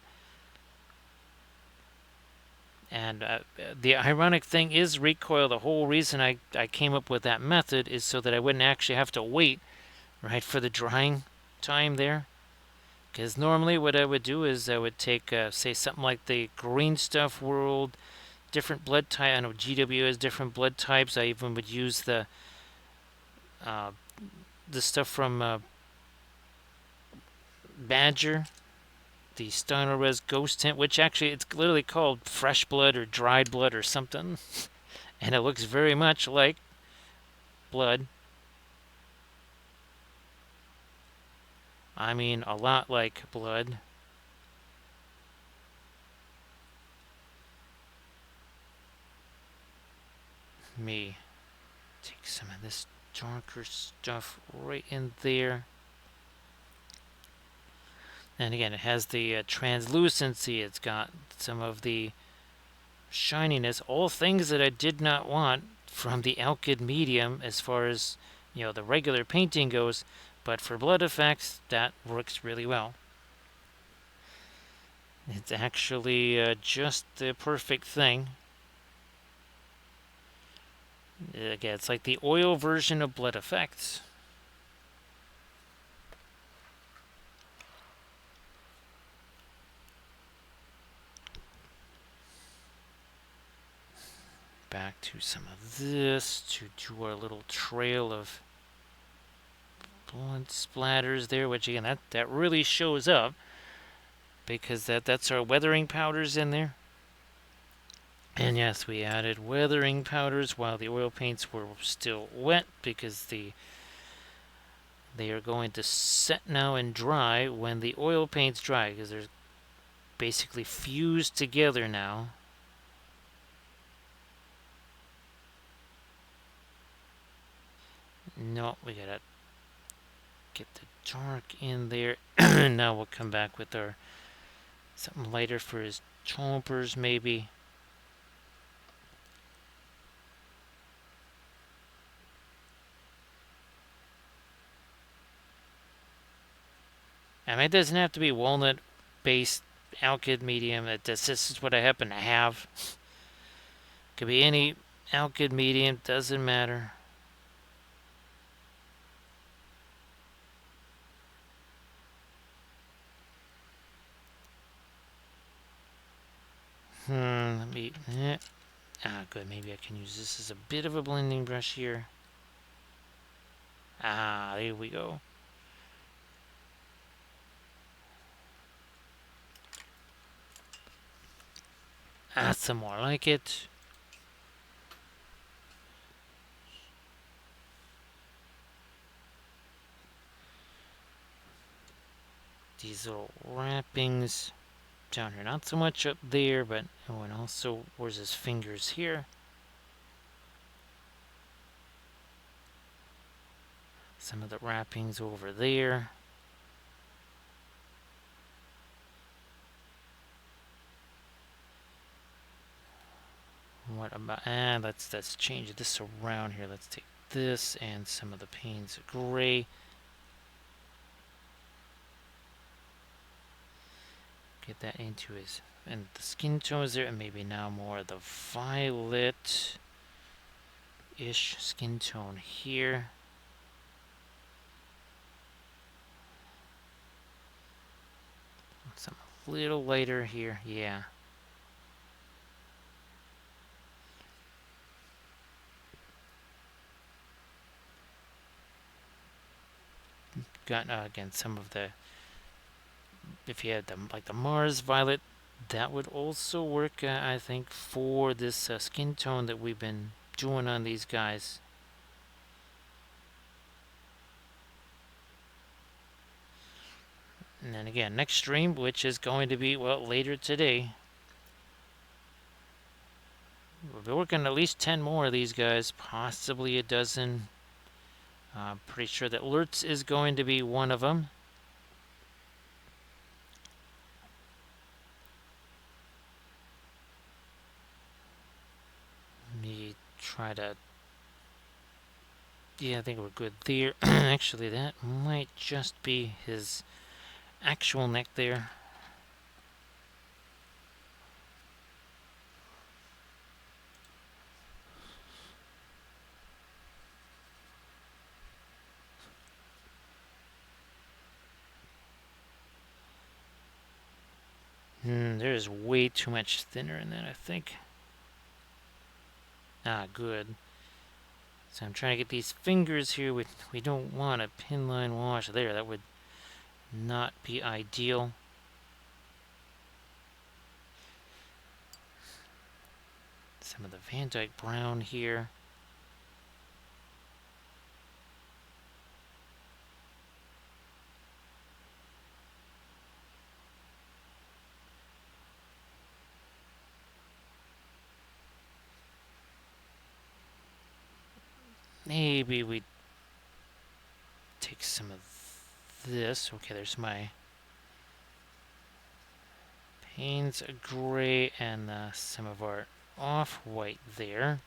And the ironic thing is recoil. The whole reason I came up with that method is so that I wouldn't actually have to wait, right, for the drying time there. Because normally what I would do is I would take, say, something like the Green Stuff World, different blood type. I know GW has different blood types. I even would use uh, the stuff from Badger, the Steiner Res Ghost Tint, which actually it's literally called fresh blood or dried blood or something. And it looks very much like blood. I mean, a lot like blood. Let me take some of this darker stuff right in there. And again, it has the translucency. It's got some of the shininess. All things that I did not want from the alkyd medium as far as, you know, the regular painting goes. But for blood effects, that works really well. It's actually just the perfect thing. Again, it's like the oil version of blood effects. Back to some of this to do our little trail of blood splatters there, which again, that really shows up because that's our weathering powders in there. And yes, we added weathering powders while the oil paints were still wet, because they are going to set now and dry when the oil paints dry, because they're basically fused together now. No, we gotta get the dark in there. Now we'll come back with our something lighter for his chompers, maybe. I mean, it doesn't have to be walnut-based alkyd medium. This is what I happen to have. Could be any alkyd medium, doesn't matter. Let me... good, maybe I can use this as a bit of a blending brush here. There we go. Some more like it. These little wrappings down here, not so much up there, but oh, and also where's his fingers here? Some of the wrappings over there. What about, let's change this around here. Let's take this and some of the Payne's gray. Get that into his, and the skin tones there, and maybe now more of the violet-ish skin tone here. Some a little lighter here, yeah. Got again some of the, if you had the like the Mars violet, that would also work, I think, for this skin tone that we've been doing on these guys. And then again, next stream, which is going to be, well, later today, we'll be working at least 10 more of these guys, possibly a dozen. I'm pretty sure that Lurtz is going to be one of them. try to... Yeah, I think we're good there. Actually, that might just be his actual neck there. There's way too much thinner in that, I think. Ah, good. So I'm trying to get these fingers here. We don't want a pin line wash there. That would not be ideal. Some of the Van Dyke brown here. Maybe we take some of this. Okay, there's my Payne's gray and some of our off-white there.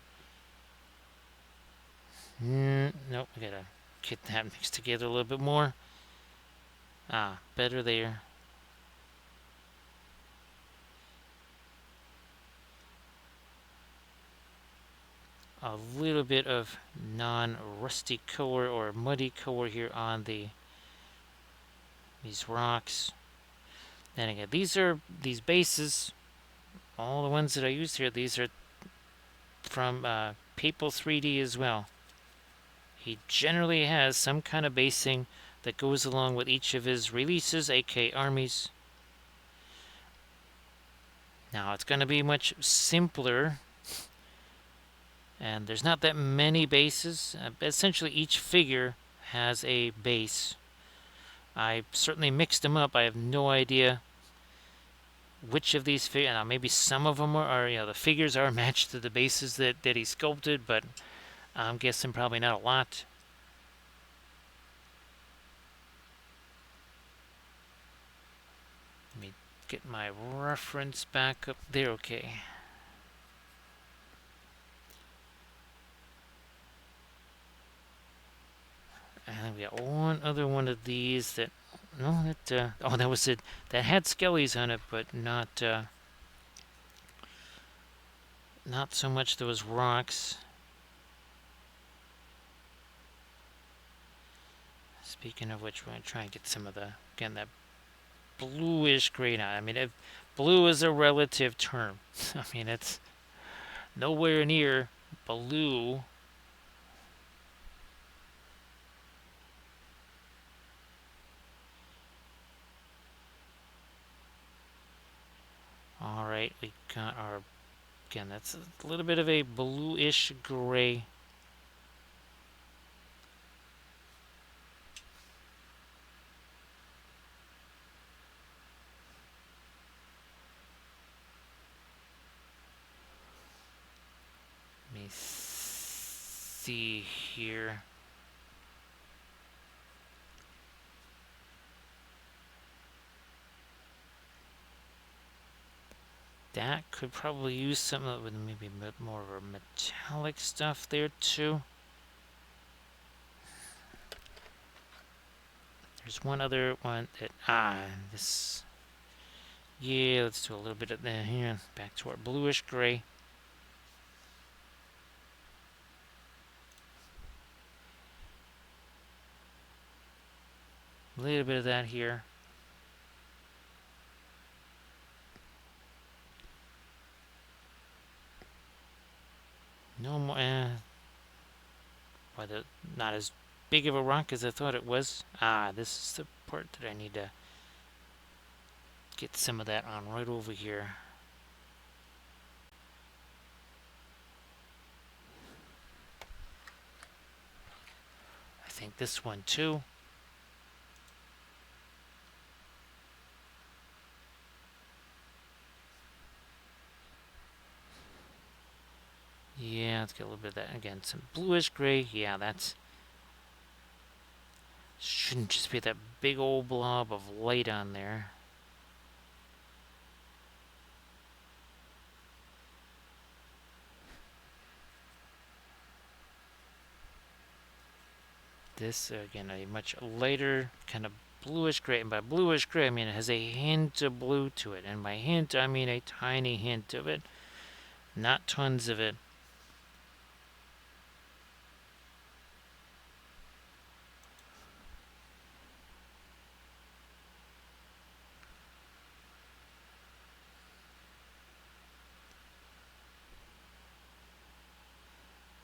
Nope, we gotta get that mixed together a little bit more. Ah, better there. A little bit of non-rusty color or muddy color here on these rocks. Then again, these bases, all the ones that I used here, these are from Papal 3D as well. He generally has some kind of basing that goes along with each of his releases, aka armies. Now it's going to be much simpler, and there's not that many bases. Essentially each figure has a base. I certainly mixed them up. I have no idea which of these figures. Now maybe some of them are the figures are matched to the bases that he sculpted, but I'm guessing probably not a lot. Let me get my reference back up there. Okay. And we got one other one of these that... No, that... oh, that was it. That had skellies on it, but not so much those rocks. Speaking of which, we're going to try and get some of the... Again, that bluish gray. Now, I mean, blue is a relative term. I mean, it's nowhere near blue. Alright, we got our... Again, that's a little bit of a bluish gray. Let me see here. That could probably use something with maybe a bit more of a metallic stuff there too. There's one other one that this. Yeah, let's do a little bit of that here. Back to our bluish gray. A little bit of that here. No more. Why not as big of a rock as I thought it was. This is the part that I need to get some of that on right over here. I think this one too. Yeah, let's get a little bit of that again. Some bluish gray. Yeah, that's... Shouldn't just be that big old blob of light on there. this, again, a much lighter, kind of bluish gray. And by bluish gray, I mean it has a hint of blue to it. And by hint, I mean a tiny hint of it. Not tons of it.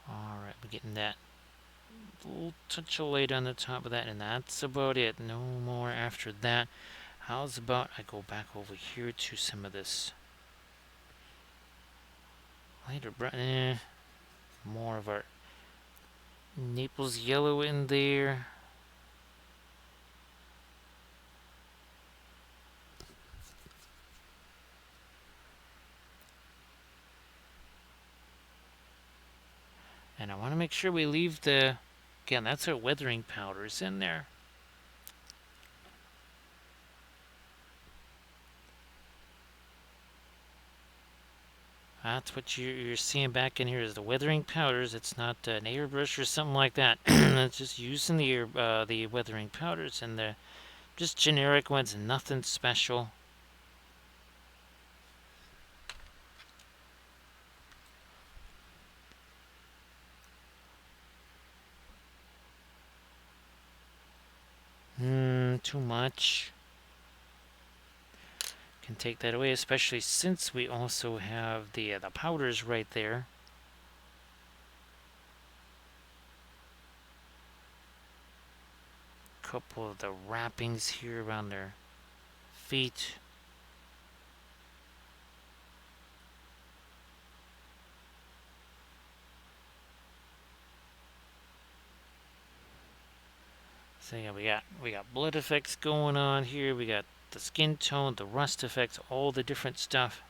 Alright, we're getting that little touch of light on the top of that, and that's about it. No more after that. How's about I go back over here to some of this lighter brown, more of our Naples yellow in there. And I want to make sure we leave the, again, that's our weathering powders in there. That's what you're seeing back in here is the weathering powders. It's not an airbrush or something like that. It's just using the weathering powders, and the just generic ones, nothing special. Too much. Can take that away, especially since we also have the powders right there. Couple of the wrappings here around their feet. So yeah, we got blood effects going on here. We got the skin tone, the rust effects, all the different stuff.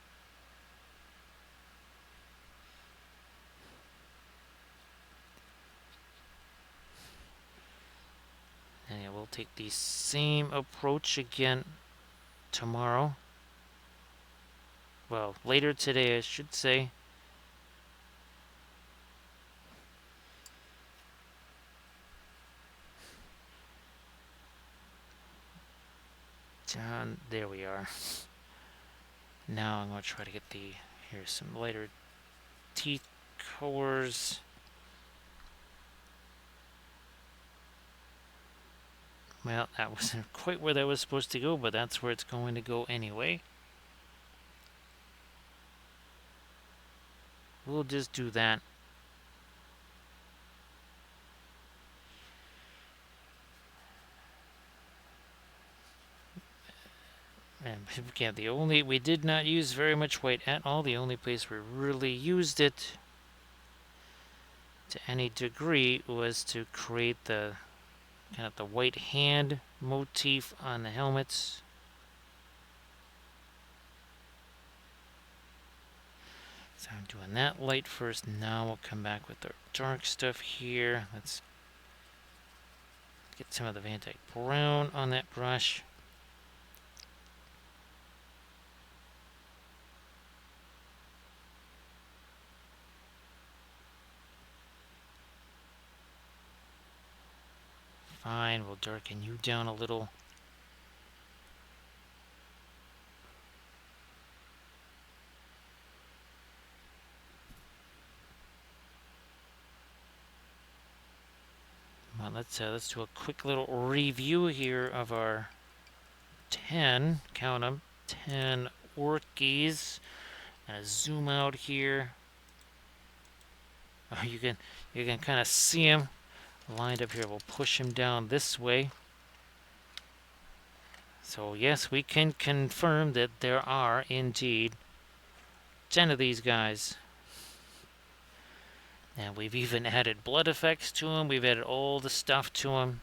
And yeah, we'll take the same approach again tomorrow. Well, later today, I should say. There we are. Now I'm going to try to get here's some lighter teeth colors. Well, that wasn't quite where that was supposed to go, but that's where it's going to go anyway. We'll just do that. And again, we did not use very much white at all. The only place we really used it to any degree was to create the kind of the white hand motif on the helmets. So I'm doing that light first. Now we'll come back with the dark stuff here. Let's get some of the Van Dyke brown on that brush. Fine, we'll darken you down a little. Well, let's do a quick little review here of our 10, count them, 10 Orkies. And zoom out here. Oh, you can kind of see them lined up here. We'll push them down this way. So yes, we can confirm that there are indeed 10 of these guys. And we've even added blood effects to them. We've added all the stuff to them.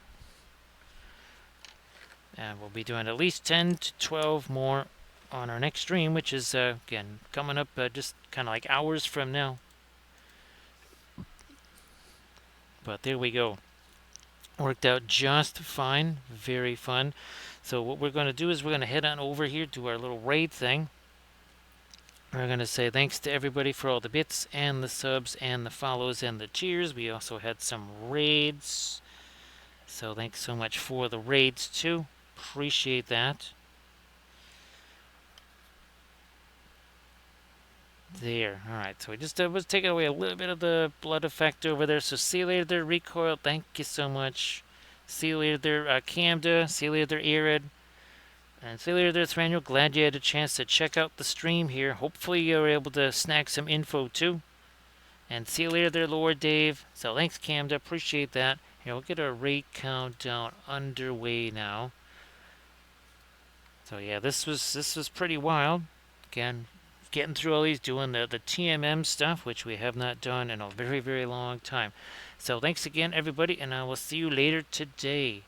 And we'll be doing at least 10 to 12 more on our next stream, which is, again, coming up just kind of like hours from now. But there we go. Worked out just fine. Very fun. So what we're going to do is we're going to head on over here to our little raid thing. We're going to say thanks to everybody for all the bits and the subs and the follows and the cheers. We also had some raids. So thanks so much for the raids too. Appreciate that. There. Alright, so we just was taking away a little bit of the blood effect over there. So see you later there, Recoil. Thank you so much. See you later there, Camda. See you later there, Arid. And see you later there, Thranduil. Glad you had a chance to check out the stream here. Hopefully you were able to snag some info too. And see you later there, Lord Dave. So thanks, Camda. Appreciate that. Here, we'll get our raid countdown underway now. So yeah, this was pretty wild. Again, getting through all these, doing the TMM stuff, which we have not done in a very, very long time. So thanks again, everybody, and I will see you later today.